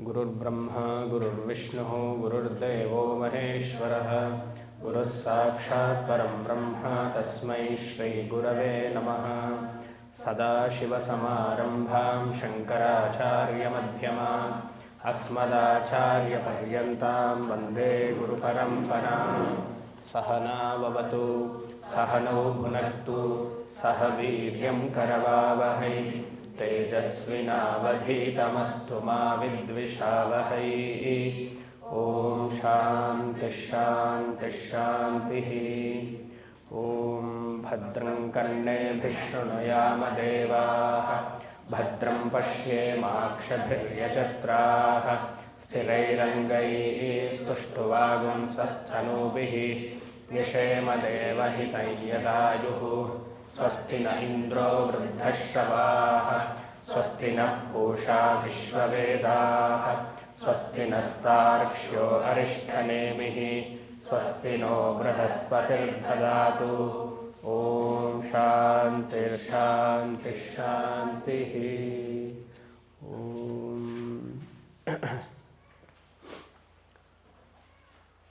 गुरुर्ब्रह्मा गुरुर्विष्णुः गुरुर्देवो महेश्वरः गुरुः साक्षात् परं ब्रह्म तस्मै श्रीगुरवे नमः। सदाशिवसमारम्भां शङ्कराचार्यमध्यमाम् अस्मदाचार्यपर्यन्तां वन्दे गुरुपरम्पराम्। सहना भवतु सहनौ भुनक्तु सह वीर्यं करवावहै तेजस्विनावधीतमस्तु मा विद्विषावहै। ॐ शान्तिः शान्तिः शान्तिः। ॐ भद्रं कर्णेभिः शृणुयाम देवाः भद्रं पश्येमाक्षभिर्यजत्राः स्थिरैरङ्गैः स्तुष्टुवागुंसस्तनूभिः व्यशेम देवहितं यदायुः। स्वस्ति न इन्द्रो वृद्धश्रवाः स्वस्ति नः पूषा विश्ववेदाः स्वस्ति नस्तार्क्ष्यो अरिष्ठनेमिः स्वस्ति नो बृहस्पतिर्दधातु। ॐ शान्तिर्शान्तिः शान्तिः।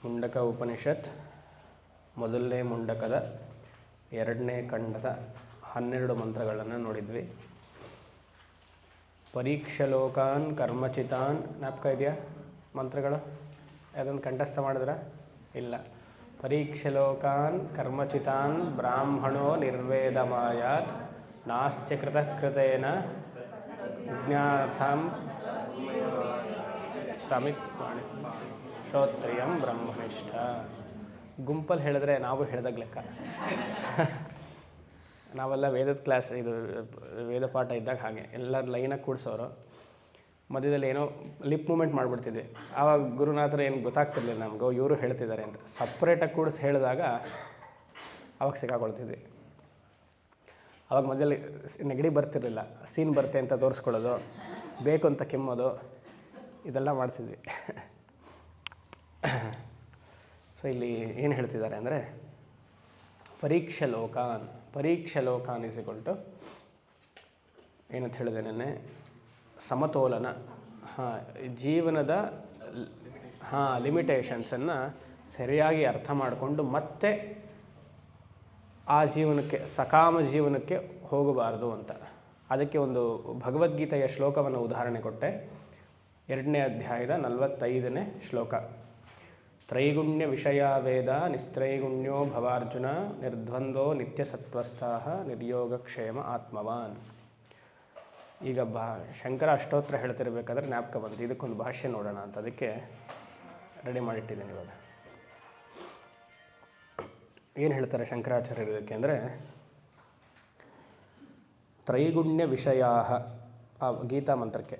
ಮುಂಡಕ ಉಪನಿಷತ್ ಮೊದಲನೇ ಮುಂಡಕದ ಎರಡನೇ ಖಂಡದ 12 ಮಂತ್ರಗಳನ್ನು ನೋಡಿದ್ವಿ. ಪರೀಕ್ಷಲೋಕಾನ್ ಕರ್ಮಚಿತಾನ್ ಜ್ಞಾಪಕ ಇದೆಯಾ ಮಂತ್ರಗಳು? ಅದನ್ನು ಕಂಠಸ್ಥ ಮಾಡಿದ್ರ? ಇಲ್ಲ. ಪರೀಕ್ಷಲೋಕಾನ್ ಕರ್ಮಚಿತಾನ್ ಬ್ರಾಹ್ಮಣೋ ನಿರ್ವೇದಮಾಯಾತ್ ನಾಸ್ತ್ಯ ಕೃತೇನ ವಿಜ್ಞಾನಾರ್ಥಂ ಸಮಿತ್ ಶ್ರೋತ್ರಿಯಂ ಬ್ರಹ್ಮನಿಷ್ಠ. ಗುಂಪಲ್ಲಿ ಹೇಳಿದ್ರೆ ನಾವು ಹೇಳ್ದಾಗ ಲೆಕ್ಕ. ನಾವೆಲ್ಲ ವೇದದ ಕ್ಲಾಸ್, ಇದು ವೇದ ಪಾಠ ಇದ್ದಾಗ ಹಾಗೆ ಎಲ್ಲರೂ ಲೈನಾಗಿ ಕೂಡಿಸೋರು. ಮಧ್ಯದಲ್ಲಿ ಏನೋ ಲಿಪ್ ಮೂಮೆಂಟ್ ಮಾಡಿಬಿಡ್ತಿದ್ವಿ. ಆವಾಗ ಗುರುನಾಥರು ಏನು ಗೊತ್ತಾಗ್ತಿರ್ಲಿಲ್ಲ ನಮಗೂ, ಇವರು ಹೇಳ್ತಿದ್ದಾರೆ ಅಂತ. ಸಪ್ರೇಟಾಗಿ ಕೂಡಿಸಿ ಹೇಳಿದಾಗ ಅವಾಗ ಸಿಕ್ಕಾಕೊಳ್ತಿದ್ವಿ. ಆವಾಗ ಮಧ್ಯದಲ್ಲಿ ನೆಗಡಿ ಬರ್ತಿರ್ಲಿಲ್ಲ, ಸೀನ್ ಬರುತ್ತೆ ಅಂತ ತೋರಿಸ್ಕೊಳ್ಳೋದು, ಬೇಕು ಅಂತ ಕೆಮ್ಮೋದು, ಇದೆಲ್ಲ ಮಾಡ್ತಿದ್ವಿ. ಸೊ ಇಲ್ಲಿ ಏನು ಹೇಳ್ತಿದ್ದಾರೆ ಅಂದರೆ, ಪರೀಕ್ಷಲೋಕಾನ್ ಇಸ್ ಈಕ್ವಲ್ ಟು ಏನಂತ ಹೇಳಿದೆ ನೆನ್ನೆ, ಸಮತೋಲನ. ಜೀವನದ ಲಿಮಿಟೇಷನ್ಸನ್ನು ಸರಿಯಾಗಿ ಅರ್ಥ ಮಾಡಿಕೊಂಡು ಮತ್ತೆ ಆ ಜೀವನಕ್ಕೆ, ಸಕಾಮ ಜೀವನಕ್ಕೆ ಹೋಗಬಾರದು ಅಂತ. ಅದಕ್ಕೆ ಒಂದು ಭಗವದ್ಗೀತೆಯ ಶ್ಲೋಕವನ್ನು ಉದಾಹರಣೆ ಕೊಟ್ಟೆ. 2ನೇ ಅಧ್ಯಾಯದ 45ನೇ ಶ್ಲೋಕ. ತ್ರೈಗುಣ್ಯ ವಿಷಯ ವೇದ ನಿಸ್ತ್ರೈಗುಣ್ಯೋ ಭವಾರ್ಜುನ ನಿರ್ದ್ವಂದ್ವೋ ನಿತ್ಯಸತ್ವಸ್ಥಃ ನಿರ್ಯೋಗಕ್ಷೇಮ ಆತ್ಮವಾನ್. ಈಗ ಶಂಕರ ಅಷ್ಟೋತ್ರ ಹೇಳ್ತಿರ್ಬೇಕಾದ್ರೆ ಜ್ಞಾಪಕ ಬಂತು, ಇದಕ್ಕೊಂದು ಭಾಷ್ಯ ನೋಡೋಣ ಅಂತ. ಅದಕ್ಕೆ ರೆಡಿ ಮಾಡಿಟ್ಟಿದ್ದೀನಿ ಇವಾಗ. ಏನು ಹೇಳ್ತಾರೆ ಶಂಕರಾಚಾರ್ಯರು ಇದಕ್ಕೆ ಅಂದರೆ, ತ್ರೈಗುಣ್ಯ ವಿಷಯ, ಆ ಗೀತಾ ಮಂತ್ರಕ್ಕೆ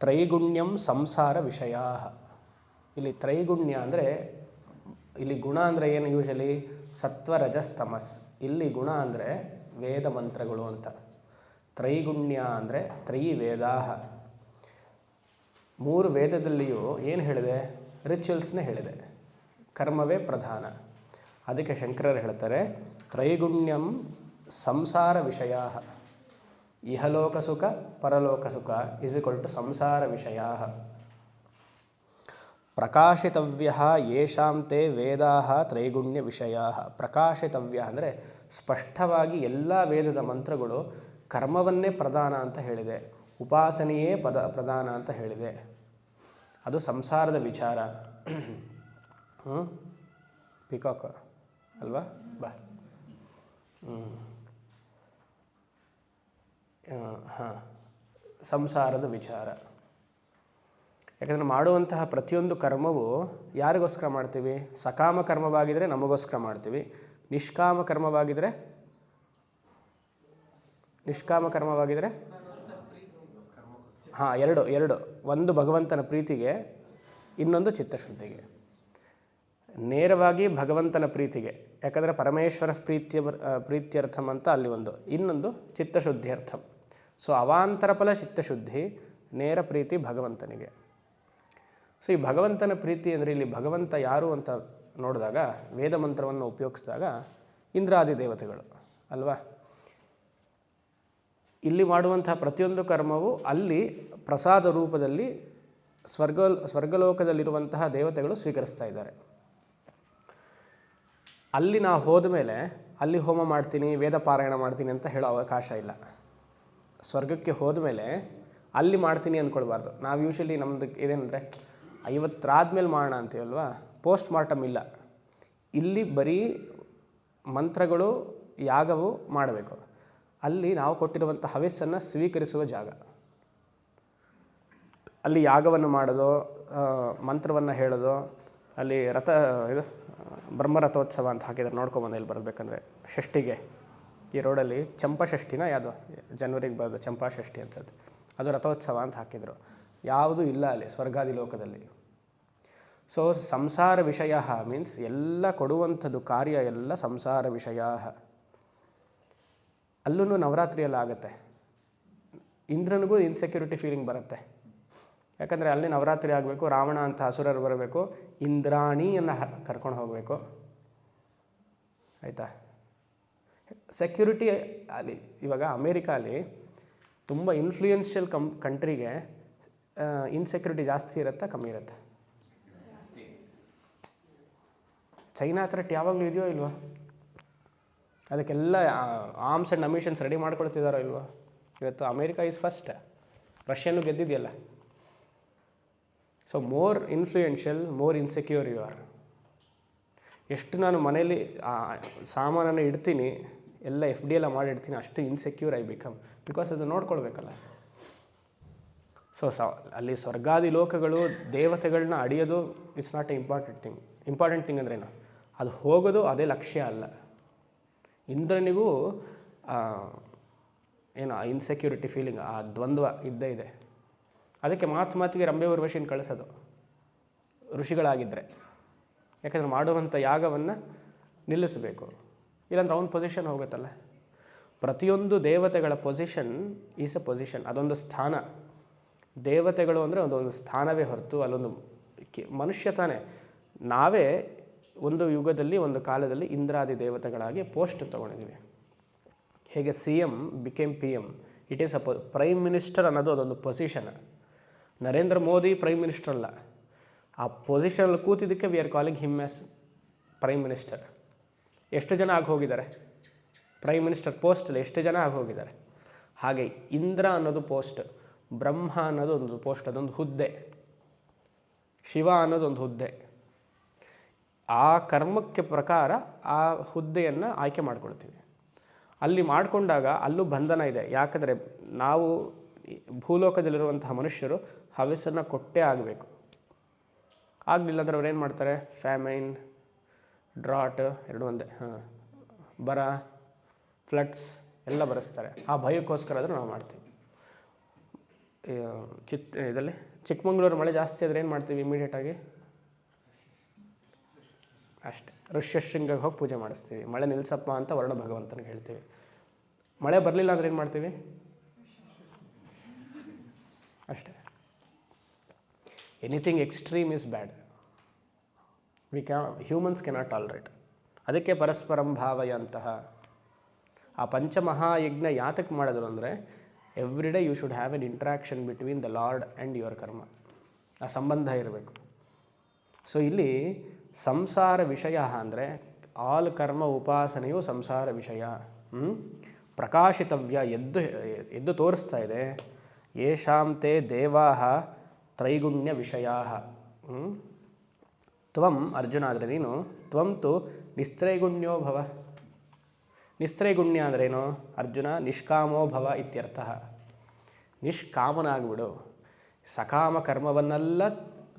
ತ್ರೈಗುಣ್ಯಂ ಸಂಸಾರ ವಿಷಯ. ಇಲ್ಲಿ ತ್ರೈಗುಣ್ಯ ಅಂದರೆ, ಇಲ್ಲಿ ಗುಣ ಅಂದರೆ ಏನು? ಯೂಶಲಿ ಸತ್ವ ರಜಸ್ ತಮಸ್. ಇಲ್ಲಿ ಗುಣ ಅಂದರೆ ವೇದ ಮಂತ್ರಗಳು ಅಂತ. ತ್ರೈಗುಣ್ಯ ಅಂದರೆ ತ್ರೈವೇದಾಹ. 3 ವೇದದಲ್ಲಿಯೂ ಏನು ಹೇಳಿದೆ? ರಿಚುವಲ್ಸ್ನೇ ಹೇಳಿದೆ, ಕರ್ಮವೇ ಪ್ರಧಾನ. ಅದಕ್ಕೆ ಶಂಕರರು ಹೇಳ್ತಾರೆ, ತ್ರೈಗುಣ್ಯಂ ಸಂಸಾರ ವಿಷಯ. ಇಹಲೋಕ ಸುಖ ಪರಲೋಕ ಸುಖ ಇಸ್ ಈಕ್ವಲ್ ಟು ಸಂಸಾರ ವಿಷಯ. ಪ್ರಕಾಶಿತವ್ಯ ಯೇಷಾಂ ತೇ ವೇದಾಃ ತ್ರೈಗುಣ್ಯ ವಿಷಯ. ಪ್ರಕಾಶಿತವ್ಯ ಅಂದರೆ ಸ್ಪಷ್ಟವಾಗಿ ಎಲ್ಲ ವೇದದ ಮಂತ್ರಗಳು ಕರ್ಮವನ್ನೇ ಪ್ರಧಾನ ಅಂತ ಹೇಳಿದೆ, ಉಪಾಸನೆಯೇ ಪ್ರಧಾನ ಅಂತ ಹೇಳಿದೆ. ಅದು ಸಂಸಾರದ ವಿಚಾರ. ಪಿಕಾಕ್ ಅಲ್ವಾ? ಬಾ. ಸಂಸಾರದ ವಿಚಾರ. ಯಾಕಂದರೆ ಮಾಡುವಂತಹ ಪ್ರತಿಯೊಂದು ಕರ್ಮವು ಯಾರಿಗೋಸ್ಕರ ಮಾಡ್ತೀವಿ? ಸಕಾಮ ಕರ್ಮವಾಗಿದ್ದರೆ ನಮಗೋಸ್ಕರ ಮಾಡ್ತೀವಿ. ನಿಷ್ಕಾಮ ಕರ್ಮವಾಗಿದ್ದರೆ ಎರಡು. ಒಂದು ಭಗವಂತನ ಪ್ರೀತಿಗೆ, ಇನ್ನೊಂದು ಚಿತ್ತಶುದ್ಧಿಗೆ. ನೇರವಾಗಿ ಭಗವಂತನ ಪ್ರೀತಿಗೆ, ಯಾಕಂದರೆ ಪರಮೇಶ್ವರ ಪ್ರೀತ್ಯರ್ಥಂ ಅಂತ ಅಲ್ಲಿ ಒಂದು, ಇನ್ನೊಂದು ಚಿತ್ತಶುದ್ಧಿಯರ್ಥಂ. ಸೊ ಅವಾಂತರ ಫಲ ಚಿತ್ತಶುದ್ಧಿ, ನೇರ ಪ್ರೀತಿ ಭಗವಂತನಿಗೆ. ಸೊ ಈ ಭಗವಂತನ ಪ್ರೀತಿ ಅಂದರೆ ಇಲ್ಲಿ ಭಗವಂತ ಯಾರು ಅಂತ ನೋಡಿದಾಗ, ವೇದ ಮಂತ್ರವನ್ನು ಉಪಯೋಗಿಸಿದಾಗ ಇಂದ್ರಾದಿ ದೇವತೆಗಳು ಅಲ್ವಾ? ಇಲ್ಲಿ ಮಾಡುವಂತಹ ಪ್ರತಿಯೊಂದು ಕರ್ಮವು ಅಲ್ಲಿ ಪ್ರಸಾದ ರೂಪದಲ್ಲಿ ಸ್ವರ್ಗಲೋಕದಲ್ಲಿರುವಂತಹ ದೇವತೆಗಳು ಸ್ವೀಕರಿಸ್ತಾ ಇದ್ದಾರೆ. ಅಲ್ಲಿ ನಾವು ಹೋದ ಮೇಲೆ ಅಲ್ಲಿ ಹೋಮ ಮಾಡ್ತೀನಿ, ವೇದ ಪಾರಾಯಣ ಮಾಡ್ತೀನಿ ಅಂತ ಹೇಳೋ ಅವಕಾಶ ಇಲ್ಲ. ಸ್ವರ್ಗಕ್ಕೆ ಹೋದ ಮೇಲೆ ಅಲ್ಲಿ ಮಾಡ್ತೀನಿ ಅಂದ್ಕೊಳ್ಬಾರ್ದು. ನಾವು ಯೂಶ್ವಲಿ ನಮ್ಮದು ಇದೇನೆಂದರೆ 50 ಮಾಡೋಣ ಅಂತೀವಲ್ವಾ, ಪೋಸ್ಟ್ ಮಾರ್ಟಮ್ ಇಲ್ಲ. ಇಲ್ಲಿ ಬರೀ ಮಂತ್ರಗಳು ಯಾಗವು ಮಾಡಬೇಕು. ಅಲ್ಲಿ ನಾವು ಕೊಟ್ಟಿರುವಂಥ ಹವಿಸ್ಸನ್ನು ಸ್ವೀಕರಿಸುವ ಜಾಗ. ಅಲ್ಲಿ ಯಾಗವನ್ನು ಮಾಡೋದು, ಮಂತ್ರವನ್ನು ಹೇಳೋದು, ಅಲ್ಲಿ ಬ್ರಹ್ಮರಥೋತ್ಸವ ಅಂತ ಹಾಕಿದ್ದಾರೆ, ನೋಡ್ಕೊಂಬಂದು ಇಲ್ಲಿ ಬರಬೇಕಂದ್ರೆ ಷಷ್ಠಿಗೆ ಈ ರೋಡಲ್ಲಿ ಚಂಪಾಷಷ್ಠಿನ ಯಾವುದು ಜನವರಿಗೆ ಬರೋದು ಚಂಪಾಷಷ್ಠಿ ಅನ್ಸತ್ತೆ, ಅದು ರಥೋತ್ಸವ ಅಂತ ಹಾಕಿದರು. ಯಾವುದೂ ಇಲ್ಲ ಅಲ್ಲಿ ಸ್ವರ್ಗಾದಿ ಲೋಕದಲ್ಲಿ. ಸೊ ಸಂಸಾರ ವಿಷಯ ಮೀನ್ಸ್ ಎಲ್ಲ ಕೊಡುವಂಥದ್ದು ಕಾರ್ಯ ಎಲ್ಲ ಸಂಸಾರ ವಿಷಯ. ಅಲ್ಲೂ ನವರಾತ್ರಿಯಲ್ಲಿ ಆಗುತ್ತೆ. ಇಂದ್ರನಿಗೂ ಇನ್ಸೆಕ್ಯೂರಿಟಿ ಫೀಲಿಂಗ್ ಬರುತ್ತೆ. ಯಾಕಂದರೆ ಅಲ್ಲಿ ನವರಾತ್ರಿ ಆಗಬೇಕು, ರಾವಣ ಅಂತ ಅಸುರರು ಬರಬೇಕು, ಇಂದ್ರಾಣಿಯನ್ನು ಕರ್ಕೊಂಡು ಹೋಗಬೇಕು. ಆಯಿತಾ? ಸೆಕ್ಯೂರಿಟಿ ಅಲ್ಲಿ ಇವಾಗ ಅಮೇರಿಕಾಲಿ ತುಂಬ ಇನ್ಫ್ಲೂಯೆನ್ಷಿಯಲ್ ಕಂಟ್ರಿಗೆ ಇನ್ಸೆಕ್ಯೂರಿಟಿ ಜಾಸ್ತಿ ಇರುತ್ತಾ ಕಮ್ಮಿ ಇರುತ್ತೆ? ಚೈನಾ ಥ್ರೆಟ್ ಯಾವಾಗಲೂ ಇದೆಯೋ ಇಲ್ವಾ? ಅದಕ್ಕೆಲ್ಲ ಆರ್ಮ್ಸ್ ಆ್ಯಂಡ್ ಅಮಿಷನ್ಸ್ ರೆಡಿ ಮಾಡ್ಕೊಳ್ತಿದ್ದಾರೋ ಇಲ್ವಾ? ಇವತ್ತು ಅಮೇರಿಕಾ ಈಸ್ ಫಸ್ಟ್, ರಷ್ಯನ್ನೂ ಗೆದ್ದಿದೆಯಲ್ಲ. So more influential, more insecure you are. ಎಷ್ಟು ನಾನು ಮನೇಲಿ ಸಾಮಾನನ್ನು ಇಡ್ತೀನಿ, ಎಲ್ಲ FD ಎಲ್ಲ ಮಾಡಿಡ್ತೀನಿ, ಅಷ್ಟು ಇನ್ಸೆಕ್ಯೂರ್ ಐ ಬಿಕಮ್. ಬಿಕಾಸ್ ಅದು ನೋಡ್ಕೊಳ್ಬೇಕಲ್ಲ. ಸೊ ಅಲ್ಲಿ ಸ್ವರ್ಗಾದಿ ಲೋಕಗಳು ದೇವತೆಗಳನ್ನ ಅಡಿಯೋದು it's not a important thing. Important thing ಅಂದ್ರೇನು? ಅದು ಹೋಗೋದು ಅದೇ ಲಕ್ಷ್ಯ ಅಲ್ಲ. ಇಂದ್ರನಿಗೂ ಏನು ಇನ್ಸೆಕ್ಯೂರಿಟಿ ಫೀಲಿಂಗ್, ಆ ದ್ವಂದ್ವ ಇದ್ದೇ ಇದೆ. ಅದಕ್ಕೆ ಮಾತಿಗೆ ರಂಭೆ ಊರ್ವಶಿನ ಕಳಿಸೋದು ಋಷಿಗಳಾಗಿದ್ದರೆ. ಯಾಕಂದರೆ ಮಾಡುವಂಥ ಯಾಗವನ್ನು ನಿಲ್ಲಿಸಬೇಕು, ಇಲ್ಲಾಂದ್ರೆ ಅವನ ಪೊಸಿಷನ್ ಹೋಗುತ್ತಲ್ಲ. ಪ್ರತಿಯೊಂದು ದೇವತೆಗಳ ಪೊಸಿಷನ್ ಈಸ್ ಎ ಪೊಸಿಷನ್, ಅದೊಂದು ಸ್ಥಾನ. ದೇವತೆಗಳು ಅಂದರೆ ಒಂದೊಂದು ಸ್ಥಾನವೇ ಹೊರತು ಅಲ್ಲೊಂದು ಮನುಷ್ಯ ತಾನೇ. ನಾವೇ ಒಂದು ಯುಗದಲ್ಲಿ ಒಂದು ಕಾಲದಲ್ಲಿ ಇಂದ್ರಾದಿ ದೇವತೆಗಳಾಗಿ ಪೋಸ್ಟ್ ತೊಗೊಂಡಿದ್ದೀವಿ. ಹೇಗೆ CM became PM, it is a prime minister ಅನ್ನೋದು ಅದೊಂದು position. Narendra Modi prime minister ಅಲ್ಲ, ಆ ಪೊಸಿಷನಲ್ಲಿ ಕೂತಿದ್ದಕ್ಕೆ we are calling him as prime minister. ಎಷ್ಟು ಜನ ಆಗಿ ಹೋಗಿದ್ದಾರೆ ಪ್ರೈಮ್ ಮಿನಿಸ್ಟರ್ ಪೋಸ್ಟಲ್ಲಿ? ಎಷ್ಟು ಜನ ಆಗಿ ಹೋಗಿದ್ದಾರೆ? ಹಾಗೆ ಇಂದ್ರ ಅನ್ನೋದು ಪೋಸ್ಟ್, ಬ್ರಹ್ಮ ಅನ್ನೋದು ಒಂದು ಪೋಸ್ಟ್, ಅದೊಂದು ಹುದ್ದೆ. ಶಿವ ಅನ್ನೋದು ಒಂದು ಹುದ್ದೆ. ಆ ಕರ್ಮಕ್ಕೆ ಪ್ರಕಾರ ಆ ಹುದ್ದೆಯನ್ನು ಆಯ್ಕೆ ಮಾಡ್ಕೊಳ್ತೀವಿ. ಅಲ್ಲಿ ಮಾಡಿಕೊಂಡಾಗ ಅಲ್ಲೂ ಬಂಧನ ಇದೆ. ಯಾಕಂದರೆ ನಾವು ಭೂಲೋಕದಲ್ಲಿರುವಂತಹ ಮನುಷ್ಯರು ಹವಿಸ್ಸನ್ನು ಕೊಟ್ಟೇ ಆಗಬೇಕು. ಆಗಲಿಲ್ಲ ಅಂದರೆ ಅವ್ರು ಏನು ಮಾಡ್ತಾರೆ? ಫ್ಯಾಮೈನ್, ಡ್ರಾಟ್ ಎರಡು ಒಂದೇ, ಬರ, ಫ್ಲಡ್ಸ್ ಎಲ್ಲ ಬರೆಸ್ತಾರೆ. ಆ ಭಯಕ್ಕೋಸ್ಕರ ಆದರೂ ನಾವು ಮಾಡ್ತೀವಿ. ಇದರಲ್ಲಿ ಚಿಕ್ಕಮಂಗ್ಳೂರು ಮಳೆ ಜಾಸ್ತಿ ಆದರೆ ಏನು ಮಾಡ್ತೀವಿ? ಇಮಿಡಿಯೇಟಾಗಿ ಅಷ್ಟೇ ಋಷ್ಯಶೃಂಗಕ್ಕೆ ಹೋಗಿ ಪೂಜೆ ಮಾಡಿಸ್ತೀವಿ. ಮಳೆ ನಿಲ್ಲಿಸಪ್ಪ ಅಂತ ವರ್ಣ ಭಗವಂತನಿಗೆ ಹೇಳ್ತೀವಿ. ಮಳೆ ಬರಲಿಲ್ಲ ಅಂದರೆ ಏನು ಮಾಡ್ತೀವಿ? ಅಷ್ಟೇ. Anything extreme is bad. Humans cannot tolerate. ಅದಕ್ಕೆ ಪರಸ್ಪರಂ ಭಾವಯಂತಹ ಆ ಪಂಚಮಹಾಯಜ್ಞ ಯಾತಕ್ಕೆ ಮಾಡಿದ್ರು ಅಂದರೆ every day you should have an interaction between the lord and your karma. ಆ ಸಂಬಂಧ ಇರಬೇಕು. ಸೊ ಇಲ್ಲಿ ಸಂಸಾರ ವಿಷಯ ಅಂದರೆ ಆಲ್ ಕರ್ಮ ಉಪಾಸನೆಯು ಸಂಸಾರ ವಿಷಯ. ಪ್ರಕಾಶಿತವ್ಯ, ಎದ್ದು ತೋರಿಸ್ತಾ ಇದೆ. ಯೇಷಾಂ ತೇ ದೇವಾಃ ತ್ರೈಗುಣ್ಯ ವಿಷಯಾಃ. ತ್ವಂ ಅರ್ಜುನ ಆದರೆ ನೀನು, ತ್ವಂ ತು ನಿಸ್ತ್ರೈಗುಣ್ಯೋ ಭವ. ನಿಸ್ತ್ರೈಗುಣ್ಯ ಅಂದ್ರೇನು? ಅರ್ಜುನ ನಿಷ್ಕಾಮೋ ಭವ ಇತ್ಯರ್ಥ. ನಿಷ್ಕಾಮನಾಗ್ಬಿಡು, ಸಕಾಮ ಕರ್ಮವನ್ನೆಲ್ಲ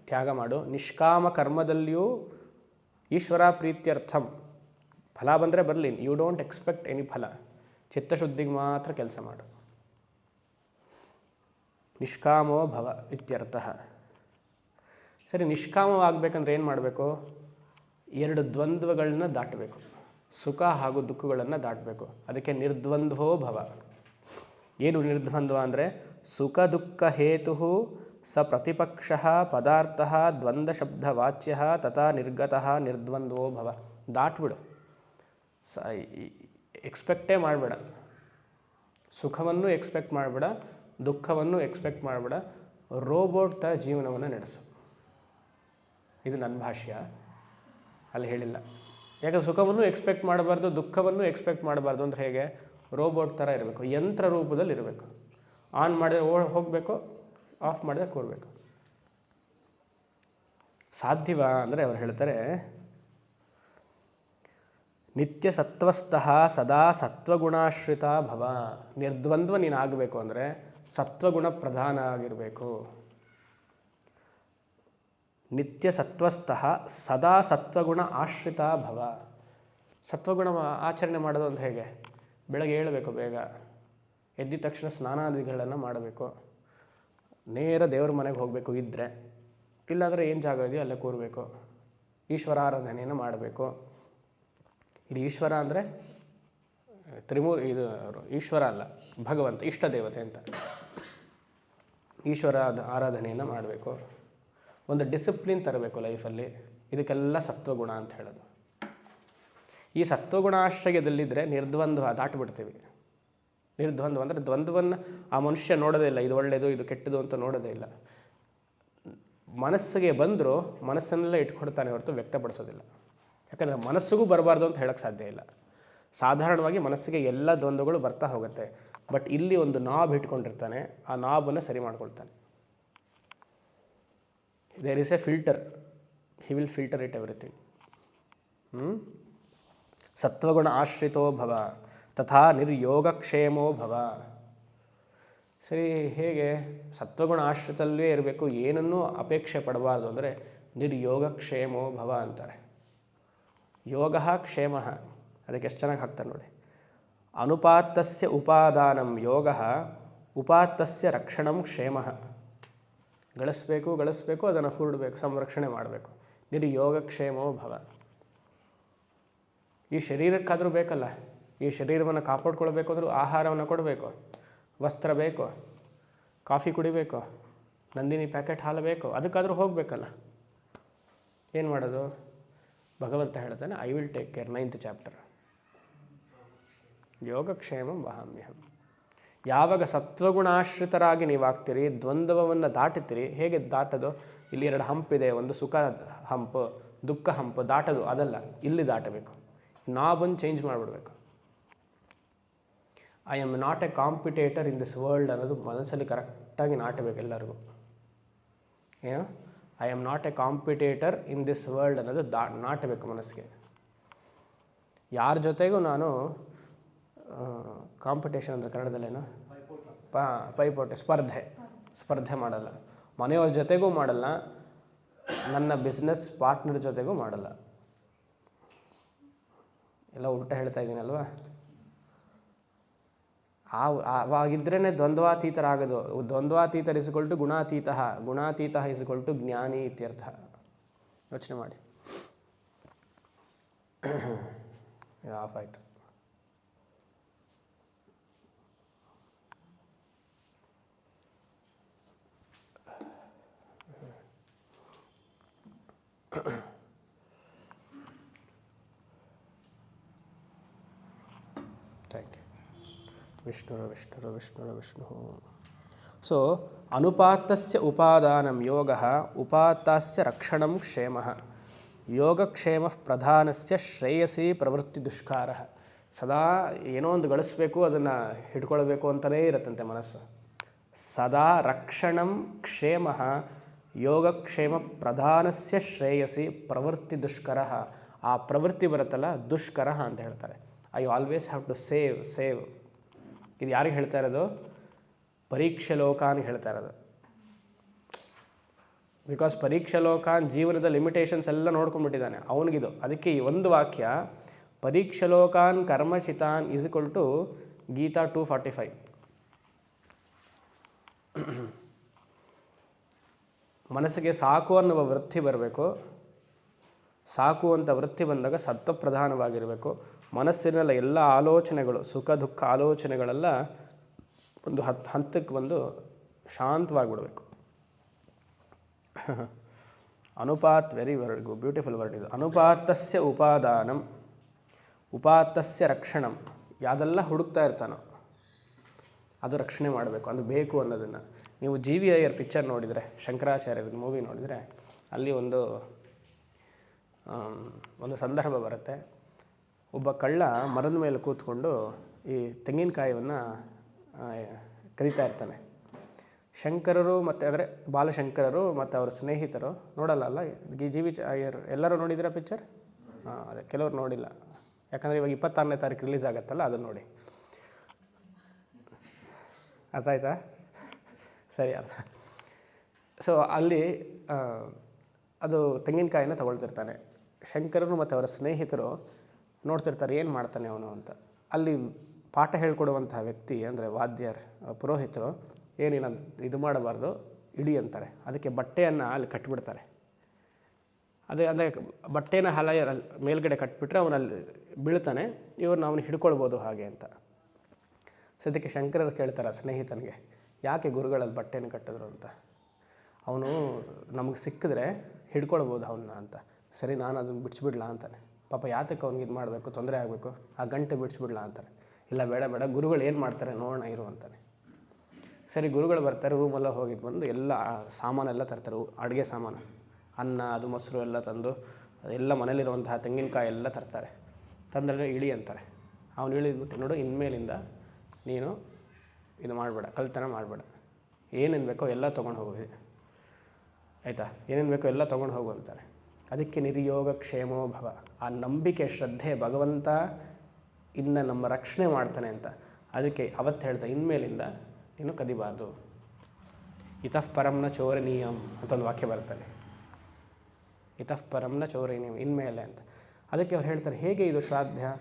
ತ್ಯಾಗ ಮಾಡು. ನಿಷ್ಕಾಮ ಕರ್ಮದಲ್ಲಿಯೂ ಈಶ್ವರ ಪ್ರೀತ್ಯರ್ಥಂ. ಫಲ ಬಂದರೆ ಬರಲಿ, ಯು ಡೋಂಟ್ ಎಕ್ಸ್ಪೆಕ್ಟ್ ಎನಿ ಫಲ. ಚಿತ್ತಶುದ್ಧಿಗೆ ಮಾತ್ರ ಕೆಲಸ ಮಾಡು. ನಿಷ್ಕಾಮೋ ಭವ ಇತ್ಯರ್ಥ. ಸರಿ, ನಿಷ್ಕಾಮವಾಗಬೇಕಂದ್ರೆ ಏನು ಮಾಡಬೇಕು? ಎರಡು ದ್ವಂದ್ವಗಳನ್ನ ದಾಟಬೇಕು. ಸುಖ ಹಾಗೂ ದುಃಖಗಳನ್ನು ದಾಟಬೇಕು. ಅದಕ್ಕೆ ನಿರ್ದ್ವಂದ್ವೋ ಭವ. ಏನು ನಿರ್ದ್ವಂದ್ವ ಅಂದರೆ ಸುಖ ದುಃಖ ಹೇತು ಸ ಪ್ರತಿಪಕ್ಷ ಪದಾರ್ಥ ದ್ವಂದ್ವ ಶಬ್ದ ವಾಚ್ಯ ತಥಾ ನಿರ್ಗತಃ ನಿರ್ದ್ವಂದ್ವೋ ಭವ. ದಾಟ್ಬಿಡು. ಎಕ್ಸ್ಪೆಕ್ಟೇ ಮಾಡಬೇಡ. ಸುಖವನ್ನು ಎಕ್ಸ್ಪೆಕ್ಟ್ ಮಾಡಬೇಡ, ದುಃಖವನ್ನು ಎಕ್ಸ್ಪೆಕ್ಟ್ ಮಾಡಬೇಡ, ರೋಬೋಟ್ ಥರ ಜೀವನವನ್ನು ನಡೆಸು. ಇದು ನನ್ನ ಭಾಷ್ಯ, ಅಲ್ಲಿ ಹೇಳಿಲ್ಲ. ಯಾಕಂದ್ರೆ ಸುಖವನ್ನು ಎಕ್ಸ್ಪೆಕ್ಟ್ ಮಾಡಬಾರ್ದು, ದುಃಖವನ್ನು ಎಕ್ಸ್ಪೆಕ್ಟ್ ಮಾಡಬಾರ್ದು ಅಂದರೆ ಹೇಗೆ? ರೋಬೋಟ್ ಥರ ಇರಬೇಕು, ಯಂತ್ರ ರೂಪದಲ್ಲಿ ಇರಬೇಕು. ಆನ್ ಮಾಡಿದರೆ ಹೋಗಬೇಕು, ಆಫ್ ಮಾಡಿದರೆ ಕೂರಬೇಕು. ಸಾಧ್ಯವಾ ಅಂದರೆ ಅವ್ರು ಹೇಳ್ತಾರೆ, ನಿತ್ಯ ಸತ್ವಸ್ಥಃ ಸದಾ ಸತ್ವಗುಣಾಶ್ರಿತ ಭವ. ನಿರ್ದ್ವಂದ್ವ ನೀನಾಗಬೇಕು ಅಂದರೆ ಸತ್ವಗುಣ ಪ್ರಧಾನ ಆಗಿರಬೇಕು. ನಿತ್ಯ ಸತ್ವಸ್ಥಃ ಸದಾ ಸತ್ವಗುಣ ಆಶ್ರಿತ ಭವ. ಸತ್ವಗುಣ ಆಚರಣೆ ಮಾಡೋದು ಅಂತ ಹೇಗೆ? ಬೆಳಗ್ಗೆ ಏಳಬೇಕು, ಬೇಗ ಎದ್ದ ತಕ್ಷಣ ಸ್ನಾನಾದಿಗಳನ್ನು ಮಾಡಬೇಕು, ನೇರ ದೇವ್ರ ಮನೆಗೆ ಹೋಗಬೇಕು ಇದ್ದರೆ, ಇಲ್ಲಾಂದರೆ ಏನು ಜಾಗ ಇದೆಯೋ ಅಲ್ಲೇ ಕೂರಬೇಕು, ಈಶ್ವರ ಆರಾಧನೆಯನ್ನು ಮಾಡಬೇಕು. ಇದು ಈಶ್ವರ ಅಂದರೆ ಇದು ಈಶ್ವರ ಅಲ್ಲ, ಭಗವಂತ, ಇಷ್ಟ ದೇವತೆ ಅಂತ. ಈಶ್ವರ ಆರಾಧನೆಯನ್ನು ಮಾಡಬೇಕು, ಒಂದು ಡಿಸಿಪ್ಲಿನ್ ತರಬೇಕು ಲೈಫಲ್ಲಿ. ಇದಕ್ಕೆಲ್ಲ ಸತ್ವಗುಣ ಅಂತ ಹೇಳೋದು. ಈ ಸತ್ವಗುಣಾಶ್ರಯದಲ್ಲಿದ್ದರೆ ನಿರ್ದ್ವಂದ್ವ ದಾಟಿಬಿಡ್ತೀವಿ. ನಿರ್ದ್ವಂದ್ವ ಅಂದರೆ ದ್ವಂದ್ವವನ್ನು ಆ ಮನುಷ್ಯ ನೋಡೋದೇ ಇಲ್ಲ, ಇದು ಒಳ್ಳೆಯದು ಇದು ಕೆಟ್ಟದು ಅಂತ ನೋಡೋದೇ ಇಲ್ಲ. ಮನಸ್ಸಿಗೆ ಬಂದರೂ ಮನಸ್ಸನ್ನೆಲ್ಲ ಇಟ್ಕೊಡ್ತಾನೆ ಹೊರತು ವ್ಯಕ್ತಪಡಿಸೋದಿಲ್ಲ. ಯಾಕಂದರೆ ಮನಸ್ಸಿಗೂ ಬರಬಾರ್ದು ಅಂತ ಹೇಳೋಕ್ಕೆ ಸಾಧ್ಯ ಇಲ್ಲ. ಸಾಧಾರಣವಾಗಿ ಮನಸ್ಸಿಗೆ ಎಲ್ಲ ದ್ವಂದ್ವಗಳು ಬರ್ತಾ ಹೋಗುತ್ತೆ. ಬಟ್ ಇಲ್ಲಿ ಒಂದು ನಾಬ್ ಇಟ್ಕೊಂಡಿರ್ತಾನೆ, ಆ ನಾಬನ್ನು ಸರಿ ಮಾಡ್ಕೊಳ್ತಾನೆ. There is a filter, he will filter it everything. ಸತ್ವಗುಣ ಆಶ್ರಿತೋ ಭವ ತಥಾ ನಿರ್ಯೋಗಕ್ಷೇಮೋ ಭವ. ಸರಿ, ಹೇಗೆ? ಸತ್ವಗುಣ ಆಶ್ರಿತಲ್ಲೇ ಇರಬೇಕು, ಏನನ್ನೂ ಅಪೇಕ್ಷೆ ಪಡಬಾರ್ದು ಅಂದರೆ ನಿರ್ಯೋಗಕ್ಷೇಮೋ ಭವ ಅಂತಾರೆ. ಯೋಗ ಕ್ಷೇಮ, ಅದಕ್ಕೆ ಎಷ್ಟು ಚೆನ್ನಾಗಿ ಹಾಕ್ತಾರೆ ನೋಡಿ. ಅನುಪಾತ್ತಸ್ಯ ಉಪಾದಾನಂ ಯೋಗ, ಉಪಾತ್ತಸ್ಯ ರಕ್ಷಣಂ ಕ್ಷೇಮ. ಗಳಿಸ್ಬೇಕು, ಅದನ್ನು ಹೂಡಬೇಕು, ಸಂರಕ್ಷಣೆ ಮಾಡಬೇಕು. ನಿರ್ಯೋಗಕ್ಷೇಮೋ ಭವ. ಈ ಶರೀರಕ್ಕಾದರೂ ಬೇಕಲ್ಲ, ಈ ಶರೀರವನ್ನು ಕಾಪಾಡ್ಕೊಳ್ಬೇಕು ಅಂದರೂ ಆಹಾರವನ್ನು ಕೊಡಬೇಕು, ವಸ್ತ್ರ ಬೇಕು, ಕಾಫಿ ಕುಡಿಬೇಕು, ನಂದಿನಿ ಪ್ಯಾಕೆಟ್ ಹಾಲು ಬೇಕು, ಅದಕ್ಕಾದರೂ ಹೋಗಬೇಕಲ್ಲ. ಏನು ಮಾಡೋದು? ಭಗವಂತ ಹೇಳ್ತಾನೆ, I will take care. 9th chapter, ಯೋಗಕ್ಷೇಮಂ ವಹಾಮ್ಯಹಂ. ಯಾವಾಗ ಸತ್ವಗುಣಾಶ್ರಿತರಾಗಿ ನೀವಾಗ್ತೀರಿ, ದ್ವಂದ್ವವನ್ನು ದಾಟುತ್ತೀರಿ. ಹೇಗೆ ದಾಟೋದು? ಇಲ್ಲಿ 2 ಹಂಪಿದೆ, ಒಂದು ಸುಖ ಹಂಪು, ದುಃಖ ಹಂಪು. ದಾಟೋದು ಅದಲ್ಲ, ಇಲ್ಲಿ ದಾಟಬೇಕು. ನಾಬನ್ನು ಚೇಂಜ್ ಮಾಡಿಬಿಡ್ಬೇಕು. I am not a competitor in this world ಅನ್ನೋದು ಮನಸ್ಸಲ್ಲಿ ಕರೆಕ್ಟಾಗಿ ನಾಟಬೇಕು ಎಲ್ಲರಿಗೂ. ಏನು? I am not a competitor in this world ಅನ್ನೋದು ನಾಟಬೇಕು ಮನಸ್ಸಿಗೆ. ಯಾರ ಜೊತೆಗೂ ನಾನು ಕಾಂಪಿಟೇಷನ್ ಅಂದರೆ ಕನ್ನಡದಲ್ಲೇನು? ಪೈಪೋಟಿ, ಸ್ಪರ್ಧೆ ಮಾಡಲ್ಲ. ಮನೆಯವ್ರ ಜೊತೆಗೂ ಮಾಡಲ್ಲ, ನನ್ನ ಬಿಸ್ನೆಸ್ ಪಾರ್ಟ್ನರ್ ಜೊತೆಗೂ ಮಾಡಲ್ಲ. ಎಲ್ಲ ಉಲ್ಟಾ ಹೇಳ್ತಾ ಇದ್ದೀನಲ್ವ? ಅವಾಗಿದ್ರೇ ದ್ವಂದ್ವಾತೀತರಾಗೋದು. ದ್ವಂದ್ವಾತೀತರ್ ಇಸ್ಕೊಳ್ಟು ಗುಣಾತೀತ, ಗುಣಾತೀತ ಇಸ್ಕೊಳ್ಟು ಜ್ಞಾನಿ ಇತ್ಯರ್ಥ. ಯೋಚನೆ ಮಾಡಿ. ಆಫ್ ಆಯಿತು. Thank you. ವಿಷ್ಣು. ಸೊ ಅನುಪಾತ್ತಸ್ಯ ಉಪಾದಾನಂ ಯೋಗ, ಉಪಾತ್ತಸ್ಯ ರಕ್ಷಣಂ ಕ್ಷೇಮ. ಯೋಗಕ್ಷೇಮ ಪ್ರಧಾನಸ್ಯ ಶ್ರೇಯಸಿ ಪ್ರವೃತ್ತಿ ದುಷ್ಕಾರ. ಸದಾ ಏನೋ ಒಂದು ಗಳಿಸ್ಬೇಕು, ಅದನ್ನು ಹಿಡ್ಕೊಳ್ಬೇಕು ಅಂತಲೇ ಇರುತ್ತಂತೆ ಮನಸ್ಸು. ಸದಾ ರಕ್ಷಣಂ ಕ್ಷೇಮ ಯೋಗಕ್ಷೇಮ ಪ್ರಧಾನಸ್ಯ ಶ್ರೇಯಸಿ ಪ್ರವೃತ್ತಿ ದುಷ್ಕರ. ಆ ಪ್ರವೃತ್ತಿ ಬರುತ್ತಲ್ಲ, ದುಷ್ಕರ ಅಂತ ಹೇಳ್ತಾರೆ. I always have to save. ಇದು ಯಾರಿಗೆ ಹೇಳ್ತಾ ಇರೋದು? ಪರೀಕ್ಷೆ ಲೋಕಾನ್ ಹೇಳ್ತಾ ಇರೋದು. ಬಿಕಾಸ್ ಪರೀಕ್ಷೆ ಲೋಕಾನ್ ಜೀವನದ ಲಿಮಿಟೇಷನ್ಸ್ ಎಲ್ಲ ನೋಡ್ಕೊಂಡ್ಬಿಟ್ಟಿದ್ದಾನೆ ಅವನಿಗಿದು. ಅದಕ್ಕೆ ಈ ಒಂದು ವಾಕ್ಯ, ಪರೀಕ್ಷೆ ಲೋಕಾನ್ ಕರ್ಮಚಿತಾನ್ ಈಸ್ ಈಕ್ವಲ್ ಟು ಗೀತಾ 2:45. ಮನಸ್ಸಿಗೆ ಸಾಕು ಅನ್ನುವ ವೃತ್ತಿ ಬರಬೇಕು. ಸಾಕು ಅಂತ ವೃತ್ತಿ ಬಂದಾಗ ಸತ್ವಪ್ರಧಾನವಾಗಿರಬೇಕು. ಮನಸ್ಸಿನೆಲ್ಲ ಎಲ್ಲ ಆಲೋಚನೆಗಳು, ಸುಖ ದುಃಖ ಆಲೋಚನೆಗಳೆಲ್ಲ ಒಂದು ಹಂತಕ್ಕೆ ಬಂದು ಶಾಂತವಾಗಿಬಿಡಬೇಕು. ವೆರಿ ಬ್ಯೂಟಿಫುಲ್ ವರ್ಡ್ ಇದು. ಅನುಪಾತ್ತಸ್ಯ ಉಪಾದಾನಂ, ಉಪಾತ್ತಸ್ಯ ರಕ್ಷಣಂ. ಯಾವುದೆಲ್ಲ ಹುಡುಕ್ತಾ ಇರ್ತಾನೋ ಅದು ರಕ್ಷಣೆ ಮಾಡಬೇಕು, ಅದು ಬೇಕು ಅನ್ನೋದನ್ನು. ನೀವು ಜಿ ವಿ ಅಯ್ಯರ್ ಪಿಕ್ಚರ್ ನೋಡಿದರೆ, ಶಂಕರಾಚಾರ್ಯರ ಮೂವಿ ನೋಡಿದರೆ, ಅಲ್ಲಿ ಒಂದು ಸಂದರ್ಭ ಬರುತ್ತೆ. ಒಬ್ಬ ಕಳ್ಳ ಮರದ ಮೇಲೆ ಕೂತ್ಕೊಂಡು ಈ ತೆಂಗಿನಕಾಯಿಯನ್ನು ಕದೀತಾ ಇರ್ತಾನೆ. ಶಂಕರರು ಮತ್ತು ಅಂದರೆ ಬಾಲಶಂಕರರು ಮತ್ತು ಅವರ ಸ್ನೇಹಿತರು ನೋಡಲ್ಲ ಜಿ ವಿ ಅಯ್ಯರ್ ಎಲ್ಲರೂ ನೋಡಿದ್ದೀರಾ ಪಿಕ್ಚರ್? ಅದೇ ಕೆಲವರು ನೋಡಿಲ್ಲ, ಯಾಕಂದರೆ ಇವಾಗ 26ನೇ ತಾರೀಕು ರಿಲೀಸ್ ಆಗುತ್ತಲ್ಲ, ಅದನ್ನು ನೋಡಿ. ಅರ್ಥ ಆಯ್ತಾ? ಸರಿ, ಅರ್ಥ. ಸೊ ಅಲ್ಲಿ ಅದು ತೆಂಗಿನಕಾಯಿನ ತಗೊಳ್ತಿರ್ತಾನೆ. ಶಂಕರರು ಮತ್ತು ಅವರ ಸ್ನೇಹಿತರು ನೋಡ್ತಿರ್ತಾರೆ ಏನು ಮಾಡ್ತಾನೆ ಅವನು ಅಂತ. ಅಲ್ಲಿ ಪಾಠ ಹೇಳ್ಕೊಡುವಂತಹ ವ್ಯಕ್ತಿ ಅಂದರೆ ವಾದ್ಯರ್, ಪುರೋಹಿತರು, ಏನಿಲ್ಲ ಇದು ಮಾಡಬಾರ್ದು ಇಡಿ ಅಂತಾರೆ. ಅದಕ್ಕೆ ಬಟ್ಟೆಯನ್ನು ಅಲ್ಲಿ ಕಟ್ಟಿಬಿಡ್ತಾರೆ. ಅಂದರೆ ಬಟ್ಟೆನ ಮೇಲ್ಗಡೆ ಕಟ್ಟಿಬಿಟ್ರೆ ಅವನಲ್ಲಿ ಬೀಳ್ತಾನೆ, ಇವ್ರನ್ನ ಅವನು ಹಿಡ್ಕೊಳ್ಬೋದು ಹಾಗೆ ಅಂತ. ಸದ್ಯಕ್ಕೆ ಶಂಕರರು ಕೇಳ್ತಾರೆ ಸ್ನೇಹಿತನಿಗೆ, ಯಾಕೆ ಗುರುಗಳಲ್ಲಿ ಬಟ್ಟೆನ ಕಟ್ಟಿದ್ರು ಅಂತ. ಅವನು ನಮಗೆ ಸಿಕ್ಕಿದ್ರೆ ಹಿಡ್ಕೊಳ್ಬೋದು ಅವನ್ನ ಅಂತ. ಸರಿ, ನಾನು ಅದನ್ನು ಬಿಡಿಸ್ಬಿಡ್ಲಾ ಅಂತಾನೆ. ಪಾಪ ಯಾತಕ್ಕೆ ಅವ್ನಿಗೆ ಇದು ಮಾಡಬೇಕು, ತೊಂದರೆ ಆಗಬೇಕು, ಆ ಗಂಟೆ ಬಿಡಿಸ್ಬಿಡ್ಲಾ ಅಂತಾರೆ. ಇಲ್ಲ ಬೇಡ ಗುರುಗಳು ಏನು ಮಾಡ್ತಾರೆ ನೋಡೋಣ ಇರು ಅಂತಾನೆ. ಸರಿ, ಗುರುಗಳು ಬರ್ತಾರೆ, ರೂಮೆಲ್ಲ ಹೋಗಿದ್ದು ಬಂದು ಎಲ್ಲ ಸಾಮಾನೆಲ್ಲ ತರ್ತಾರೆ, ಅಡುಗೆ ಸಾಮಾನು, ಅನ್ನ, ಅದು ಮೊಸರು ಎಲ್ಲ ತಂದು ಅದೆಲ್ಲ ಮನೇಲಿರುವಂತಹ ತೆಂಗಿನಕಾಯಿ ಎಲ್ಲ ತರ್ತಾರೆ. ತಂದರೆ ಇಳಿ ಅಂತಾರೆ. ಅವನು ಇಳಿದ್ಬಿಟ್ಟು, ನೋಡು ಇನ್ಮೇಲಿಂದ ನೀನು ಇದು ಮಾಡಬೇಡ, ಕಳ್ತನ ಮಾಡಬೇಡ, ಏನೇನು ಬೇಕೋ ಎಲ್ಲ ತೊಗೊಂಡು ಹೋಗಿ, ಆಯಿತಾ, ಏನೇನು ಬೇಕೋ ಎಲ್ಲ ತೊಗೊಂಡು ಹೋಗು ಅಂತಾರೆ. ಅದಕ್ಕೆ ನಿರ್ಯೋಗ ಕ್ಷೇಮೋ ಭವ, ಆ ನಂಬಿಕೆ, ಶ್ರದ್ಧೆ, ಭಗವಂತ ಇನ್ನು ನಮ್ಮ ರಕ್ಷಣೆ ಮಾಡ್ತಾನೆ ಅಂತ. ಅದಕ್ಕೆ ಅವತ್ತು ಹೇಳ್ತಾ, ಇನ್ಮೇಲಿಂದ ನೀನು ಕದಿಬಾರ್ದು. ಇತಃ ಪರಂನ ಚೋರನೀಯಂ ಅಂತ ಒಂದು ವಾಕ್ಯ ಬರ್ತಾನೆ. ಇತಃ ಪರಂನ ಚೋರನೀಯಂ, ಇನ್ಮೇಲೆ ಅಂತ. ಅದಕ್ಕೆ ಅವ್ರು ಹೇಳ್ತಾರೆ, ಹೇಗೆ ಇದು ಶ್ರಾದ್ದ?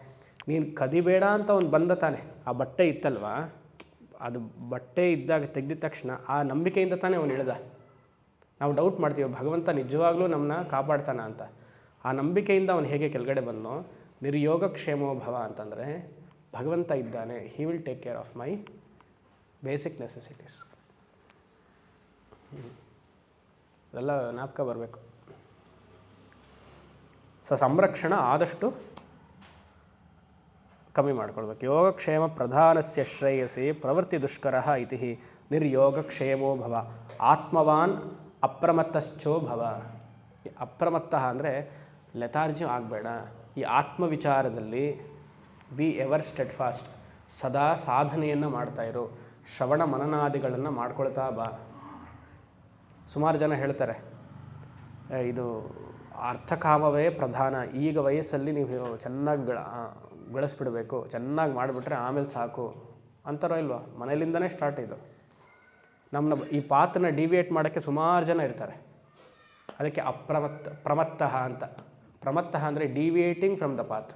ನೀನು ಕದಿಬೇಡ ಅಂತ ಅವ್ನು ಬಂದ ತಾನೆ, ಆ ಬಟ್ಟೆ ಇತ್ತಲ್ವಾ, ಅದು ಬಟ್ಟೆ ಇದ್ದಾಗ ತೆಗೆದ ತಕ್ಷಣ ಆ ನಂಬಿಕೆಯಿಂದ ತಾನೇ ಅವನು ಇಳಿದ. ನಾವು ಡೌಟ್ ಮಾಡ್ತೀವಿ ಭಗವಂತ ನಿಜವಾಗ್ಲೂ ನಮ್ಮನ್ನ ಕಾಪಾಡ್ತಾನ ಅಂತ. ಆ ನಂಬಿಕೆಯಿಂದ ಅವನು ಹೇಗೆ ಕೆಳಗಡೆ ಬಂದನೋ, ನಿರ್ಯೋಗ ಕ್ಷೇಮೋ ಭವ ಅಂತಂದರೆ ಭಗವಂತ ಇದ್ದಾನೆ, he will take care of my basic necessities. ಅದೆಲ್ಲ ಜ್ಞಾಪಕ ಬರಬೇಕು. ಸೊ ಸಂರಕ್ಷಣ ಆದಷ್ಟು ಕಮ್ಮಿ ಮಾಡ್ಕೊಳ್ಬೇಕು. ಯೋಗಕ್ಷೇಮ ಪ್ರಧಾನಸ್ಯ ಶ್ರೇಯಸಿ ಪ್ರವೃತ್ತಿ ದುಷ್ಕರ ಇತಿ ನಿರ್ಯೋಗಕ್ಷೇಮೋ ಭವ ಆತ್ಮವಾನ್ ಅಪ್ರಮತ್ತಶ್ಚೋ ಭವ. ಅಪ್ರಮತ್ತ ಅಂದರೆ ಲೆಥಾರ್ಜಿ ಆಗಬೇಡ. ಈ ಆತ್ಮವಿಚಾರದಲ್ಲಿ ಬಿ ಎವರ್ ಸ್ಟೆಡ್ ಫಾಸ್ಟ್, ಸದಾ ಸಾಧನೆಯನ್ನು ಮಾಡ್ತಾಯಿರು, ಶ್ರವಣ ಮನನಾದಿಗಳನ್ನು ಮಾಡ್ಕೊಳ್ತಾ ಬಾ. ಸುಮಾರು ಜನ ಹೇಳ್ತಾರೆ, ಇದು ಅರ್ಥಕಾಮವೇ ಪ್ರಧಾನ, ಈಗ ವಯಸ್ಸಲ್ಲಿ ನೀವು ಚೆನ್ನಾಗಿ ಗಳಿಸ್ಬಿಡ್ಬೇಕು, ಚೆನ್ನಾಗಿ ಮಾಡಿಬಿಟ್ರೆ ಆಮೇಲೆ ಸಾಕು ಅಂತಾರೋ ಇಲ್ವಾ? ಮನೆಯಲ್ಲಿಂದನೇ ಸ್ಟಾರ್ಟ್ ಇದು. ನಮ್ಮನ್ನ ಈ ಪಾತನ್ನ ಡಿವಿಯೇಟ್ ಮಾಡೋಕ್ಕೆ ಸುಮಾರು ಜನ ಇರ್ತಾರೆ. ಅದಕ್ಕೆ ಪ್ರಮತ್ತಃ ಅಂತ. ಪ್ರಮತ್ತಃ ಅಂದರೆ ಡಿವಿಯೇಟಿಂಗ್ ಫ್ರಮ್ ದ ಪಾತ್.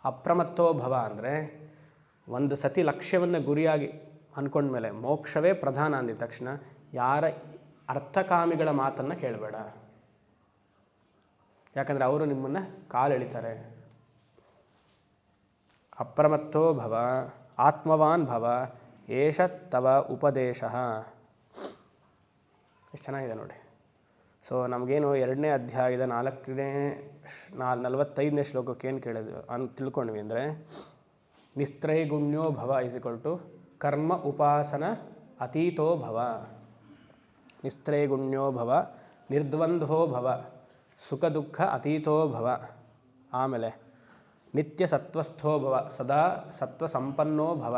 ಅಪ್ರಮತ್ತೋ ಭವ ಅಂದರೆ ಒಂದು ಸತಿ ಲಕ್ಷ್ಯವನ್ನು ಗುರಿಯಾಗಿ ಅಂದ್ಕೊಂಡ್ಮೇಲೆ ಮೋಕ್ಷವೇ ಪ್ರಧಾನ ಅಂದಿದ ತಕ್ಷಣ ಯಾರ ಅರ್ಥಕಾಮಿಗಳ ಮಾತನ್ನು ಕೇಳಬೇಡ. ಯಾಕಂದರೆ ಅವರು ನಿಮ್ಮನ್ನು ಕಾಲೆಳಿತಾರೆ. ಅಪ್ರಮತ್ತೋ ಭವ ಆತ್ಮವಾನ್ ಭವ ಏಷ ತವ ಉಪದೇಶ. ಎಷ್ಟು ಚೆನ್ನಾಗಿದೆ ನೋಡಿ. ಸೊ ನಮಗೇನು 2ನೇ ಅಧ್ಯಾಯದ 45ನೇ ಶ್ಲೋಕಕ್ಕೆ ಏನು ಕೇಳಿದ್ವಿ ತಿಳ್ಕೊಂಡ್ವಿ ಅಂದರೆ, ನಿಸ್ತ್ರೈಗುಣ್ಯೋ ಭವ = ಕರ್ಮ ಉಪಾಸನ ಅತೀತೋ ಭವ. ನಿಸ್ತ್ರೈಗುಣ್ಯೋ ಭವ, ನಿರ್ದ್ವಂದ್ವೋ ಭವ, ಸುಖ ದುಃಖ ಅತೀತೋ ಭವ. ಆಮೇಲೆ ನಿತ್ಯ ಸತ್ವಸ್ಥೋ ಭವ, ಸದಾ ಸತ್ವ ಸಂಪನ್ನೋ ಭವ.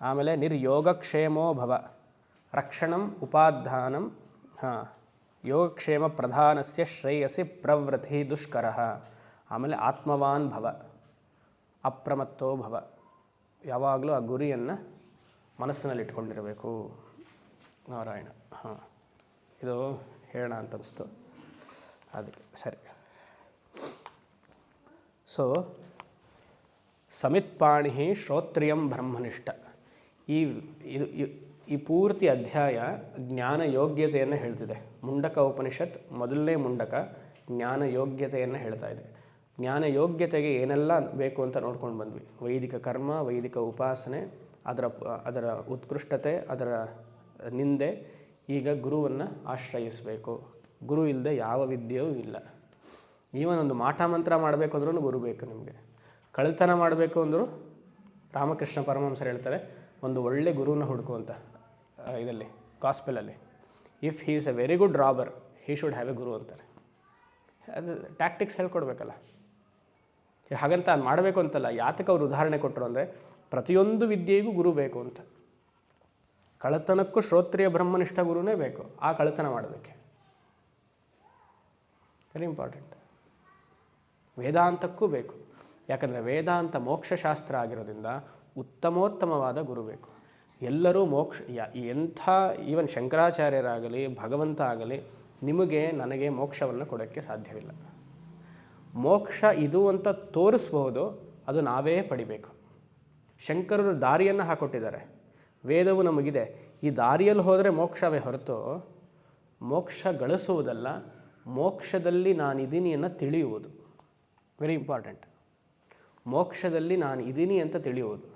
ಆಮೇಲೆ ನಿರ್ಯೋಗಕ್ಷೇಮೋ ಭವ, ರಕ್ಷಣಂ ಉಪಾಧಾನಂ. ಯೋಗಕ್ಷೇಮ ಪ್ರಧಾನಸ್ಯ ಶ್ರೇಯಸಿ ಪ್ರವೃತ್ತಿ ದುಷ್ಕರ. ಆಮೇಲೆ ಆತ್ಮವಾನ್ ಭವ, ಅಪ್ರಮತ್ತೋ ಭವ. ಯಾವಾಗಲೂ ಆ ಗುರಿಯನ್ನು ಮನಸ್ಸಿನಲ್ಲಿ ಇಟ್ಕೊಂಡಿರಬೇಕು. ನಾರಾಯಣ. ಇದು ಹೇಳೋಣ ಅಂತ ಅನಿಸ್ತು, ಅದಕ್ಕೆ ಸರಿ. ಸೊ ಸಮಿತ್ಪಾಣಿ ಶ್ರೋತ್ರಿಯಂ ಬ್ರಹ್ಮನಿಷ್ಠ. ಈ ಪೂರ್ತಿ ಅಧ್ಯಾಯ ಜ್ಞಾನ ಯೋಗ್ಯತೆಯನ್ನು ಹೇಳ್ತಿದೆ. ಮುಂಡಕ ಉಪನಿಷತ್ ಮೊದಲನೇ ಮುಂಡಕ ಜ್ಞಾನ ಯೋಗ್ಯತೆಯನ್ನು ಹೇಳ್ತಾ ಇದೆ. ಜ್ಞಾನ ಯೋಗ್ಯತೆಗೆ ಏನೆಲ್ಲ ಬೇಕು ಅಂತ ನೋಡ್ಕೊಂಡು ಬಂದ್ವಿ. ವೈದಿಕ ಕರ್ಮ, ವೈದಿಕ ಉಪಾಸನೆ, ಅದರ ಉತ್ಕೃಷ್ಟತೆ, ಅದರ ನಿಂದೆ. ಈಗ ಗುರುವನ್ನು ಆಶ್ರಯಿಸಬೇಕು. ಗುರು ಇಲ್ಲದೆ ಯಾವ ವಿದ್ಯೆಯೂ ಇಲ್ಲ. ಈವನ್ ಒಂದು ಮಾಟ ಮಂತ್ರ ಮಾಡಬೇಕು ಅಂದ್ರೂ ಗುರು ಬೇಕು ನಿಮಗೆ. ಕಳ್ತನ ಮಾಡಬೇಕು ಅಂದರೂ ರಾಮಕೃಷ್ಣ ಪರಮಹಂಸರು ಹೇಳ್ತಾರೆ, ಒಂದು ಒಳ್ಳೆ ಗುರುವನ್ನ ಹುಡುಕುವಂತ ಇದರಲ್ಲಿ ಗಾಸ್ಪೆಲಲ್ಲಿ, if he is a very good robber he should have a guru ಅಂತಾರೆ. ಅದು ಟ್ಯಾಕ್ಟಿಕ್ಸ್ ಹೇಳ್ಕೊಡ್ಬೇಕಲ್ಲ. ಹಾಗಂತ ಅದು ಮಾಡಬೇಕು ಅಂತಲ್ಲ, ಯಾತಕ್ಕೆ ಅವ್ರು ಉದಾಹರಣೆ ಕೊಟ್ಟರು ಅಂದರೆ ಪ್ರತಿಯೊಂದು ವಿದ್ಯೆಗೂ ಗುರು ಬೇಕು ಅಂತ. ಕಳ್ಳತನಕ್ಕೂ ಶ್ರೋತ್ರಿಯ ಬ್ರಹ್ಮನಿಷ್ಠ ಗುರುನೇ ಬೇಕು, ಆ ಕಳ್ಳತನ ಮಾಡಬೇಕೆ. Very important. ವೇದಾಂತಕ್ಕೂ ಬೇಕು, ಯಾಕಂದರೆ ವೇದಾಂತ ಮೋಕ್ಷಶಾಸ್ತ್ರ ಆಗಿರೋದ್ರಿಂದ ಉತ್ತಮೋತ್ತಮವಾದ ಗುರು ಬೇಕು. ಎಲ್ಲರೂ ಮೋಕ್ಷ ಎಂಥ ಈವನ್ ಶಂಕರಾಚಾರ್ಯರಾಗಲಿ ಭಗವಂತ ಆಗಲಿ ನಿಮಗೆ ನನಗೆ ಮೋಕ್ಷವನ್ನು ಕೊಡೋಕ್ಕೆ ಸಾಧ್ಯವಿಲ್ಲ. ಮೋಕ್ಷ ಇದು ಅಂತ ತೋರಿಸ್ಬಹುದು, ಅದು ನಾವೇ ಪಡಿಬೇಕು. ಶಂಕರರು ದಾರಿಯನ್ನು ಹಾಕೊಟ್ಟಿದ್ದಾರೆ, ವೇದವು ನಮಗಿದೆ. ಈ ದಾರಿಯಲ್ಲಿ ಹೋದರೆ ಮೋಕ್ಷವೇ ಹೊರತು ಮೋಕ್ಷ ಗಳಿಸುವುದಲ್ಲ, ಮೋಕ್ಷದಲ್ಲಿ ನಾನಿದ್ದೀನಿ ಅನ್ನೋ ತಿಳಿಯುವುದು. Very important. ಮೋಕ್ಷದಲ್ಲಿ ನಾನು ಇದ್ದೀನಿ ಅಂತ ತಿಳಿಯುವುದು.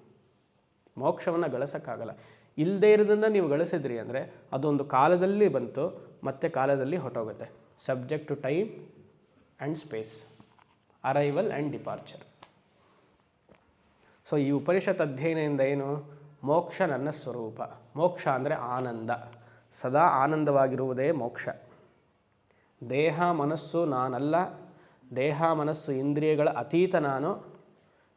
ಮೋಕ್ಷವನ್ನು ಗಳಿಸೋಕ್ಕಾಗಲ್ಲ. ಇಲ್ಲದೇ ಇರೋದನ್ನು ನೀವು ಗಳಿಸಿದ್ರಿ ಅಂದರೆ ಅದೊಂದು ಕಾಲದಲ್ಲಿ ಬಂತು, ಮತ್ತೆ ಕಾಲದಲ್ಲಿ ಹೊರಟೋಗುತ್ತೆ. Subject to time and space, arrival and departure. So ಈ ಉಪನಿಷತ್ ಅಧ್ಯಯನದಿಂದ ಏನು? ಮೋಕ್ಷ ನನ್ನ ಸ್ವರೂಪ. ಮೋಕ್ಷ ಅಂದರೆ ಆನಂದ, ಸದಾ ಆನಂದವಾಗಿರುವುದೇ ಮೋಕ್ಷ. ದೇಹ ಮನಸ್ಸು ನಾನಲ್ಲ, ದೇಹ ಮನಸ್ಸು ಇಂದ್ರಿಯಗಳ ಅತೀತ ನಾನು.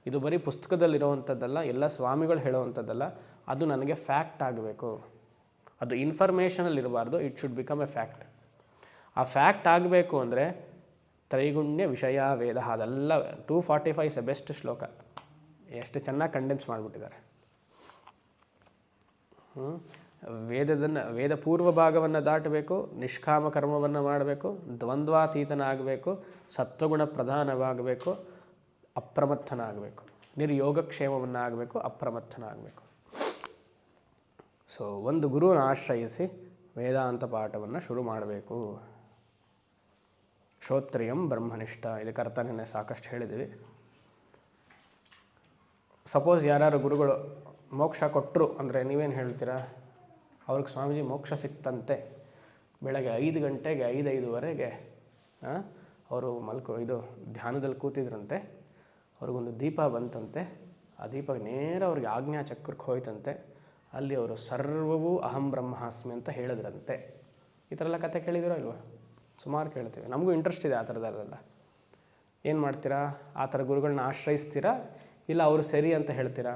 ಇದು ಬರೀ ಪುಸ್ತಕದಲ್ಲಿರುವಂಥದ್ದಲ್ಲ, ಎಲ್ಲ ಸ್ವಾಮಿಗಳು ಹೇಳುವಂಥದ್ದಲ್ಲ. ಅದು ನನಗೆ ಫ್ಯಾಕ್ಟ್ ಆಗಬೇಕು. ಅದು ಇನ್ಫಾರ್ಮೇಷನಲ್ಲಿರಬಾರ್ದು, it should become a fact. ಆ ಫ್ಯಾಕ್ಟ್ ಆಗಬೇಕು ಅಂದರೆ ತ್ರೈಗುಣ್ಯ ವಿಷಯ ವೇದ, ಅದೆಲ್ಲ 245 ಇಸ್ ಎ ಬೆಸ್ಟ್ ಶ್ಲೋಕ. ಎಷ್ಟು ಚೆನ್ನಾಗಿ ಕಂಡೆನ್ಸ್ ಮಾಡಿಬಿಟ್ಟಿದ್ದಾರೆ. ವೇದ ಪೂರ್ವ ಭಾಗವನ್ನು ದಾಟಬೇಕು, ನಿಷ್ಕಾಮ ಕರ್ಮವನ್ನು ಮಾಡಬೇಕು, ದ್ವಂದ್ವಾತೀತನಾಗಬೇಕು, ಸತ್ವಗುಣ ಪ್ರಧಾನವಾಗಬೇಕು, ಅಪ್ರಮತ್ತನಾಗಬೇಕು, ನಿರ್ಯೋಗಕ್ಷೇಮವನ್ನು ಆಗಬೇಕು, ಅಪ್ರಮತ್ತನಾಗಬೇಕು. ಸೊ ಒಂದು ಗುರುವನ್ನು ಆಶ್ರಯಿಸಿ ವೇದಾಂತ ಪಾಠವನ್ನು ಶುರು ಮಾಡಬೇಕು. ಶ್ರೋತ್ರಿಯಂ ಬ್ರಹ್ಮನಿಷ್ಠ, ಇದಕ್ಕೆ ಅರ್ಥ ನಿನ್ನೆ ಸಾಕಷ್ಟು ಹೇಳಿದ್ದೀವಿ. ಸಪೋಸ್ ಯಾರು ಗುರುಗಳು ಮೋಕ್ಷ ಕೊಟ್ಟರು ಅಂದರೆ ನೀವೇನು ಹೇಳ್ತೀರಾ? ಅವ್ರಿಗೆ ಸ್ವಾಮೀಜಿ ಮೋಕ್ಷ ಸಿಕ್ತಂತೆ, ಬೆಳಗ್ಗೆ 5 ಗಂಟೆಗೆ 5:05ವರೆಗೆ ಅವರು ಧ್ಯಾನದಲ್ಲಿ ಕೂತಿದ್ರಂತೆ, ಅವ್ರಿಗೊಂದು ದೀಪ ಬಂತಂತೆ, ಆ ದೀಪ ನೇರ ಅವ್ರಿಗೆ ಆಜ್ಞಾ ಚಕ್ರಕ್ಕೆ ಹೋಯ್ತಂತೆ, ಅಲ್ಲಿ ಅವರು ಸರ್ವವೂ ಅಹಂ ಬ್ರಹ್ಮಾಸ್ಮಿ ಅಂತ ಹೇಳಿದ್ರಂತೆ. ಈ ಥರ ಎಲ್ಲ ಕತೆ ಕೇಳಿದಿರೋ ಇಲ್ವಾ? ಸುಮಾರು ಕೇಳ್ತೀವಿ, ನಮಗೂ ಇಂಟ್ರೆಸ್ಟ್ ಇದೆ ಆ ಥರದ್ದೆಲ್ಲ. ಏನು ಮಾಡ್ತೀರಾ? ಆ ಥರ ಗುರುಗಳನ್ನ ಆಶ್ರಯಿಸ್ತೀರಾ, ಇಲ್ಲ ಅವರು ಸರಿ ಅಂತ ಹೇಳ್ತೀರಾ?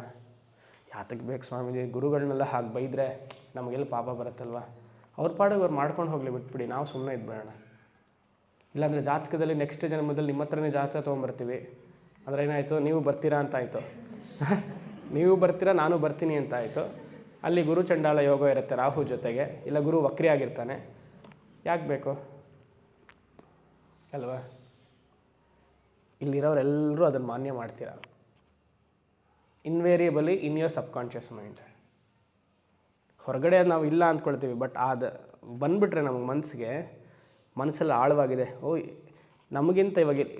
ಯಾತಕ್ಕೆ ಬೇಕು ಸ್ವಾಮೀಜಿ, ಗುರುಗಳನ್ನೆಲ್ಲ ಹಾಗೆ ಬೈದರೆ ನಮಗೆಲ್ಲ ಪಾಪ ಬರುತ್ತಲ್ವ, ಅವ್ರ ಪಾಡಿಗೆ ಅವ್ರು ಮಾಡ್ಕೊಂಡು ಹೋಗಲಿ, ಬಿಟ್ಬಿಡಿ, ನಾವು ಸುಮ್ಮನೆ ಇದ್ಬೇಡ. ಇಲ್ಲಾಂದರೆ ಜಾತಕದಲ್ಲಿ ನೆಕ್ಸ್ಟ್ ಜನ್ಮದಲ್ಲಿ ನಿಮ್ಮ ಹತ್ರನೇ ಜಾತಕ ತೊಗೊಂಬರ್ತೀವಿ ಅಂದರೆ ಏನಾಯಿತು? ನೀವು ಬರ್ತೀರಾ ಅಂತ ಆಯಿತು, ನೀವು ಬರ್ತೀರಾ ನಾನು ಬರ್ತೀನಿ ಅಂತ ಆಯಿತು. ಅಲ್ಲಿ ಗುರು ಚಂಡಾಳ ಯೋಗ ಇರುತ್ತೆ ರಾಹು ಜೊತೆಗೆ, ಇಲ್ಲ ಗುರು ವಕ್ರಿ ಆಗಿರ್ತಾನೆ. ಯಾಕೆ ಬೇಕು ಅಲ್ವಾ? ಇಲ್ಲಿರೋರೆಲ್ಲರೂ ಅದನ್ನು ಮಾನ್ಯ ಮಾಡ್ತೀರಾ invariably in your subconscious mind. ಹೊರಗಡೆ ನಾವು ಇಲ್ಲ ಅಂದ್ಕೊಳ್ತೀವಿ, ಬಟ್ ಅದು ಬಂದುಬಿಟ್ರೆ ನಮಗೆ ಮನಸ್ಸಲ್ಲಿ ಆಳವಾಗಿದೆ. ನಮಗಿಂತ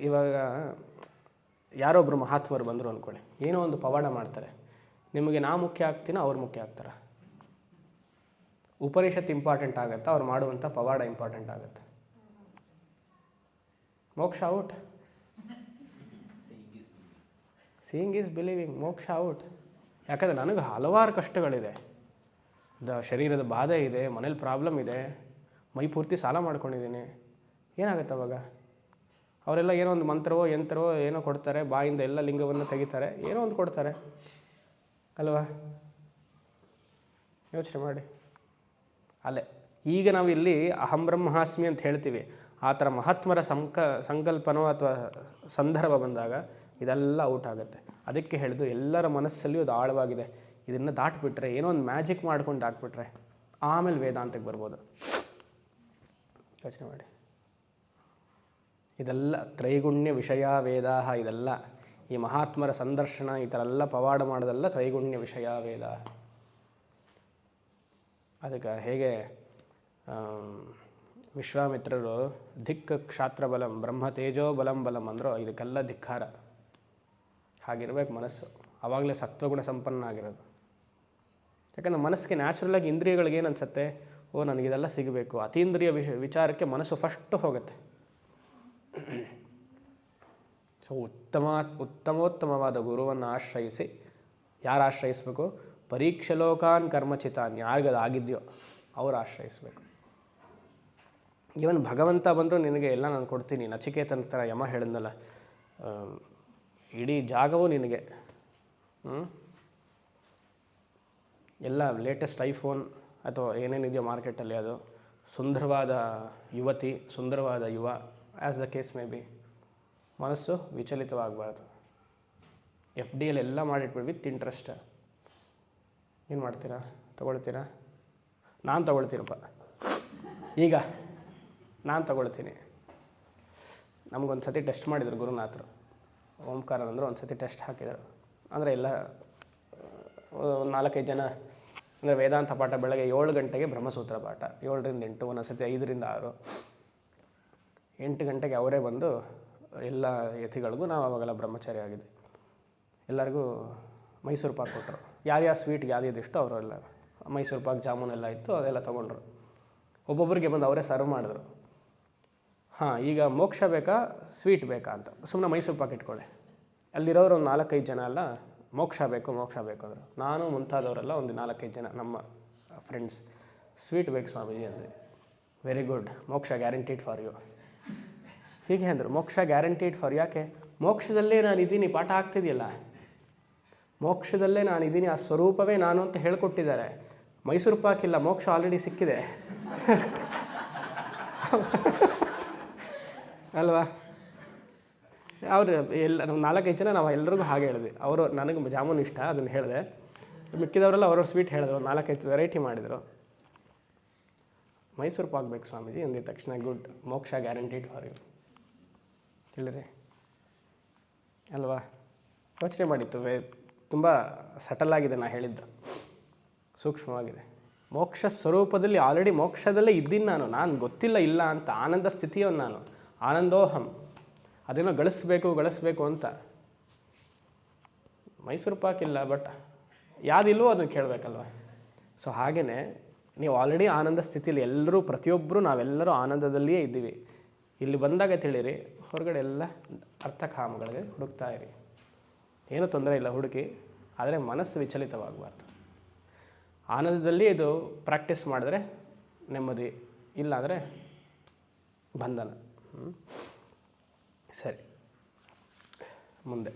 ಇವಾಗ ಯಾರೊಬ್ಬರು ಮಹಾತ್ಮರು ಬಂದರು ಅಂದ್ಕೊಳ್ಳಿ, ಏನೋ ಒಂದು ಪವಾಡ ಮಾಡ್ತಾರೆ, ನಿಮಗೆ ನಾ ಮುಖ್ಯ ಆಗ್ತೀನೋ ಅವ್ರು ಮುಖ್ಯ ಆಗ್ತಾರೆ? ಉಪನಿಷತ್ ಇಂಪಾರ್ಟೆಂಟ್ ಆಗುತ್ತೆ, ಅವ್ರು ಮಾಡುವಂಥ ಪವಾಡ ಇಂಪಾರ್ಟೆಂಟ್ ಆಗುತ್ತೆ. ಮೋಕ್ಷ ಔಟ್. Seeing is believing. ಮೋಕ್ಷ ಔಟ್. ಯಾಕಂದರೆ ನನಗೆ ಹಲವಾರು ಕಷ್ಟಗಳಿದೆ, ಶರೀರದ ಬಾಧೆ ಇದೆ, ಮನೇಲಿ ಪ್ರಾಬ್ಲಮ್ ಇದೆ, ಮೈ ಪೂರ್ತಿ ಸಾಲ ಮಾಡ್ಕೊಂಡಿದ್ದೀನಿ. ಏನಾಗುತ್ತೆ ಅವಾಗ? ಅವರೆಲ್ಲ ಏನೋ ಒಂದು ಮಂತ್ರವೋ ಯಂತ್ರವೋ ಏನೋ ಕೊಡ್ತಾರೆ, ಬಾಯಿಂದ ಎಲ್ಲ ಲಿಂಗವನ್ನು ತೆಗಿತಾರೆ, ಏನೋ ಒಂದು ಕೊಡ್ತಾರೆ ಅಲ್ವಾ? ಯೋಚನೆ ಮಾಡಿ. ಅಲ್ಲೇ ಈಗ ನಾವು ಇಲ್ಲಿ ಅಹಂ ಬ್ರಹ್ಮಾಸ್ಮಿ ಅಂತ ಹೇಳ್ತೀವಿ, ಆ ಥರ ಮಹಾತ್ಮರ ಸಂಕಲ್ಪನೋ ಅಥವಾ ಸಂದರ್ಭ ಬಂದಾಗ ಇದೆಲ್ಲ ಔಟ್ ಆಗುತ್ತೆ. ಅದಕ್ಕೆ ಹೇಳಿದ್ದು ಎಲ್ಲರ ಮನಸ್ಸಲ್ಲಿಯೂ ಅದು ಆಳವಾಗಿದೆ. ಇದನ್ನು ದಾಟ್ಬಿಟ್ರೆ, ಏನೋ ಒಂದು ಮ್ಯಾಜಿಕ್ ಮಾಡ್ಕೊಂಡು ದಾಟ್ಬಿಟ್ರೆ ಆಮೇಲೆ ವೇದಾಂತಕ್ಕೆ ಬರ್ಬೋದು. ಯೋಚನೆ ಮಾಡಿ. ಇದೆಲ್ಲ ತ್ರೈಗುಣ್ಯ ವಿಷಯ ವೇದ, ಇದೆಲ್ಲ ಈ ಮಹಾತ್ಮರ ಸಂದರ್ಶನ, ಈ ಥರ ಎಲ್ಲ ಪವಾಡ ಮಾಡೋದೆಲ್ಲ ತ್ರೈಗುಣ್ಯ ವಿಷಯ ವೇದ. ಅದಕ್ಕೆ ಹೇಗೆ ವಿಶ್ವಾಮಿತ್ರರು ಧಿಕ್ ಕ್ಷಾತ್ರ ಬಲಂ ಬ್ರಹ್ಮ ತೇಜೋ ಬಲಂ ಬಲಂ ಅಂದರು, ಇದಕ್ಕೆಲ್ಲ ಧಿಕ್ಕಾರ. ಹಾಗಿರ್ಬೇಕು ಮನಸ್ಸು, ಆವಾಗಲೇ ಸತ್ವಗುಣ ಸಂಪನ್ನ ಆಗಿರೋದು. ಯಾಕಂದರೆ ಮನಸ್ಸಿಗೆ ನ್ಯಾಚುರಲಾಗಿ ಇಂದ್ರಿಯಗಳಿಗೆ ಏನು ಅನಿಸುತ್ತೆ? ನನಗಿದೆಲ್ಲ ಸಿಗಬೇಕು. ಅತೀಂದ್ರಿಯ ವಿಚಾರಕ್ಕೆ ಮನಸ್ಸು ಫಸ್ಟು ಹೋಗುತ್ತೆ. ಸೊ ಉತ್ತಮೋತ್ತಮವಾದ ಗುರುವನ್ನು ಆಶ್ರಯಿಸಿ ಯಾರು ಆಶ್ರಯಿಸಬೇಕು? ಪರೀಕ್ಷಲೋಕಾನ್ ಕರ್ಮಚಿತಾನ್, ಯಾರಿಗದು ಆಗಿದೆಯೋ ಅವ್ರು ಆಶ್ರಯಿಸಬೇಕು. ಇವನ್ ಭಗವಂತ ಬಂದರೂ ನಿನಗೆ ಎಲ್ಲ ನಾನು ಕೊಡ್ತೀನಿ, ನಚಿಕೇತನ ಥರ ಯಮ ಹೇಳಿದ್ನಲ್ಲ, ಇಡೀ ಜಾಗವೂ ನಿನಗೆ, ಎಲ್ಲ ಲೇಟೆಸ್ಟ್ ಐಫೋನ್ ಅಥವಾ ಏನೇನಿದೆಯೋ ಮಾರ್ಕೆಟಲ್ಲಿ, ಅದು ಸುಂದರವಾದ ಯುವತಿ, ಸುಂದರವಾದ ಯುವ, as the case may be. ಮನಸ್ಸು ವಿಚಲಿತವಾಗಬಾರ್ದು. FD ಎಲ್ಲ ಮಾಡಿಟ್ಬಿಡಿ ವಿತ್ ಇಂಟ್ರೆಸ್ಟ್. ಏನು ಮಾಡ್ತೀರಾ? ತೊಗೊಳ್ತೀರಾ? ನಾನು ತೊಗೊಳ್ತೀನಪ್ಪ. ಈಗ ನಾನು ತೊಗೊಳ್ತೀನಿ. ನಮಗೊಂದು ಸತಿ ಟೆಸ್ಟ್ ಮಾಡಿದರು ಗುರುನಾಥರು, ಓಂಕಾರನಂದರು ಒಂದು ಸತಿ ಟೆಸ್ಟ್ ಹಾಕಿದರು. ಅಂದರೆ ಎಲ್ಲ ಒಂದು 4-5 ಜನ, ಅಂದರೆ ವೇದಾಂತ ಪಾಠ ಬೆಳಗ್ಗೆ 7 ಗಂಟೆಗೆ ಬ್ರಹ್ಮಸೂತ್ರ ಪಾಠ, 7ರಿಂದ 8, ಒಂದೊಂದು ಸತಿ 5ರಿಂದ 6, 8 ಗಂಟೆಗೆ ಅವರೇ ಬಂದು ಎಲ್ಲ ಯತಿಗಳಿಗೂ, ನಾವು ಅವಾಗೆಲ್ಲ ಬ್ರಹ್ಮಚಾರಿ ಆಗಿದೆ, ಎಲ್ಲರಿಗೂ ಮೈಸೂರು ಪಾಕ್ ಕೊಟ್ಟರು. ಯಾರ್ಯಾವ ಸ್ವೀಟ್ಗೆ ಯಾವ್ದಿಷ್ಟು ಅವರೆಲ್ಲ ಮೈಸೂರು ಪಾಕ್, ಜಾಮೂನ್ ಎಲ್ಲ ಇತ್ತು, ಅದೆಲ್ಲ ತೊಗೊಂಡ್ರು. ಒಬ್ಬೊಬ್ಬರಿಗೆ ಬಂದು ಅವರೇ ಸರ್ವ್ ಮಾಡಿದ್ರು. ಹಾಂ, ಈಗ ಮೋಕ್ಷ ಬೇಕಾ ಸ್ವೀಟ್ ಬೇಕಾ ಅಂತ ಸುಮ್ಮನೆ ಮೈಸೂರು ಪಾಕ್ ಇಟ್ಕೊಳ್ಳಿ. ಅಲ್ಲಿರೋರು ಒಂದು 4-5 ಜನ ಎಲ್ಲ ಮೋಕ್ಷ ಬೇಕು ಅಂದರು. ನಾನು ಮುಂತಾದವರೆಲ್ಲ ಒಂದು 4-5 ಜನ ನಮ್ಮ ಫ್ರೆಂಡ್ಸ್ ಸ್ವೀಟ್ ಬೇಕು ಸ್ವಾಮೀಜಿ ಅಂದರೆ. ವೆರಿ ಗುಡ್, ಮೋಕ್ಷ ಗ್ಯಾರಂಟೀಡ್ ಫಾರ್ ಯು. ಹೀಗೆ ಅಂದರು. ಮೋಕ್ಷ ಗ್ಯಾರಂಟೀಡ್ ಫಾರ್, ಯಾಕೆ? ಮೋಕ್ಷದಲ್ಲೇ ನಾನು ಇದ್ದೀನಿ, ಪಾಠ ಆಗ್ತಿದೆಯಲ್ಲ, ಮೋಕ್ಷದಲ್ಲೇ ನಾನು ಇದ್ದೀನಿ, ಆ ಸ್ವರೂಪವೇ ನಾನು ಅಂತ ಹೇಳ್ಕೊಟ್ಟಿದ್ದಾರೆ. ಮೈಸೂರು ಪಾಕಿಲ್ಲ, ಮೋಕ್ಷ ಆಲ್ರೆಡಿ ಸಿಕ್ಕಿದೆ ಅಲ್ವಾ? ಅವರು ಎಲ್ಲ ನಾವು 4-5 ಜನ ನಾವು ಎಲ್ರಿಗೂ ಹಾಗೆ ಹೇಳಿದ್ವಿ. ಅವರು ನನಗೆ ಜಾಮೂನ್ ಇಷ್ಟ, ಅದನ್ನು ಹೇಳಿದೆ. ಮಿಕ್ಕಿದವರೆಲ್ಲ ಅವ್ರವ್ರ ಸ್ವೀಟ್ ಹೇಳಿದ್ರು, 4-5 ವೆರೈಟಿ ಮಾಡಿದರು. ಮೈಸೂರು ಪಾಕ್ ಬೇಕು ಸ್ವಾಮೀಜಿ ಅಂದಿದ ತಕ್ಷಣ ಗುಡ್, ಮೋಕ್ಷ ಗ್ಯಾರಂಟೀಡ್ ಫಾರ್ ಯು. ತಿಳಿರಿ ಅಲ್ವಾ? ಯೋಚನೆ ಮಾಡಿತ್ತು, ತುಂಬ ಸಟಲಾಗಿದೆ ನಾ ಹೇಳಿದ್ದು, ಸೂಕ್ಷ್ಮವಾಗಿದೆ. ಮೋಕ್ಷ ಸ್ವರೂಪದಲ್ಲಿ ಆಲ್ರೆಡಿ ಮೋಕ್ಷದಲ್ಲೇ ಇದ್ದೀನಿ ನಾನು ಗೊತ್ತಿಲ್ಲ ಇಲ್ಲ ಅಂತ, ಆನಂದ ಸ್ಥಿತಿಯವನು ನಾನು, ಆನಂದೋಹಂ. ಅದೇನೋ ಗಳಿಸ್ಬೇಕು ಅಂತ. ಮೈಸೂರು ಪಾಕ್ ಇಲ್ಲ, ಬಟ್ ಯಾವುದಿಲ್ವೋ ಅದನ್ನು ಕೇಳಬೇಕಲ್ವ? ಸೊ ಹಾಗೆಯೇ ನೀವು ಆಲ್ರೆಡಿ ಆನಂದ ಸ್ಥಿತಿಯಲ್ಲಿ ಎಲ್ಲರೂ, ಪ್ರತಿಯೊಬ್ಬರು ನಾವೆಲ್ಲರೂ ಆನಂದದಲ್ಲಿಯೇ ಇದ್ದೀವಿ. ಇಲ್ಲಿ ಬಂದಾಗ ತಿಳಿರಿ, ಹೊರಗಡೆ ಎಲ್ಲ ಅರ್ಥಕಾಮಗಳಿಗೆ ಹುಡುಕ್ತಾ ಇರಿ, ಏನೂ ತೊಂದರೆ ಇಲ್ಲ ಹುಡುಕಿ, ಆದರೆ ಮನಸ್ಸು ವಿಚಲಿತವಾಗಬಾರ್ದು. ಆನಂದದಲ್ಲಿ ಇದು ಪ್ರಾಕ್ಟೀಸ್ ಮಾಡಿದ್ರೆ ನೆಮ್ಮದಿ, ಇಲ್ಲಾಂದರೆ ಬಂಧನ. ಸರಿ, ಮುಂದೆ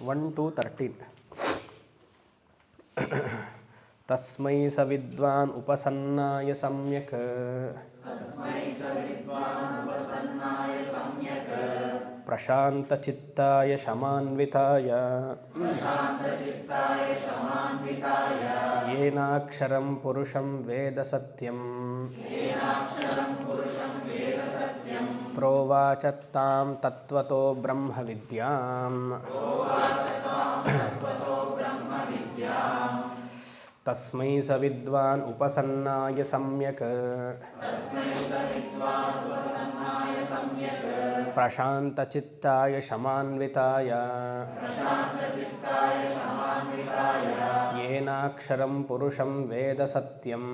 1 to 13. ತಸ್ಮೈ ಸವಿದ್ವಾನ್ ಉಪಸನ್ನಾಯ ಸಮ್ಯಕ್ ಪ್ರಶಾಂತಚಿತ್ತಾಯ ಶಮಾನ್ವಿತಾಯ ಯೇನಾಕ್ಷರಂ ಪುರುಷಂ ವೇದ ಸತ್ಯಂ ಪ್ರೋವಾಚ ತಾಂ ತತ್ವತೋ ಬ್ರಹ್ಮವಿದ್ಯಾಂ. ತಸ್ಮೈ ಸವಿದ್ವಾನ್ ಉಪಸನ್ನಾಯ ಸಮ್ಯಕ್ ಪ್ರಶಾಂತಚಿತ್ತಾಯ ಶಮಾನ್ವಿತಾಯ ಯೇನಾಕ್ಷರಂ ಪುರುಷಂ ವೇದ ಸತ್ಯಂ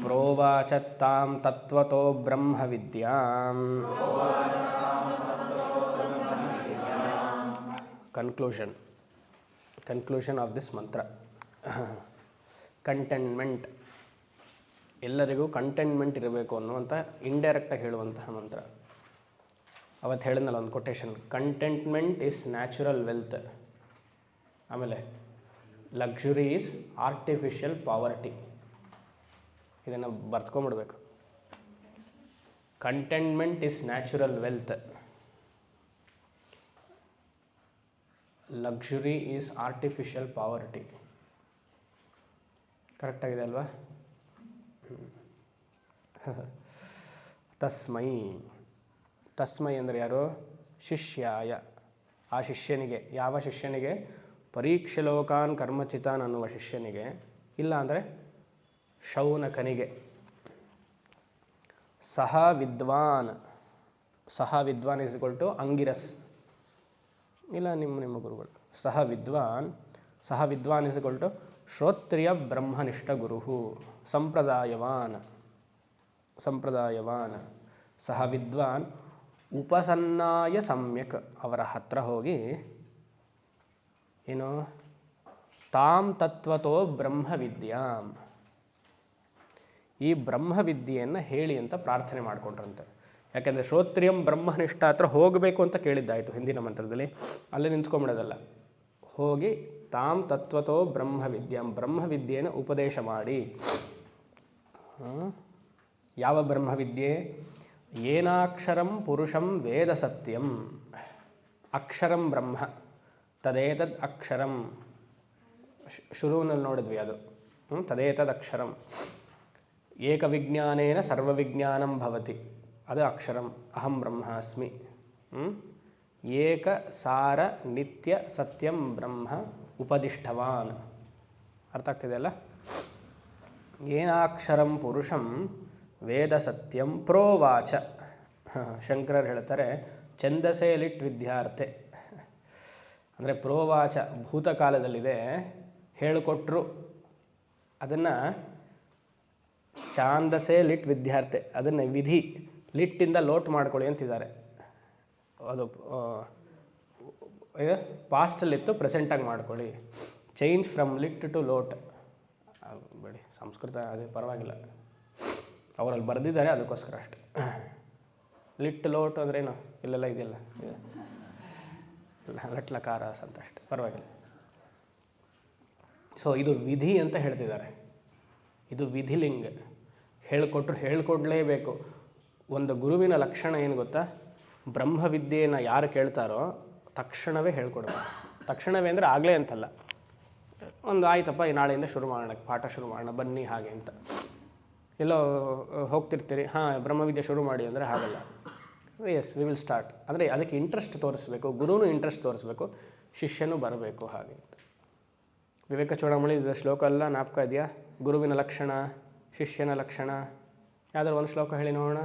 ಪ್ರೋವಾಚ ತಾಂ ತತ್ವತೋ ಬ್ರಹ್ಮವಿದ್ಯಾಂ. Conclusion of this mantra. Contentment, ಎಲ್ಲರಿಗೂ ಕಂಟೆಂಟ್ಮೆಂಟ್ ಇರಬೇಕು ಅನ್ನುವಂಥ ಇಂಡೈರೆಕ್ಟಾಗಿ ಹೇಳುವಂತಹ ಮಂತ್ರ. ಅವತ್ತು ಹೇಳಿದ್ನಲ್ಲ ಒಂದು quotation, contentment is natural wealth. ಆಮೇಲೆ ಲಕ್ಸುರಿ ಈಸ್ ಆರ್ಟಿಫಿಷಿಯಲ್ ಪಾವರ್ಟಿ. ಇದನ್ನು ಬರ್ತ್ಕೊಂಬಿಡ್ಬೇಕು. Contentment is natural wealth, luxury is artificial poverty. ಕರೆಕ್ಟಾಗಿದೆ ಅಲ್ವಾ? ತಸ್ಮೈ ಅಂದರೆ ಯಾರು? ಶಿಷ್ಯಾಯ, ಆ ಶಿಷ್ಯನಿಗೆ. ಯಾವ ಶಿಷ್ಯನಿಗೆ? ಪರೀಕ್ಷಲೋಕಾನ್ ಕರ್ಮಚಿತಾನ್ ಅನ್ನುವ ಶಿಷ್ಯನಿಗೆ, ಇಲ್ಲ ಅಂದರೆ ಶೌನಕನಿಗೆ. ಸಹ ವಿದ್ವಾನ್ ಇಸ್ ಈಕ್ವಲ್ ಟು ಅಂಗಿರಸ್, ಇಲ್ಲ ನಿಮ್ಮ ಗುರುಗಳು. ಸಹ ವಿದ್ವಾನ್ ಇಸ್ ಈಕ್ವಲ್ ಟು ಶ್ರೋತ್ರಿಯ ಬ್ರಹ್ಮನಿಷ್ಠ ಗುರು. ಸಂಪ್ರದಾಯವಾನ್. ಸಹ ವಿದ್ವಾನ್ ಉಪಸನ್ನಾಯ ಸಮ್ಯಕ್, ಅವರ ಹತ್ರ ಹೋಗಿ ಏನು ತಾಂ ತತ್ವತೋ ಬ್ರಹ್ಮವಿದ್ಯಾಂ, ಈ ಬ್ರಹ್ಮವಿದ್ಯೆಯನ್ನು ಹೇಳಿ ಅಂತ ಪ್ರಾರ್ಥನೆ ಮಾಡಿಕೊಂಡ್ರಂತೆ. ಯಾಕೆಂದರೆ ಶ್ರೋತ್ರಿಯಂ ಬ್ರಹ್ಮನಿಷ್ಠ ಹತ್ರ ಹೋಗಬೇಕು ಅಂತ ಕೇಳಿದ್ದಾಯಿತು ಹಿಂದಿನ ಮಂತ್ರದಲ್ಲಿ, ಅಲ್ಲೇ ನಿಂತ್ಕೊಂಬಿಡೋದಲ್ಲ, ಹೋಗಿ ತಾಂ ತತ್ವತೋ ಬ್ರಹ್ಮವಿದ್ಯಾಂ, ಬ್ರಹ್ಮವಿದ್ಯೆಯನ್ನು ಉಪದೇಶ ಮಾಡಿ. ಯಾವ ಬ್ರಹ್ಮವಿದ್ಯೆ? ಏನಾಕ್ಷರಂ ಪುರುಷಂ ವೇದ ಸತ್ಯಂ, ಅಕ್ಷರಂ ಬ್ರಹ್ಮ ತದೇತದ್ ಅಕ್ಷರಂ, ಶುರುವಿನಲ್ಲಿ ನೋಡಿದ್ವಿ ಅದು, ತದೇತದ್ ಅಕ್ಷರಂ. ಏಕವಿಜ್ಞಾನೇನ ಸರ್ವವಿಜ್ಞಾನಂ ಭವತಿ, ಅದು ಅಕ್ಷರಂ. ಅಹಂ ಬ್ರಹ್ಮಾಸ್ಮಿ. ಏಕ ಸಾರ ನಿತ್ಯ ಸತ್ಯಂ ಬ್ರಹ್ಮ ಉಪದಿಷ್ಠವಾನ್. ಅರ್ಥ ಆಗ್ತಿದೆ ಅಲ್ಲ? ಏನಾಕ್ಷರಂ ಪುರುಷಂ ವೇದ ಸತ್ಯಂ ಪ್ರೋವಾಚ. ಶಂಕರರು ಹೇಳ್ತಾರೆ ಛಂದಸೇ ಲಿಟ್ ವಿದ್ಯಾರ್ಥೆ ಅಂದರೆ ಪ್ರೋವಾಚ ಭೂತಕಾಲದಲ್ಲಿದೆ, ಹೇಳಿಕೊಟ್ರು. ಅದನ್ನು ಛಾಂದಸೇ ಲಿಟ್ ವಿದ್ಯಾರ್ಥಿ, ಅದನ್ನು ವಿಧಿ ಲಿಟ್ಟಿಂದ ಲೋಟ್ ಮಾಡ್ಕೊಳ್ಳಿ ಅಂತಿದ್ದಾರೆ. ಅದು ಪಾಸ್ಟಲ್ಲಿತ್ತು, ಪ್ರೆಸೆಂಟಾಗಿ ಮಾಡ್ಕೊಳ್ಳಿ. Change from lit to ಲೋಟ್. ಬೇಡಿ, ಸಂಸ್ಕೃತ ಅದೇ ಪರವಾಗಿಲ್ಲ, ಅವರಲ್ಲಿ ಬರೆದಿದ್ದಾರೆ, ಅದಕ್ಕೋಸ್ಕರ ಅಷ್ಟೆ. ಲಿಟ್ ಲೋಟ್ ಅಂದ್ರೇನು? ಇಲ್ಲೆಲ್ಲ ಇದೆಯಲ್ಲ, ಲಟ್ಲಕಾರ ಅಂತ ಅಷ್ಟೆ, ಪರವಾಗಿಲ್ಲ. ಸೊ ಇದು ವಿಧಿ ಅಂತ ಹೇಳ್ತಿದ್ದಾರೆ. ಇದು ವಿಧಿಲಿಂಗ. ಹೇಳಿಕೊಟ್ರು ಹೇಳಿಕೊಡ್ಲೇಬೇಕು. ಒಂದು ಗುರುವಿನ ಲಕ್ಷಣ ಏನು ಗೊತ್ತಾ? ಬ್ರಹ್ಮವಿದ್ಯೆಯನ್ನು ಯಾರು ಕೇಳ್ತಾರೋ ತಕ್ಷಣವೇ ಹೇಳ್ಕೊಡ್ಬೇಕು. ತಕ್ಷಣವೇ ಅಂದರೆ ಆಗಲೇ ಅಂತಲ್ಲ, ಒಂದು ಆಯ್ತಪ್ಪ ಈ ನಾಳೆಯಿಂದ ಶುರು ಮಾಡೋಣ, ಪಾಠ ಶುರು ಮಾಡೋಣ ಬನ್ನಿ ಹಾಗೆ ಅಂತ. ಎಲ್ಲೋ ಹೋಗ್ತಿರ್ತೀರಿ, ಹಾಂ ಬ್ರಹ್ಮವಿದ್ಯೆ ಶುರು ಮಾಡಿ ಅಂದರೆ ಹಾಗಲ್ಲ. ಎಸ್ ವಿ ವಿಲ್ ಸ್ಟಾರ್ಟ್ ಅಂದರೆ ಅದಕ್ಕೆ ಇಂಟ್ರೆಸ್ಟ್ ತೋರಿಸ್ಬೇಕು, ಗುರುನೂ ಇಂಟ್ರೆಸ್ಟ್ ತೋರಿಸ್ಬೇಕು, ಶಿಷ್ಯನೂ ಬರಬೇಕು ಹಾಗೆ ಅಂತ. ವಿವೇಕ ಚೂಡಾಮಣಿ ಇದು ಶ್ಲೋಕ ಎಲ್ಲ ಜ್ಞಾಪಕ ಇದೆಯಾ? ಗುರುವಿನ ಲಕ್ಷಣ, ಶಿಷ್ಯನ ಲಕ್ಷಣ. ಯಾವುದಾದ್ರು ಒಂದು ಶ್ಲೋಕ ಹೇಳಿ ನೋಡೋಣ.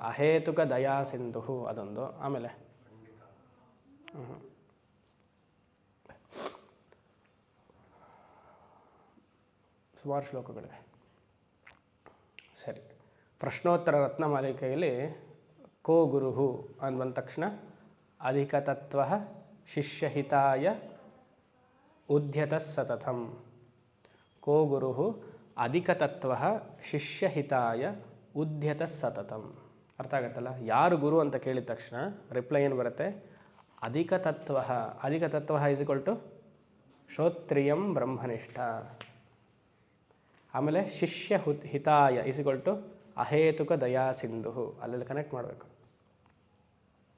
ಅಹೇತುಕ ದಯಾ ಸಿಂಧು ಅದೊಂದು. ಆಮೇಲೆ ಸುಮಾರು ಶ್ಲೋಕಗಳಿವೆ. ಸರಿ, ಪ್ರಶ್ನೋತ್ತರ ರತ್ನಮಾಲಿಕೆಯಲ್ಲಿ ಕೋ ಗುರುಹು ಅಂತ ಬಂದ ತಕ್ಷಣ ಅಧಿಕ ತತ್ವ ಶಿಷ್ಯಹಿತಾಯ ಉದ್ಯತ ಸತತಂ. ಕೋ ಗುರುಹು ಅಧಿಕ ತತ್ವ ಶಿಷ್ಯಹಿತಾಯ ಉದ್ಯತ ಸತತಂ. ಅರ್ಥ ಆಗತ್ತಲ್ಲ? ಯಾರು ಗುರು ಅಂತ ಕೇಳಿದ ತಕ್ಷಣ ರಿಪ್ಲೈ ಏನು ಬರುತ್ತೆ? ಅಧಿಕ ತತ್ವ. ಅಧಿಕ ತತ್ವ ಈಸ್ ಈಕ್ವಲ್ ಟು ಶ್ರೋತ್ರಿಯಂ ಬ್ರಹ್ಮನಿಷ್ಠ. ಆಮೇಲೆ ಶಿಷ್ಯ ಹಿತಾಯ ಈಸ್ ಈಕ್ವಲ್ ಟು ಅಹೇತುಕ ದಯಾ ಸಿಂಧು. ಅಲ್ಲೆಲ್ಲ ಕನೆಕ್ಟ್ ಮಾಡಬೇಕು.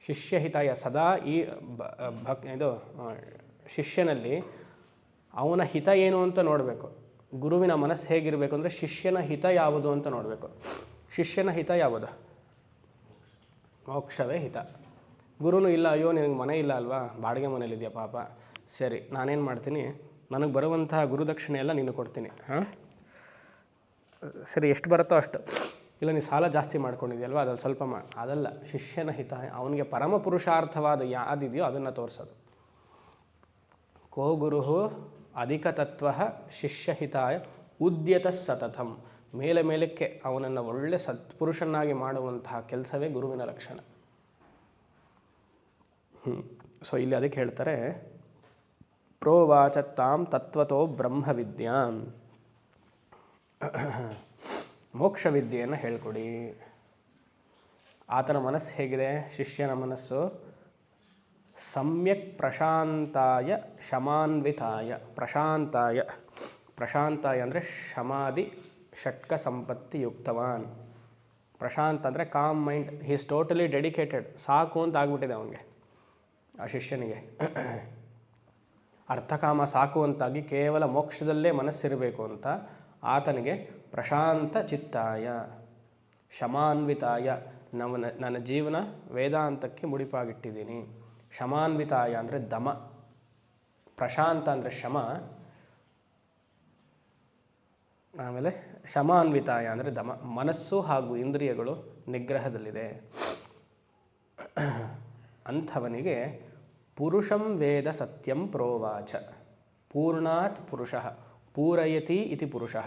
ಶಿಷ್ಯ ಹಿತಾಯ ಸದಾ ಈ ಇದು ಶಿಷ್ಯನಲ್ಲಿ ಅವನ ಹಿತ ಏನು ಅಂತ ನೋಡಬೇಕು. ಗುರುವಿನ ಮನಸ್ಸು ಹೇಗಿರಬೇಕು ಅಂದರೆ ಶಿಷ್ಯನ ಹಿತ ಯಾವುದು ಅಂತ ನೋಡಬೇಕು. ಶಿಷ್ಯನ ಹಿತ ಯಾವುದು? ಮೋಕ್ಷವೇ ಹಿತ. ಗುರುನು ಇಲ್ಲ, ಅಯ್ಯೋ ನಿನಗೆ ಮನೆ ಇಲ್ಲ ಅಲ್ವಾ, ಬಾಡಿಗೆ ಮನೇಲಿದೆಯಾ ಪಾಪ, ಸರಿ ನಾನೇನು ಮಾಡ್ತೀನಿ, ನನಗೆ ಬರುವಂತಹ ಗುರುದಕ್ಷಿಣೆ ಎಲ್ಲ ನೀನು ಕೊಡ್ತೀನಿ. ಹಾಂ ಸರಿ, ಎಷ್ಟು ಬರುತ್ತೋ ಅಷ್ಟು. ಇಲ್ಲ ನೀನು ಸಾಲ ಜಾಸ್ತಿ ಮಾಡ್ಕೊಂಡಿದ್ಯಲ್ವ, ಅದ್ರಲ್ಲಿ ಸ್ವಲ್ಪ ಅದಲ್ಲ. ಶಿಷ್ಯನ ಹಿತ, ಅವನಿಗೆ ಪರಮ ಪುರುಷಾರ್ಥವಾದ ಯಾವುದಿದೆಯೋ ಅದನ್ನು ತೋರಿಸೋದು. ಕೋ ಗುರುಹು ಅಧಿಕ ತತ್ವ ಶಿಷ್ಯಹಿತಾಯ ಉದ್ಯತ ಸತತಂ. ಮೇಲೆ ಮೇಲಕ್ಕೆ ಅವನನ್ನು ಒಳ್ಳೆ ಸತ್ಪುರುಷನಾಗಿ ಮಾಡುವಂತಹ ಕೆಲಸವೇ ಗುರುವಿನ ಲಕ್ಷಣ. ಸೊ ಇಲ್ಲಿ ಅದಕ್ಕೆ ಹೇಳ್ತಾರೆ ಪ್ರೋವಾಚ ತಾಂ ತತ್ವತೋ ಬ್ರಹ್ಮವಿದ್ಯಾಂ. ಮೋಕ್ಷ ವಿದ್ಯೆಯನ್ನು ಹೇಳ್ಕೊಡಿ. ಆತನ ಮನಸ್ಸು ಹೇಗಿದೆ? ಶಿಷ್ಯನ ಮನಸ್ಸು ಸಮ್ಯಕ್ ಪ್ರಶಾಂತಾಯ ಶಮಾನ್ವಿತಾಯ. ಪ್ರಶಾಂತಾಯ, ಪ್ರಶಾಂತಾಯ ಅಂದರೆ ಶಮಾದಿ ಷಟ್ಕ ಸಂಪತ್ತಿ ಯುಕ್ತವಾನ್. ಪ್ರಶಾಂತ್ ಅಂದರೆ com mind. He is totally dedicated. ಸಾಕು ಅಂತ ಆಗ್ಬಿಟ್ಟಿದೆ ಅವನಿಗೆ, ಆ ಶಿಷ್ಯನಿಗೆ. ಅರ್ಥಕಾಮ ಸಾಕು ಅಂತಾಗಿ ಕೇವಲ ಮೋಕ್ಷದಲ್ಲೇ ಮನಸ್ಸಿರಬೇಕು ಅಂತ ಆತನಿಗೆ ಪ್ರಶಾಂತ ಚಿತ್ತಾಯ ಶಮಾನ್ವಿತಾಯ. ನನ್ನ ಜೀವನ ವೇದಾಂತಕ್ಕೆ ಮುಡಿಪಾಗಿಟ್ಟಿದ್ದೀನಿ. ಶಮಾನ್ವಿತಾಯ ಅಂದರೆ ದಮ, ಪ್ರಶಾಂತ ಅಂದರೆ ಶಮ, ಆಮೇಲೆ ಶಮಾನ್ವಿತಾಯ ಅಂದರೆ ದಮ. ಮನಸ್ಸು ಹಾಗೂ ಇಂದ್ರಿಯಗಳು ನಿಗ್ರಹದಲ್ಲಿದೆ. ಅಂಥವನಿಗೆ ಪುರುಷಂ ವೇದ ಸತ್ಯಂ ಪ್ರೋವಾಚ. ಪೂರ್ಣಾತ್ ಪುರುಷಃ ಪೂರಯತಿ ಇತಿ ಪುರುಷಃ.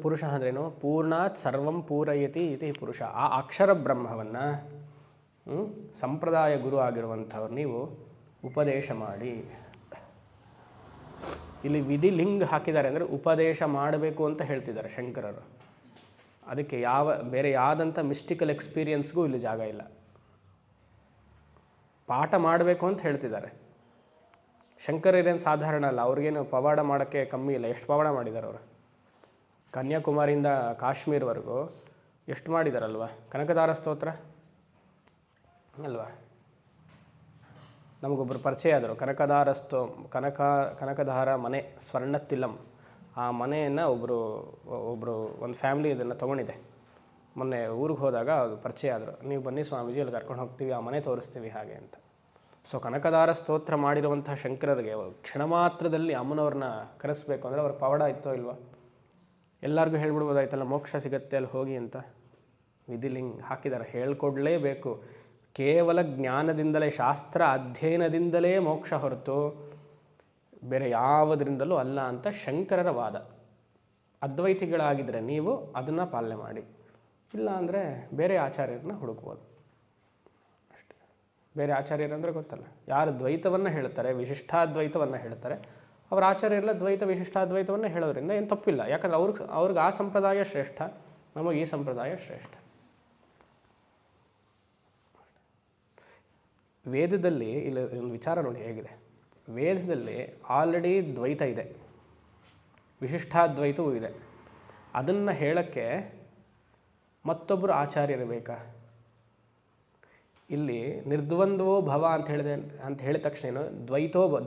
ಪುರುಷ ಅಂದ್ರೇನು? ಪೂರ್ಣಾತ್ ಸರ್ವಂ ಪೂರಯತಿ ಇತಿ ಪುರುಷ. ಆ ಅಕ್ಷರ ಬ್ರಹ್ಮವನ್ನು ಸಂಪ್ರದಾಯ ಗುರು ಆಗಿರುವಂಥವ್ರು ನೀವು ಉಪದೇಶ ಮಾಡಿ. ಇಲ್ಲಿ ವಿಧಿ ಲಿಂಗ್ ಹಾಕಿದ್ದಾರೆ ಅಂದರೆ ಉಪದೇಶ ಮಾಡಬೇಕು ಅಂತ ಹೇಳ್ತಿದ್ದಾರೆ ಶಂಕರರು. ಅದಕ್ಕೆ ಬೇರೆ ಯಾವುದಂಥ ಮಿಸ್ಟಿಕಲ್ ಎಕ್ಸ್ಪೀರಿಯನ್ಸ್ಗೂ ಇಲ್ಲಿ ಜಾಗ ಇಲ್ಲ. ಪಾಠ ಮಾಡಬೇಕು ಅಂತ ಹೇಳ್ತಿದ್ದಾರೆ. ಶಂಕರರೇನು ಸಾಧಾರಣ ಅಲ್ಲ, ಅವ್ರಿಗೇನು ಪವಾಡ ಮಾಡೋಕ್ಕೆ ಕಮ್ಮಿ ಇಲ್ಲ. ಎಷ್ಟು ಪವಾಡ ಮಾಡಿದ್ದಾರೆ ಅವರು. ಕನ್ಯಾಕುಮಾರಿಯಿಂದ ಕಾಶ್ಮೀರವರೆಗೂ ಎಷ್ಟು ಮಾಡಿದಾರಲ್ವ. ಕನಕದಾರ ಸ್ತೋತ್ರ ಅಲ್ವಾ. ನಮಗೊಬ್ಬರು ಪರಿಚಯ ಆದರು. ಕನಕದಾರ ಮನೆ ಸ್ವರ್ಣತಿಲಂ, ಆ ಮನೆಯನ್ನು ಒಬ್ಬರು ಒಂದು ಫ್ಯಾಮ್ಲಿ ಇದನ್ನು ತೊಗೊಂಡಿದೆ. ಮೊನ್ನೆ ಊರಿಗೆ ಹೋದಾಗ ಅದು ಪರಿಚಯ ಆದರು. ನೀವು ಬನ್ನಿ ಸ್ವಾಮೀಜಿ, ಅಲ್ಲಿ ಕರ್ಕೊಂಡು ಹೋಗ್ತೀವಿ, ಆ ಮನೆ ತೋರಿಸ್ತೀವಿ ಹಾಗೆ ಅಂತ. ಸೊ ಕನಕದಾರ ಸ್ತೋತ್ರ ಮಾಡಿರುವಂಥ ಶಂಕರರಿಗೆ ಕ್ಷಣ ಮಾತ್ರದಲ್ಲಿ ಅಮ್ಮನವ್ರನ್ನ ಕರೆಸ್ಬೇಕು ಅಂದರೆ ಅವ್ರ ಪವಾಡ ಇತ್ತೋ ಇಲ್ವಾ. ಎಲ್ಲರಿಗೂ ಹೇಳ್ಬಿಡ್ಬೋದಾಯ್ತಲ್ಲ, ಮೋಕ್ಷ ಸಿಗತ್ತೆ ಅಲ್ಲಿ ಹೋಗಿ ಅಂತ. ವಿಧಿಲಿಂಗ್ ಹಾಕಿದ್ದಾರೆ, ಹೇಳ್ಕೊಡ್ಲೇಬೇಕು. ಕೇವಲ ಜ್ಞಾನದಿಂದಲೇ, ಶಾಸ್ತ್ರ ಅಧ್ಯಯನದಿಂದಲೇ ಮೋಕ್ಷ ಹೊರತು ಬೇರೆ ಯಾವುದರಿಂದಲೂ ಅಲ್ಲ ಅಂತ ಶಂಕರರ ವಾದ. ಅದ್ವೈತಿಗಳಾಗಿದ್ದರೆ ನೀವು ಅದನ್ನು ಪಾಲನೆ ಮಾಡಿ, ಇಲ್ಲ ಅಂದರೆ ಬೇರೆ ಆಚಾರ್ಯರನ್ನ ಹುಡುಕ್ಬೋದು ಅಷ್ಟೇ. ಬೇರೆ ಆಚಾರ್ಯರಂದರೆ ಗೊತ್ತಲ್ಲ, ಯಾರು ದ್ವೈತವನ್ನು ಹೇಳ್ತಾರೆ, ವಿಶಿಷ್ಟಾದ್ವೈತವನ್ನು ಹೇಳ್ತಾರೆ, ಅವರ ಆಚಾರ್ಯರೆಲ್ಲ ದ್ವೈತ ವಿಶಿಷ್ಟಾದ್ವೈತವನ್ನು ಹೇಳೋದ್ರಿಂದ ಏನು ತಪ್ಪಿಲ್ಲ. ಯಾಕಂದರೆ ಅವ್ರಿಗೆ ಆ ಸಂಪ್ರದಾಯ ಶ್ರೇಷ್ಠ, ನಮಗೆ ಈ ಸಂಪ್ರದಾಯ ಶ್ರೇಷ್ಠ. ವೇದದಲ್ಲಿ ಇಲ್ಲಿ ಒಂದು ವಿಚಾರ ನೋಡಿ ಹೇಗಿದೆ. ವೇದದಲ್ಲಿ ಆಲ್ರೆಡಿ ದ್ವೈತ ಇದೆ, ವಿಶಿಷ್ಟಾದ್ವೈತವೂ ಇದೆ. ಅದನ್ನು ಹೇಳೋಕ್ಕೆ ಮತ್ತೊಬ್ಬರು ಆಚಾರ್ಯರು ಬೇಕಾ? ಇಲ್ಲಿ ನಿರ್ದ್ವಂದ್ವೋ ಭವ ಅಂತ ಹೇಳಿದ ತಕ್ಷಣ ಏನು,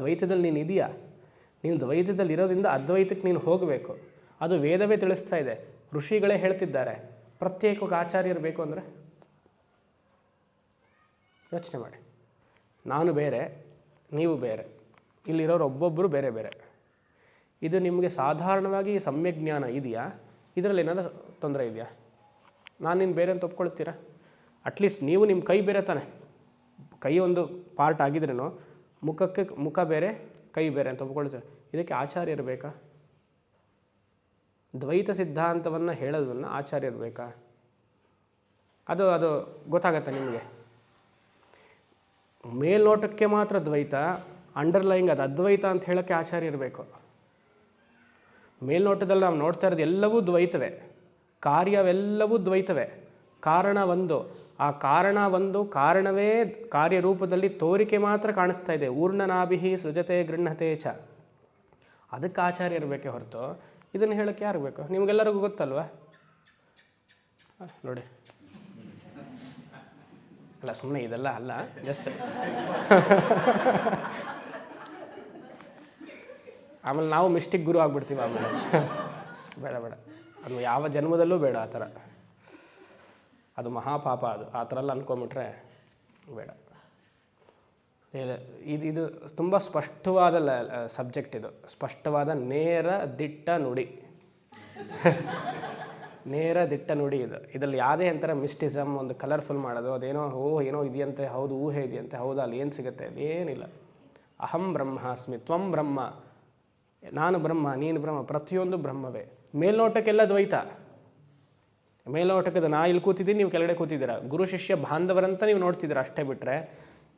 ದ್ವೈತದಲ್ಲಿ ನೀನು ಇದೆಯಾ, ನೀನು ದ್ವೈತದಲ್ಲಿ ಇರೋದ್ರಿಂದ ಅದ್ವೈತಕ್ಕೆ ನೀನು ಹೋಗಬೇಕು. ಅದು ವೇದವೇ ತಿಳಿಸ್ತಾ ಇದೆ, ಋಷಿಗಳೇ ಹೇಳ್ತಿದ್ದಾರೆ. ಪ್ರತ್ಯೇಕವಾಗಿ ಆಚಾರ್ಯರು ಬೇಕು ಅಂದರೆ ಯೋಚನೆ ಮಾಡಿ. ನಾನು ಬೇರೆ, ನೀವು ಬೇರೆ, ಇಲ್ಲಿರೋರು ಒಬ್ಬೊಬ್ಬರು ಬೇರೆ ಬೇರೆ. ಇದು ನಿಮಗೆ ಸಾಧಾರಣವಾಗಿ ಸಮ್ಯಕ್ ಜ್ಞಾನ ಇದೆಯಾ? ಇದರಲ್ಲಿ ಏನಾದರೂ ತೊಂದರೆ ಇದೆಯಾ? ನಾನು ನೀನು ಬೇರೆ ಅಂತ ಒಪ್ಕೊಳ್ತೀರಾ? ಅಟ್ಲೀಸ್ಟ್ ನೀವು ನಿಮ್ಮ ಕೈ ಬೇರೆ ತಾನೆ, ಕೈ ಒಂದು ಪಾರ್ಟ್ ಆಗಿದ್ರೂ ಮುಖ ಬೇರೆ ಕೈ ಬೇರೆ ಅಂತ ಒಪ್ಕೊಳ್ತೀರ. ಇದಕ್ಕೆ ಆಚಾರ್ಯರು ಬೇಕಾ? ದ್ವೈತ ಸಿದ್ಧಾಂತವನ್ನು ಹೇಳೋದನ್ನು ಆಚಾರ್ಯರು ಬೇಕಾ? ಅದು ಗೊತ್ತಾಗತ್ತೆ ನಿಮಗೆ. ಮೇಲ್ನೋಟಕ್ಕೆ ಮಾತ್ರ ದ್ವೈತ, ಅಂಡರ್ಲೈಂಗ್ ಅದು ಅದ್ವೈತ ಅಂತ ಹೇಳೋಕ್ಕೆ ಆಚಾರ್ಯ ಇರಬೇಕು. ಮೇಲ್ನೋಟದಲ್ಲಿ ನಾವು ನೋಡ್ತಾ ಇರೋದು ಎಲ್ಲವೂ ದ್ವೈತವೇ, ಕಾರ್ಯವೆಲ್ಲವೂ ದ್ವೈತವೇ. ಕಾರಣ ಒಂದು, ಆ ಕಾರಣವೇ ಕಾರ್ಯರೂಪದಲ್ಲಿ ತೋರಿಕೆ ಮಾತ್ರ ಕಾಣಿಸ್ತಾ ಇದೆ. ಊರ್ಣನಾಭಿಹಿ ಸೃಜತೆ ಗೃಹತೆ ಚ. ಅದಕ್ಕೆ ಆಚಾರ್ಯ ಇರಬೇಕೆ ಹೊರತು ಇದನ್ನು ಹೇಳೋಕ್ಕೆ ಯಾರು ಬೇಕು? ನಿಮಗೆಲ್ಲರಿಗೂ ಗೊತ್ತಲ್ವ ನೋಡಿ. ಅಲ್ಲ, ಸುಮ್ಮನೆ ಇದೆಲ್ಲ ಅಲ್ಲ, ಜಸ್ಟ್ ಆಮೇಲೆ ನಾವು ಮಿಸ್ಟಿಕ್ ಗುರು ಆಗ್ಬಿಡ್ತೀವಿ ಆಮೇಲೆ. ಬೇಡ ಅದು ಯಾವ ಜನ್ಮದಲ್ಲೂ ಬೇಡ ಆ ಥರ. ಅದು ಮಹಾಪಾಪ. ಅದು ಆ ಥರ ಎಲ್ಲ ಅಂದ್ಕೊಂಬಿಟ್ರೆ ಬೇಡ. ಇದು ತುಂಬ ಸ್ಪಷ್ಟವಾದ ಸಬ್ಜೆಕ್ಟ್. ಇದು ಸ್ಪಷ್ಟವಾದ ನೇರ ದಿಟ್ಟ ನುಡಿ. ನೇರ ದಿಟ್ಟ ನುಡಿ ಇದು. ಇದರಲ್ಲಿ ಯಾವುದೇ ಒಂಥರ ಮಿಸ್ಟಿಸಮ್, ಒಂದು ಕಲರ್ಫುಲ್ ಮಾಡೋದು, ಅದೇನೋ ಏನೋ ಇದೆಯಂತೆ, ಹೌದು ಊಹೆ ಇದೆಯಂತೆ, ಹೌದು ಅಲ್ಲಿ ಏನು ಸಿಗುತ್ತೆ, ಅದೇನಿಲ್ಲ. ಅಹಂ ಬ್ರಹ್ಮಾಸ್ಮಿ ತ್ವಂ ಬ್ರಹ್ಮ, ನಾನು ಬ್ರಹ್ಮ ನೀನು ಬ್ರಹ್ಮ, ಪ್ರತಿಯೊಂದು ಬ್ರಹ್ಮವೇ. ಮೇಲ್ನೋಟಕ್ಕೆಲ್ಲ ದ್ವೈತ. ಮೇಲ್ನೋಟಕ್ಕದ ನಾ ಇಲ್ಲಿ ಕೂತಿದ್ದೀನಿ, ನೀವು ಕೆಳಗಡೆ ಕೂತಿದ್ದೀರಾ, ಗುರು ಶಿಷ್ಯ ಬಾಂಧವರಂತ ನೀವು ನೋಡ್ತಿದ್ದೀರ ಅಷ್ಟೇ. ಬಿಟ್ಟರೆ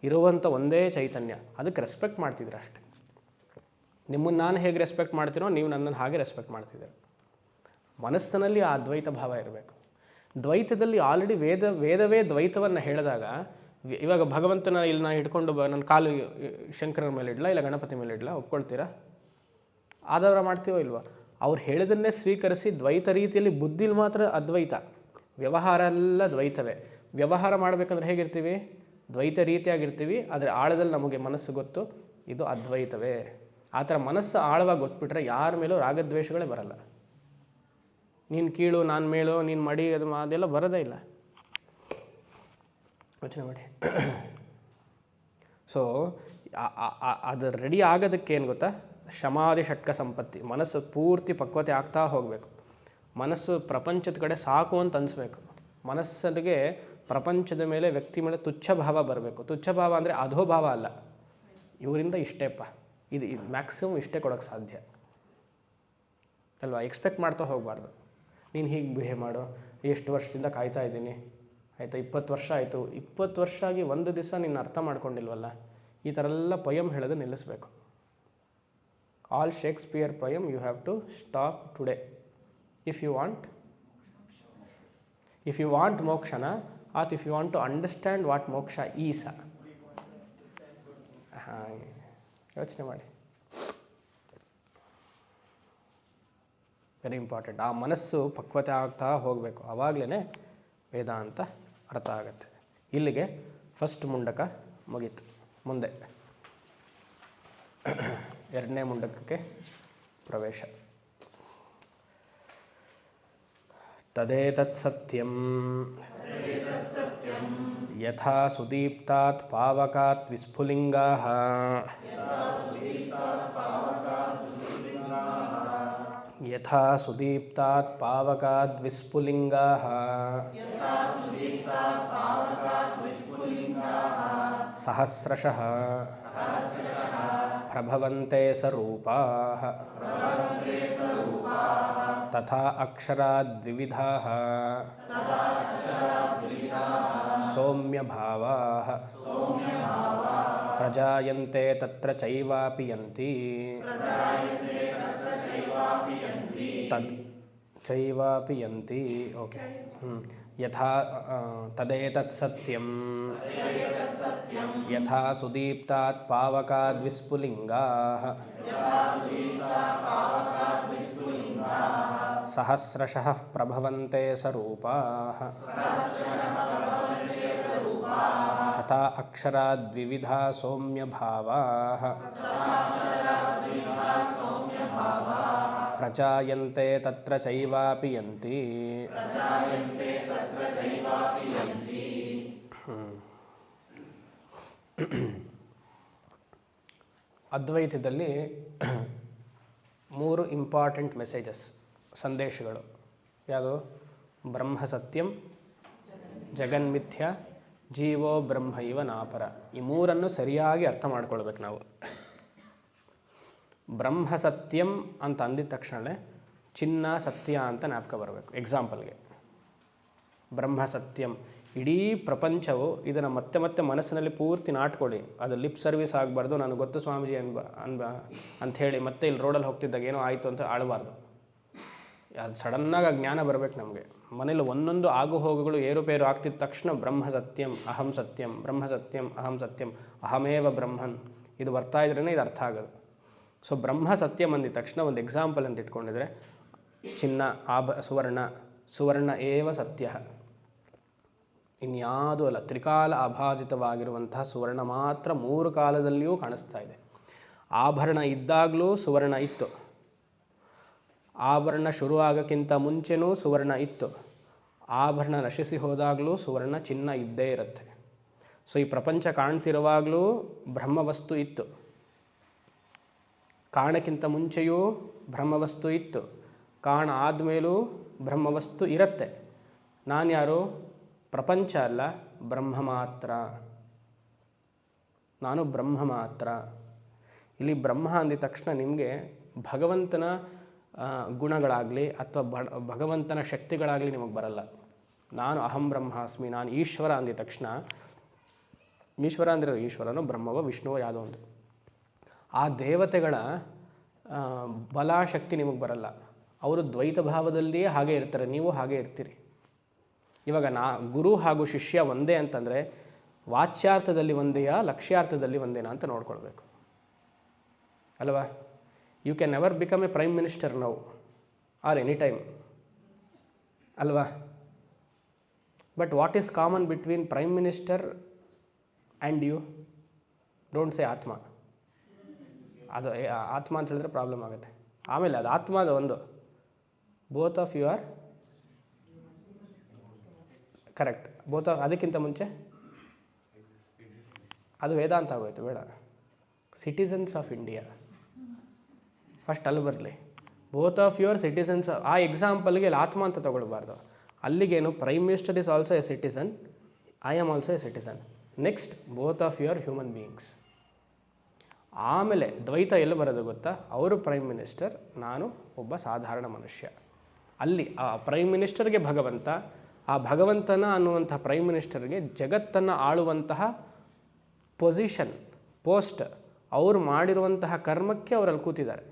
ಇರುವಂಥ ಒಂದೇ ಚೈತನ್ಯ. ಅದಕ್ಕೆ ರೆಸ್ಪೆಕ್ಟ್ ಮಾಡ್ತಿದ್ದೀರ ಅಷ್ಟೇ. ನಿಮ್ಮನ್ನು ನಾನು ಹೇಗೆ ರೆಸ್ಪೆಕ್ಟ್ ಮಾಡ್ತೀನೋ ನೀವು ನನ್ನನ್ನು ಹಾಗೆ ರೆಸ್ಪೆಕ್ಟ್ ಮಾಡ್ತಿದ್ದೀರ. ಮನಸ್ಸಿನಲ್ಲಿ ಆ ಅದ್ವೈತ ಭಾವ ಇರಬೇಕು. ದ್ವೈತದಲ್ಲಿ ಆಲ್ರೆಡಿ ವೇದವೇ ದ್ವೈತವನ್ನು ಹೇಳಿದಾಗ, ಇವಾಗ ಭಗವಂತನ ಇಲ್ಲಿ ನಾನು ಹಿಡ್ಕೊಂಡು ನನ್ನ ಕಾಲು ಶಂಕರನ ಮೇಲೆ ಇಡಲ, ಇಲ್ಲ ಗಣಪತಿ ಮೇಲೆ ಇಡಲ, ಒಪ್ಕೊಳ್ತೀರಾ? ಆದವರ ಮಾಡ್ತೀವೋ ಇಲ್ವಾ? ಅವ್ರು ಹೇಳಿದನ್ನೇ ಸ್ವೀಕರಿಸಿ ದ್ವೈತ ರೀತಿಯಲ್ಲಿ ಬುದ್ಧಿಲಿ ಮಾತ್ರ ಅದ್ವೈತ, ವ್ಯವಹಾರ ಎಲ್ಲ ದ್ವೈತವೇ. ವ್ಯವಹಾರ ಮಾಡಬೇಕಂದ್ರೆ ಹೇಗಿರ್ತೀವಿ? ದ್ವೈತ ರೀತಿಯಾಗಿರ್ತೀವಿ. ಆದರೆ ಆಳದಲ್ಲಿ ನಮಗೆ ಮನಸ್ಸು ಗೊತ್ತು ಇದು ಅದ್ವೈತವೇ. ಆ ಥರ ಮನಸ್ಸು ಆಳವಾಗಿ ಗೊತ್ತುಬಿಟ್ರೆ ಯಾರ ಮೇಲೂ ರಾಗದ್ವೇಷಗಳೇ ಬರಲ್ಲ. ನೀನು ಕೀಳು, ನಾನು ಮೇಳು, ನೀನು ಮಡಿ, ಅದೆಲ್ಲ ಬರೋದೇ ಇಲ್ಲ. ಯೋಚನೆ ಮಾಡಿ. ಸೊ ಅದು ರೆಡಿ ಆಗೋದಕ್ಕೆ ಏನು ಗೊತ್ತಾ? ಶಮಾಧಿ ಷಟ್ಕ ಸಂಪತ್ತಿ. ಮನಸ್ಸು ಪೂರ್ತಿ ಪಕ್ವತೆ ಆಗ್ತಾ ಹೋಗಬೇಕು. ಮನಸ್ಸು ಪ್ರಪಂಚದ ಕಡೆ ಸಾಕು ಅಂತ ಅನಿಸ್ಬೇಕು. ಮನಸ್ಸಿಗೆ ಪ್ರಪಂಚದ ಮೇಲೆ, ವ್ಯಕ್ತಿ ಮೇಲೆ ತುಚ್ಛ ಭಾವ ಬರಬೇಕು. ತುಚ್ಛ ಭಾವ ಅಂದರೆ ಅಧೋಭಾವ ಅಲ್ಲ. ಇವರಿಂದ ಇಷ್ಟೇಪ್ಪ, ಇದು ಮ್ಯಾಕ್ಸಿಮಮ್ ಇಷ್ಟೇ ಕೊಡೋಕ್ಕೆ ಸಾಧ್ಯ ಅಲ್ವಾ? ಎಕ್ಸ್ಪೆಕ್ಟ್ ಮಾಡ್ತಾ ಹೋಗಬಾರ್ದು. ನೀನು ಹೀಗೆ ಬಿಹೇವ್ ಮಾಡು, ಎಷ್ಟು ವರ್ಷದಿಂದ ಕಾಯ್ತಾ ಇದ್ದೀನಿ, ಆಯಿತಾ. 20 ವರ್ಷ ಆಯಿತು, 20 ವರ್ಷ ಆಗಿ ಒಂದು ದಿವಸ ನೀನು ಅರ್ಥ ಮಾಡ್ಕೊಂಡಿಲ್ವಲ್ಲ, ಈ ಥರ ಎಲ್ಲ ಪೊಯಮ್ ಹೇಳೋದು ನಿಲ್ಲಿಸಬೇಕು. All Shakespeare poem you have to stop today if you want ಮೋಕ್ಷನ, ಆತ್ if you want to understand what moksha is. ಹಾಗೆ ಯೋಚನೆ ಮಾಡಿ, ವೆರಿ ಇಂಪಾರ್ಟೆಂಟ್. ಆ ಮನಸ್ಸು ಪಕ್ವತೆ ಆಗ್ತಾ ಹೋಗಬೇಕು, ಆವಾಗಲೇ ವೇದಾಂತ ಅರ್ಥ ಆಗುತ್ತೆ. ಇಲ್ಲಿಗೆ ಫಸ್ಟ್ ಮುಂಡಕ ಮುಗೀತು. ಮುಂದೆ ಎರಡನೇ ಮುಂಡಕಕ್ಕೆ ಪ್ರವೇಶ. ತದೇತತ್ ಸತ್ಯಂ ಯಥಾ ಸುದೀಪ್ತಾತ್ ಪಾವಕಾತ್ ವಿಸ್ಫುಲಿಂಗಾಃ ಯಥಾ ಸುದೀಪ್ತಾತ್ ಪಾವಕಾದ್ ವಿಸ್ಫುಲಿಂಗಾಃ ಸಹಸ್ರಶಃ ಪ್ರಭವಂತೆ ಸ್ವರೂಪಾಃ ತಥಾ ಅಕ್ಷರಾದ್ವಿವಿಧಾಃ ಸೌಮ್ಯಭಾವಾಃ ಪ್ರಜಾಯಂತೆ ತತ್ರ ಚೈವಾಪಿ ಯಂತಿ ಚೈವಾಪಿ ಯಂತಿ. ಓಕೆ. ಯಥಾ ತದೇತತ್ ಸತ್ಯಂ ಯಥಾ ಸುದೀಪ್ತಾತ್ ಪಾವಕಾದ್ ವಿಸ್ಫುಲಿಂಗಾಃ ಸಹಸ್ರಶಃ ಪ್ರಭವಂತೆ ಸ್ವರೂಪಾಃ ತಥಾ ಅಕ್ಷರಾದ್ವಿವಿಧಾ ಸೌಮ್ಯಭಾವಾಃ ಪ್ರಜಾಯಂತೆ ತತ್ರ ಚೈವಾಪಿ ಯಂತಿ. ಅದ್ವೈತದಲ್ಲಿ 3 ಇಂಪಾರ್ಟೆಂಟ್ ಮೆಸೇಜಸ್, ಸಂದೇಶಗಳು. ಯಾವುದು? ಬ್ರಹ್ಮ ಸತ್ಯಂ, ಜಗನ್ಮಿಥ್ಯ, ಜೀವೋ ಬ್ರಹ್ಮ ಇವ ನಾಪರ. ಈ 3 ಸರಿಯಾಗಿ ಅರ್ಥ ಮಾಡ್ಕೊಳ್ಬೇಕು ನಾವು. ಬ್ರಹ್ಮ ಸತ್ಯಂ ಅಂತ ಅಂದಿದ ತಕ್ಷಣ ಚಿನ್ನ ಸತ್ಯ ಅಂತ ಜ್ಞಾಪಕ ಬರಬೇಕು. ಎಕ್ಸಾಂಪಲ್ಗೆ ಬ್ರಹ್ಮ ಸತ್ಯಂ, ಇಡೀ ಪ್ರಪಂಚವು ಇದನ್ನು ಮತ್ತೆ ಮತ್ತೆ ಮನಸ್ಸಿನಲ್ಲಿ ಪೂರ್ತಿ ನಾಟ್ಕೊಳ್ಳಿ. ಅದು ಲಿಪ್ ಸರ್ವಿಸ್ ಆಗಬಾರ್ದು. ನನಗೆ ಗೊತ್ತು ಸ್ವಾಮೀಜಿ ಅಂಥೇಳಿ ಮತ್ತೆ ಇಲ್ಲಿ ರೋಡಲ್ಲಿ ಹೋಗ್ತಿದ್ದಾಗ ಏನೋ ಆಯಿತು ಅಂತ ಆಳಬಾರ್ದು. ಅದು ಸಡನ್ನಾಗಿ ಜ್ಞಾನ ಬರಬೇಕು ನಮಗೆ. ಮನೇಲಿ ಒಂದೊಂದು ಆಗು ಹೋಗುಗಳು ಏರುಪೇರು ಆಗ್ತಿದ್ದ ತಕ್ಷಣ ಬ್ರಹ್ಮ ಸತ್ಯಂ ಅಹಂ ಸತ್ಯಂ, ಬ್ರಹ್ಮ ಸತ್ಯಂ ಅಹಂ ಸತ್ಯಂ, ಅಹಮೇವ ಬ್ರಹ್ಮನ್, ಇದು ಬರ್ತಾ ಇದ್ರೇ ಇದು ಅರ್ಥ ಆಗೋದು. ಸೊ ಬ್ರಹ್ಮ ಸತ್ಯಂ ಅಂದಿದ ತಕ್ಷಣ ಒಂದು ಎಕ್ಸಾಂಪಲ್ ಅಂತ ಇಟ್ಕೊಂಡಿದ್ರೆ ಚಿನ್ನ, ಸುವರ್ಣ ಏವ ಸತ್ಯ, ಇನ್ಯಾವುದೂ ಅಲ್ಲ. ತ್ರಿಕಾಲ ಅಬಾಧಿತವಾಗಿರುವಂತಹ ಸುವರ್ಣ ಮಾತ್ರ 3 ಕಾಲದಲ್ಲಿಯೂ ಕಾಣಿಸ್ತಾ ಇದೆ. ಆಭರಣ ಇದ್ದಾಗಲೂ ಸುವರ್ಣ ಇತ್ತು, ಆಭರಣ ಶುರು ಆಗೋಕ್ಕಿಂತ ಮುಂಚೆನೂ ಸುವರ್ಣ ಇತ್ತು, ಆಭರಣ ನಶಿಸಿ ಹೋದಾಗಲೂ ಸುವರ್ಣ ಚಿನ್ನ ಇದ್ದೇ ಇರುತ್ತೆ. ಸೊ ಈ ಪ್ರಪಂಚ ಕಾಣ್ತಿರುವಾಗಲೂ ಬ್ರಹ್ಮವಸ್ತು ಇತ್ತು, ಕಾಣಕ್ಕಿಂತ ಮುಂಚೆಯೂ ಬ್ರಹ್ಮವಸ್ತು ಇತ್ತು, ಕಾಣ ಆದಮೇಲೂ ಬ್ರಹ್ಮವಸ್ತು ಇರುತ್ತೆ. ನಾನು ಯಾರು? ಪ್ರಪಂಚ ಅಲ್ಲ, ಬ್ರಹ್ಮ ಮಾತ್ರ. ನಾನು ಬ್ರಹ್ಮ ಮಾತ್ರ. ಇಲ್ಲಿ ಬ್ರಹ್ಮ ಅಂದಿದ ತಕ್ಷಣ ನಿಮಗೆ ಭಗವಂತನ ಗುಣಗಳಾಗಲಿ ಅಥವಾ ಭಗವಂತನ ಶಕ್ತಿಗಳಾಗಲಿ ನಿಮಗೆ ಬರಲ್ಲ. ನಾನು ಅಹಂ ಬ್ರಹ್ಮಾಸ್ಮಿ, ನಾನು ಈಶ್ವರ ಅಂದಿದ ತಕ್ಷಣ, ಈಶ್ವರ ಅಂದರೆ ಈಶ್ವರನೋ ಬ್ರಹ್ಮವೋ ವಿಷ್ಣುವೋ ಯಾವುದೋ ಒಂದು, ಆ ದೇವತೆಗಳ ಬಲ ಶಕ್ತಿ ನಿಮಗೆ ಬರಲ್ಲ. ಅವರು ದ್ವೈತ ಭಾವದಲ್ಲಿಯೇ ಹಾಗೆ ಇರ್ತಾರೆ, ನೀವು ಹಾಗೆ ಇರ್ತೀರಿ. ಇವಾಗ ಗುರು ಹಾಗೂ ಶಿಷ್ಯ ಒಂದೇ ಅಂತಂದರೆ ವಾಚ್ಯಾರ್ಥದಲ್ಲಿ ಒಂದೇಯಾ ಲಕ್ಷ್ಯಾರ್ಥದಲ್ಲಿ ಒಂದೇನಾ ಅಂತ ನೋಡ್ಕೊಳ್ಬೇಕು ಅಲ್ವಾ. You can never become a prime minister now or any time ಅಲ್ವಾ. But what is common between prime minister and you? Don't say atma. ಅದು ಆತ್ಮ ಅಂತ ಹೇಳಿದ್ರೆ ಪ್ರಾಬ್ಲಮ್ ಆಗುತ್ತೆ. ಆಮೇಲೆ ಅದು ಆತ್ಮದ ಒಂದು both of you are correct. Both of, ಅದಕ್ಕಿಂತ ಮುಂಚೆ ಅದು ವೇದಾಂತ ಆಗೋಯ್ತು, ಬೇಡ. ಸಿಟಿಸನ್ಸ್ ಆಫ್ ಇಂಡಿಯಾ ಫಸ್ಟ್ ಅಲ್ಲಿ ಬರಲಿ. Both of your citizens. ಆ ಎಕ್ಸಾಂಪಲ್ಗೆ ಇಲ್ಲಿ ಆತ್ಮ ಅಂತ ತೊಗೊಳ್ಬಾರ್ದು. ಅಲ್ಲಿಗೇನು prime minister is also a citizen, I am also a citizen. Next both of your human beings. ಆಮೇಲೆ ದ್ವೈತ ಎಲ್ಲಿ ಬರೋದು ಗೊತ್ತಾ? ಅವರು ಪ್ರೈಮ್ ಮಿನಿಸ್ಟರ್, ನಾನು ಒಬ್ಬ ಸಾಧಾರಣ ಮನುಷ್ಯ. ಅಲ್ಲಿ ಆ ಪ್ರೈಮ್ ಮಿನಿಸ್ಟರ್ಗೆ ಭಗವಂತ, ಆ ಭಗವಂತನ ಅನ್ನುವಂತಹ ಪ್ರೈಮ್ ಮಿನಿಸ್ಟರ್ಗೆ ಜಗತ್ತನ್ನು ಆಳುವಂತಹ ಪೊಸಿಷನ್, ಪೋಸ್ಟ್, ಅವರು ಮಾಡಿರುವಂತಹ ಕರ್ಮಕ್ಕೆ ಅವರಲ್ಲಿ ಕೂತಿದ್ದಾರೆ.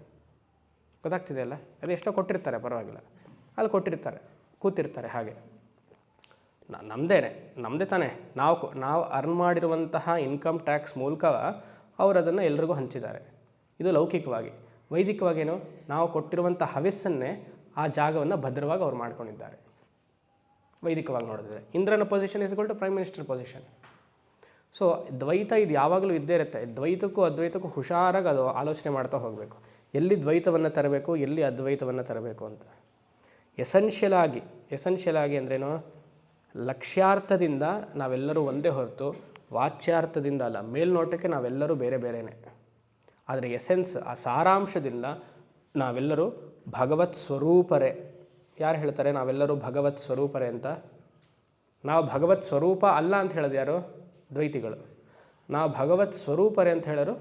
ಗೊತ್ತಾಗ್ತಿದೆಯಲ್ಲ? ಅದು ಎಷ್ಟೋ ಕೊಟ್ಟಿರ್ತಾರೆ, ಪರವಾಗಿಲ್ಲ, ಅಲ್ಲಿ ಕೊಟ್ಟಿರ್ತಾರೆ, ಕೂತಿರ್ತಾರೆ. ಹಾಗೆ ನಮ್ಮದೇ ತಾನೇ, ನಾವು ಅರ್ನ್ ಮಾಡಿರುವಂತಹ ಇನ್ಕಮ್ ಟ್ಯಾಕ್ಸ್ ಮೂಲಕ ಅವರು ಅದನ್ನು ಎಲ್ರಿಗೂ ಹಂಚಿದ್ದಾರೆ. ಇದು ಲೌಕಿಕವಾಗಿ. ವೈದಿಕವಾಗೇನು, ನಾವು ಕೊಟ್ಟಿರುವಂಥ ಹವಿಸ್ಸನ್ನೇ ಆ ಜಾಗವನ್ನು ಭದ್ರವಾಗಿ ಅವ್ರು ಮಾಡ್ಕೊಂಡಿದ್ದಾರೆ. ವೈದಿಕವಾಗಿ ನೋಡಿದ್ರೆ ಇಂದ್ರನ position is equal to prime minister position. So ದ್ವೈತ ಇದು ಯಾವಾಗಲೂ ಇದ್ದೇ ಇರುತ್ತೆ. ದ್ವೈತಕ್ಕೂ ಅದ್ವೈತಕ್ಕೂ ಹುಷಾರಾಗಿ ಅದು ಆಲೋಚನೆ ಮಾಡ್ತಾ ಹೋಗಬೇಕು. ಎಲ್ಲಿ ದ್ವೈತವನ್ನು ತರಬೇಕು, ಎಲ್ಲಿ ಅದ್ವೈತವನ್ನು ತರಬೇಕು ಅಂತ. ಎಸೆನ್ಷಿಯಲ್ ಆಗಿ ಅಂದ್ರೇನು, ಲಕ್ಷ್ಯಾರ್ಥದಿಂದ ನಾವೆಲ್ಲರೂ ಒಂದೇ ಹೊರತು ವಾಚ್ಯಾರ್ಥದಿಂದ ಅಲ್ಲ. ಮೇಲ್ನೋಟಕ್ಕೆ ನಾವೆಲ್ಲರೂ ಬೇರೆ ಬೇರೆಯೇ, ಆದರೆ ಎಸೆನ್ಸ್, ಆ ಸಾರಾಂಶದಿಂದ ನಾವೆಲ್ಲರೂ ಭಗವತ್ ಸ್ವರೂಪರೇ. ಯಾರು ಹೇಳ್ತಾರೆ ನಾವೆಲ್ಲರೂ ಭಗವತ್ ಸ್ವರೂಪರೇ ಅಂತ? ನಾವು ಭಗವತ್ ಸ್ವರೂಪ ಅಲ್ಲ ಅಂತ ಹೇಳೋದು ಯಾರು? ದ್ವೈತಿಗಳು. ನಾವು ಭಗವತ್ ಸ್ವರೂಪರೇ ಅಂತ ಹೇಳೋರು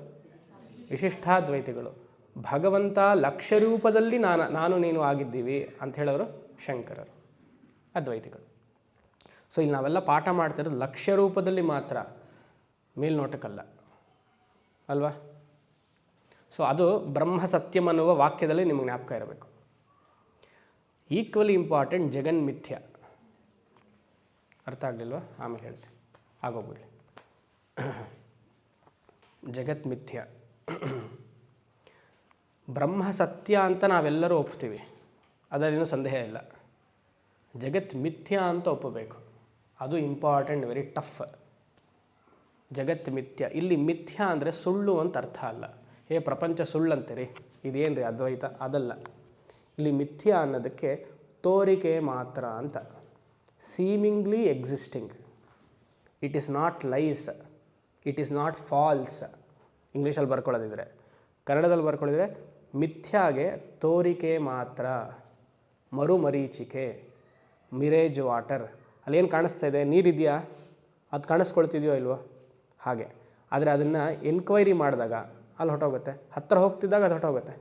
ವಿಶಿಷ್ಟಾದ್ವೈತಿಗಳು. ಭಗವಂತ ಲಕ್ಷ್ಯ ರೂಪದಲ್ಲಿ ನಾನು ನೀನು ಆಗಿದ್ದೀವಿ ಅಂತ ಹೇಳೋರು ಶಂಕರರು, ಅದ್ವೈತಿಗಳು. ಸೊ ಇಲ್ಲಿ ನಾವೆಲ್ಲ ಪಾಠ ಮಾಡ್ತಿರೋದು ಲಕ್ಷ್ಯ ರೂಪದಲ್ಲಿ ಮಾತ್ರ, ಮೇಲ್ನೋಟಕ್ಕಲ್ಲ ಅಲ್ವಾ? ಸೊ ಅದು ಬ್ರಹ್ಮ ಸತ್ಯಂ ಅನ್ನುವ ವಾಕ್ಯದಲ್ಲಿ ನಿಮಗೆ ಜ್ಞಾಪಕ ಇರಬೇಕು. ಈಕ್ವಲಿ ಇಂಪಾರ್ಟೆಂಟ್ ಜಗನ್ಮಿಥ್ಯ. ಅರ್ಥ ಆಗಲಿಲ್ವಾ? ಆಮೇಲೆ ಹೇಳ್ತೀನಿ, ಆಗೋಗ್ಬಿಡಿ. ಜಗತ್ ಮಿಥ್ಯ, ಬ್ರಹ್ಮ ಸತ್ಯ ಅಂತ ನಾವೆಲ್ಲರೂ ಒಪ್ತೀವಿ, ಅದರೇನು ಸಂದೇಹ ಇಲ್ಲ. ಜಗತ್ ಮಿಥ್ಯ ಅಂತ ಒಪ್ಪಬೇಕು, ಅದು ಇಂಪಾರ್ಟೆಂಟ್, ವೆರಿ ಟಫ್. ಜಗತ್ ಮಿಥ್ಯ, ಇಲ್ಲಿ ಮಿಥ್ಯ ಅಂದರೆ ಸುಳ್ಳು ಅಂತ ಅರ್ಥ ಅಲ್ಲ. ಪ್ರಪಂಚ ಸುಳ್ಳು ಅಂತೀರಿ, ಇದೇನು ರೀ ಅದ್ವೈತ? ಅದಲ್ಲ. ಇಲ್ಲಿ ಮಿಥ್ಯ ಅನ್ನೋದಕ್ಕೆ ತೋರಿಕೆ ಮಾತ್ರ ಅಂತ. Seemingly existing. It is not lies, it is not false. ಇಂಗ್ಲೀಷಲ್ಲಿ ಬರ್ಕೊಳ್ಳೋದಿದ್ರೆ, ಕನ್ನಡದಲ್ಲಿ ಬರ್ಕೊಳ್ಳಿದ್ರೆ ಮಿಥ್ಯಾಗೆ ತೋರಿಕೆ ಮಾತ್ರ, ಮರುಮರೀಚಿಕೆ, ಮಿರೇಜ್ ವಾಟರ್. ಅಲ್ಲೇನು ಕಾಣಿಸ್ತಾ ಇದೆ? ನೀರಿದೆಯಾ? ಅದು ಕಾಣಿಸ್ಕೊಳ್ತಿದೆಯೋ ಇಲ್ವೋ? ಹಾಗೆ. ಆದರೆ ಅದನ್ನು ಎನ್ಕ್ವೈರಿ ಮಾಡಿದಾಗ ಅಲ್ಲಿ ಹೊಟ್ಟೋಗುತ್ತೆ, ಹತ್ತಿರ ಹೋಗ್ತಿದ್ದಾಗ ಅದು ಹೊಟ್ಟೋಗುತ್ತೆ.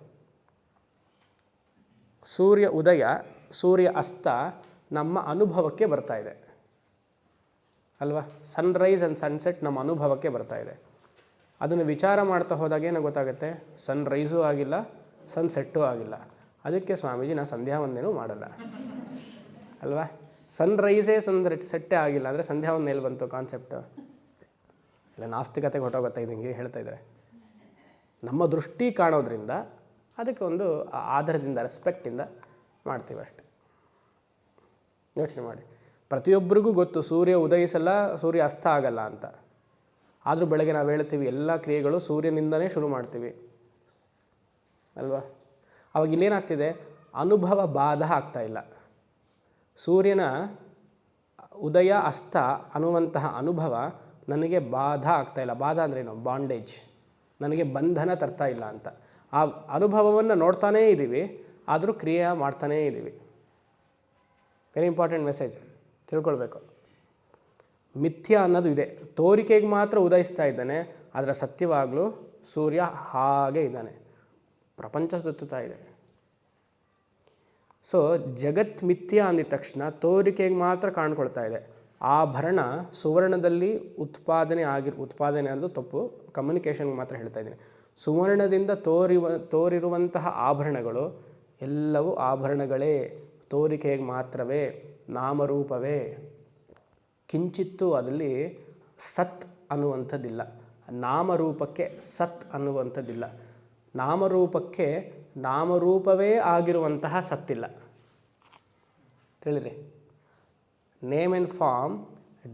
ಸೂರ್ಯ ಉದಯ, ಸೂರ್ಯ ಅಸ್ತ ನಮ್ಮ ಅನುಭವಕ್ಕೆ ಬರ್ತಾ ಇದೆ ಅಲ್ವಾ? ಸನ್ರೈಸ್ ಆ್ಯಂಡ್ ಸನ್ಸೆಟ್ ನಮ್ಮ ಅನುಭವಕ್ಕೆ ಬರ್ತಾ ಇದೆ. ಅದನ್ನು ವಿಚಾರ ಮಾಡ್ತಾ ಹೋದಾಗ ಏನೋ ಗೊತ್ತಾಗುತ್ತೆ, ಸನ್ರೈಸೂ ಆಗಿಲ್ಲ, ಸನ್ಸೆಟ್ಟೂ ಆಗಿಲ್ಲ. ಅದಕ್ಕೆ ಸ್ವಾಮೀಜಿ ನಾನು ಸಂಧ್ಯಾ ವಂದನೆಯೂ ಮಾಡಲ್ಲ ಅಲ್ವಾ? ಸನ್ರೈಸೇ ಸೆಟ್ಟೇ ಆಗಿಲ್ಲ ಅಂದರೆ ಸಂಧ್ಯಾ ವಂದನೆ ಎಲ್ಲಿ ಬಂತು ಕಾನ್ಸೆಪ್ಟು? ಇಲ್ಲ, ನಾಸ್ತಿಕತೆಗೆ ಹೊಟ್ಟೋಗುತ್ತೆ ಇದಂಗೆ ಹೇಳ್ತಾ ಇದ್ದಾರೆ. ನಮ್ಮ ದೃಷ್ಟಿ ಕಾಣೋದ್ರಿಂದ ಅದಕ್ಕೆ ಒಂದು ಆಧಾರದಿಂದ, ರೆಸ್ಪೆಕ್ಟಿಂದ ಮಾಡ್ತೀವಿ ಅಷ್ಟೆ. ಯೋಚನೆ ಮಾಡಿ, ಪ್ರತಿಯೊಬ್ಬರಿಗೂ ಗೊತ್ತು ಸೂರ್ಯ ಉದಯಿಸಲ್ಲ, ಸೂರ್ಯ ಅಸ್ತ ಆಗಲ್ಲ ಅಂತ. ಆದರೂ ಬೆಳಗ್ಗೆ ನಾವು ಹೇಳ್ತೀವಿ ಎಲ್ಲ ಕ್ರಿಯೆಗಳು ಸೂರ್ಯನಿಂದನೇ ಶುರು ಮಾಡ್ತೀವಿ ಅಲ್ವಾ? ಅವಾಗ ಇಲ್ಲೇನಾಗ್ತಿದೆ? ಅನುಭವ ಬಾಧ ಆಗ್ತಾ ಇಲ್ಲ. ಸೂರ್ಯನ ಉದಯ ಅಸ್ತ ಅನ್ನುವಂತಹ ಅನುಭವ ನನಗೆ ಬಾಧ ಆಗ್ತಾಯಿಲ್ಲ. ಬಾಧ ಅಂದ್ರೇನು? ಬಾಂಡೇಜ್. ನನಗೆ ಬಂಧನ ತರ್ತಾ ಇಲ್ಲ ಅಂತ. ಆ ಅನುಭವವನ್ನು ನೋಡ್ತಾನೇ ಇದ್ದೀವಿ, ಆದರೂ ಕ್ರಿಯೆ ಮಾಡ್ತಾನೇ ಇದ್ದೀವಿ. ವೆರಿ ಇಂಪಾರ್ಟೆಂಟ್ ಮೆಸೇಜ್, ತಿಳ್ಕೊಳ್ಬೇಕು. ಮಿಥ್ಯ ಅನ್ನೋದು ಇದೆ. ತೋರಿಕೆಗೆ ಮಾತ್ರ ಉದಯಿಸ್ತಾ ಇದ್ದಾನೆ, ಆದರೆ ಸತ್ಯವಾಗಲೂ ಸೂರ್ಯ ಹಾಗೆ ಇದ್ದಾನೆ, ಪ್ರಪಂಚ ಸುತ್ತುತ್ತಾ ಇದೆ. ಸೊ ಜಗತ್ ಮಿಥ್ಯ ಅಂದಿದ ತಕ್ಷಣ ತೋರಿಕೆಗೆ ಮಾತ್ರ ಕಾಣ್ಕೊಳ್ತಾ ಇದೆ. ಆಭರಣ ಸುವರ್ಣದಲ್ಲಿ ಉತ್ಪಾದನೆ ಅನ್ನೋದು ತಪ್ಪು, ಕಮ್ಯುನಿಕೇಷನ್ಗೆ ಮಾತ್ರ ಹೇಳ್ತಾ ಇದ್ದೀನಿ. ಸುವರ್ಣದಿಂದ ತೋರಿರುವಂತಹ ಆಭರಣಗಳು ಎಲ್ಲವೂ ಆಭರಣಗಳೇ, ತೋರಿಕೆಗೆ ಮಾತ್ರವೇ, ನಾಮರೂಪವೇ. ಕಿಂಚಿತ್ತೂ ಅದರಲ್ಲಿ ಸತ್ ಅನ್ನುವಂಥದ್ದಿಲ್ಲ. ನಾಮರೂಪಕ್ಕೆ ಸತ್ ಅನ್ನುವಂಥದ್ದಿಲ್ಲ. ನಾಮರೂಪಕ್ಕೆ ನಾಮರೂಪವೇ ಆಗಿರುವಂತಹ ಸತ್ತಿಲ್ಲ. ತಿಳಿರಿ, name and form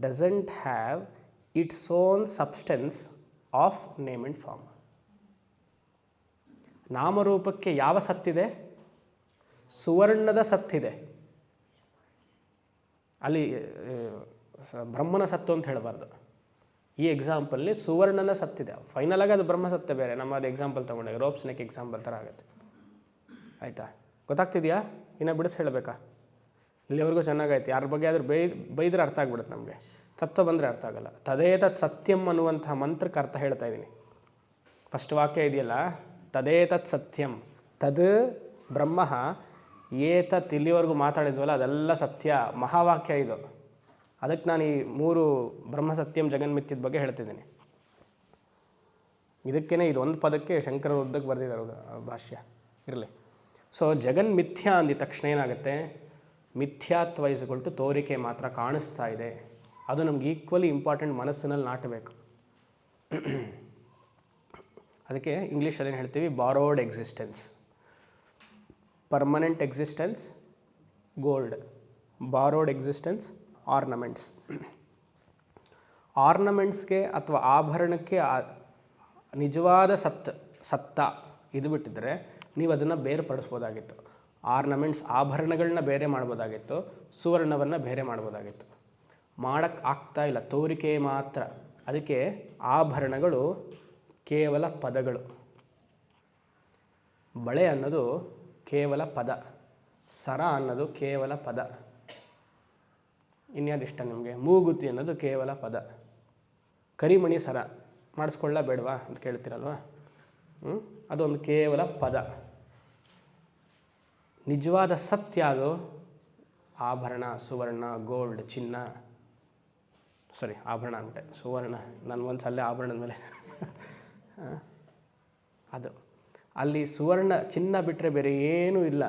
doesn't have its own substance of name and form. ನಾಮರೂಪಕ್ಕೆ ಯಾವ ಸತ್ತಿದೆ? ಸುವರ್ಣದ ಸತ್ತಿದೆ. ಅಲ್ಲಿ ಬ್ರಹ್ಮನ ಸತ್ತು ಅಂತ ಹೇಳಬಾರ್ದು. ಈ ಎಕ್ಸಾಂಪಲ್ಲಿ ಸುವರ್ಣನ ಸತ್ತಿದೆ. ಫೈನಲ್ ಆಗಿ ಅದು ಬ್ರಹ್ಮ ಸತ್ಯ ಬೇರೆ. ನಮ್ಮ ಅದು ಎಕ್ಸಾಂಪಲ್ ತೊಗೊಂಡಾಗ ರೋಪ್ ಸ್ನೇಕ್ ಎಕ್ಸಾಂಪಲ್ ಥರ ಆಗುತ್ತೆ. ಆಯಿತಾ? ಗೊತ್ತಾಗ್ತಿದೆಯಾ? ಇನ್ನು ಬಿಡಿಸಿ ಹೇಳಬೇಕಾ? ಇಲ್ಲಿವರೆಗೂ ಚೆನ್ನಾಗಾಯ್ತು. ಯಾರ ಬಗ್ಗೆ ಆದರೂ ಬೈದ್ರೆ ಅರ್ಥ ಆಗ್ಬಿಡುತ್ತೆ ನಮಗೆ. ತತ್ವ ಬಂದರೆ ಅರ್ಥ ಆಗಲ್ಲ. ತದೇತತ್ ಸತ್ಯಂ ಅನ್ನುವಂತಹ ಮಂತ್ರಕ್ಕೆ ಅರ್ಥ ಹೇಳ್ತಾ ಇದ್ದೀನಿ. ಫಸ್ಟ್ ವಾಕ್ಯ ಇದೆಯಲ್ಲ, ತದೇತತ್ ಸತ್ಯಂ, ತದ್ ಬ್ರಹ್ಮ ಏತತ್ ಇಲ್ಲಿವರೆಗೂ ಮಾತಾಡಿದ್ವಲ್ಲ ಅದೆಲ್ಲ ಸತ್ಯ, ಮಹಾವಾಕ್ಯ ಇದು. ಅದಕ್ಕೆ ನಾನು ಈ 3 ಬ್ರಹ್ಮಸತ್ಯಂ ಜಗನ್ಮಿಥ್ಯದ ಬಗ್ಗೆ ಹೇಳ್ತಿದ್ದೀನಿ. ಇದಕ್ಕೇ ಇದು ಒಂದು ಪದಕ್ಕೆ ಶಂಕರ ಉದ್ದಕ್ಕೆ ಬರೆದಿದ್ದಾರೆ ಭಾಷ್ಯ. ಇರಲಿ. ಸೊ ಜಗನ್ಮಿಥ್ಯ ಅಂದಿದ ತಕ್ಷಣ ಏನಾಗುತ್ತೆ, ಮಿಥ್ಯಾತ್ವ ಇಸ್ಕೊಳ್ತು ತೋರಿಕೆ ಮಾತ್ರ ಕಾಣಿಸ್ತಾ ಇದೆ. ಅದು ನಮ್ಗೆ ಈಕ್ವಲಿ ಇಂಪಾರ್ಟೆಂಟ್, ಮನಸ್ಸಿನಲ್ಲಿ ನಾಟಬೇಕು. ಅದಕ್ಕೆ ಇಂಗ್ಲೀಷಲ್ಲಿ ಏನು ಹೇಳ್ತೀವಿ, ಬಾರೋಡ್ ಎಕ್ಸಿಸ್ಟೆನ್ಸ್. ಪರ್ಮನೆಂಟ್ ಎಕ್ಸಿಸ್ಟೆನ್ಸ್ ಗೋಲ್ಡ್, ಬಾರೋಡ್ ಎಕ್ಸಿಸ್ಟೆನ್ಸ್ ಆರ್ನಮೆಂಟ್ಸ್. ಆರ್ನಮೆಂಟ್ಸ್ಗೆ ಅಥವಾ ಆಭರಣಕ್ಕೆ ನಿಜವಾದ ಸತ್ತ ಇದು ಬಿಟ್ಟಿದ್ದರೆ ನೀವು ಅದನ್ನು ಬೇರ್ಪಡಿಸ್ಬೋದಾಗಿತ್ತು. ಆರ್ನಮೆಂಟ್ಸ್ ಆಭರಣಗಳನ್ನ ಬೇರೆ ಮಾಡ್ಬೋದಾಗಿತ್ತು, ಸುವರ್ಣವನ್ನು ಬೇರೆ ಮಾಡ್ಬೋದಾಗಿತ್ತು. ಮಾಡೋಕ್ಕೆ ಆಗ್ತಾ ಇಲ್ಲ, ತೋರಿಕೆ ಮಾತ್ರ. ಅದಕ್ಕೆ ಆಭರಣಗಳು ಕೇವಲ ಪದಗಳು. ಬಳೆ ಅನ್ನೋದು ಕೇವಲ ಪದ, ಸರ ಅನ್ನೋದು ಕೇವಲ ಪದ. ಇನ್ಯಾದಿಷ್ಟ ನಿಮಗೆ, ಮೂಗುತಿ ಅನ್ನೋದು ಕೇವಲ ಪದ. ಕರಿಮಣಿ ಸರ ಮಾಡಿಸ್ಕೊಳ್ಳ ಬೇಡವಾ ಅಂತ ಕೇಳ್ತೀರಲ್ವ, ಅದೊಂದು ಕೇವಲ ಪದ. ನಿಜವಾದ ಸತ್ಯ ಅದು ಆಭರಣ, ಸುವರ್ಣ, ಗೋಲ್ಡ್, ಚಿನ್ನ. ಸಾರಿ, ಆಭರಣ ಅಂತೆ, ಸುವರ್ಣ. ನನಗೊಂದು ಸಲ ಆಭರಣದ ಮೇಲೆ ಅದು ಅಲ್ಲಿ ಸುವರ್ಣ, ಚಿನ್ನ ಬಿಟ್ಟರೆ ಬೇರೆ ಏನೂ ಇಲ್ಲ.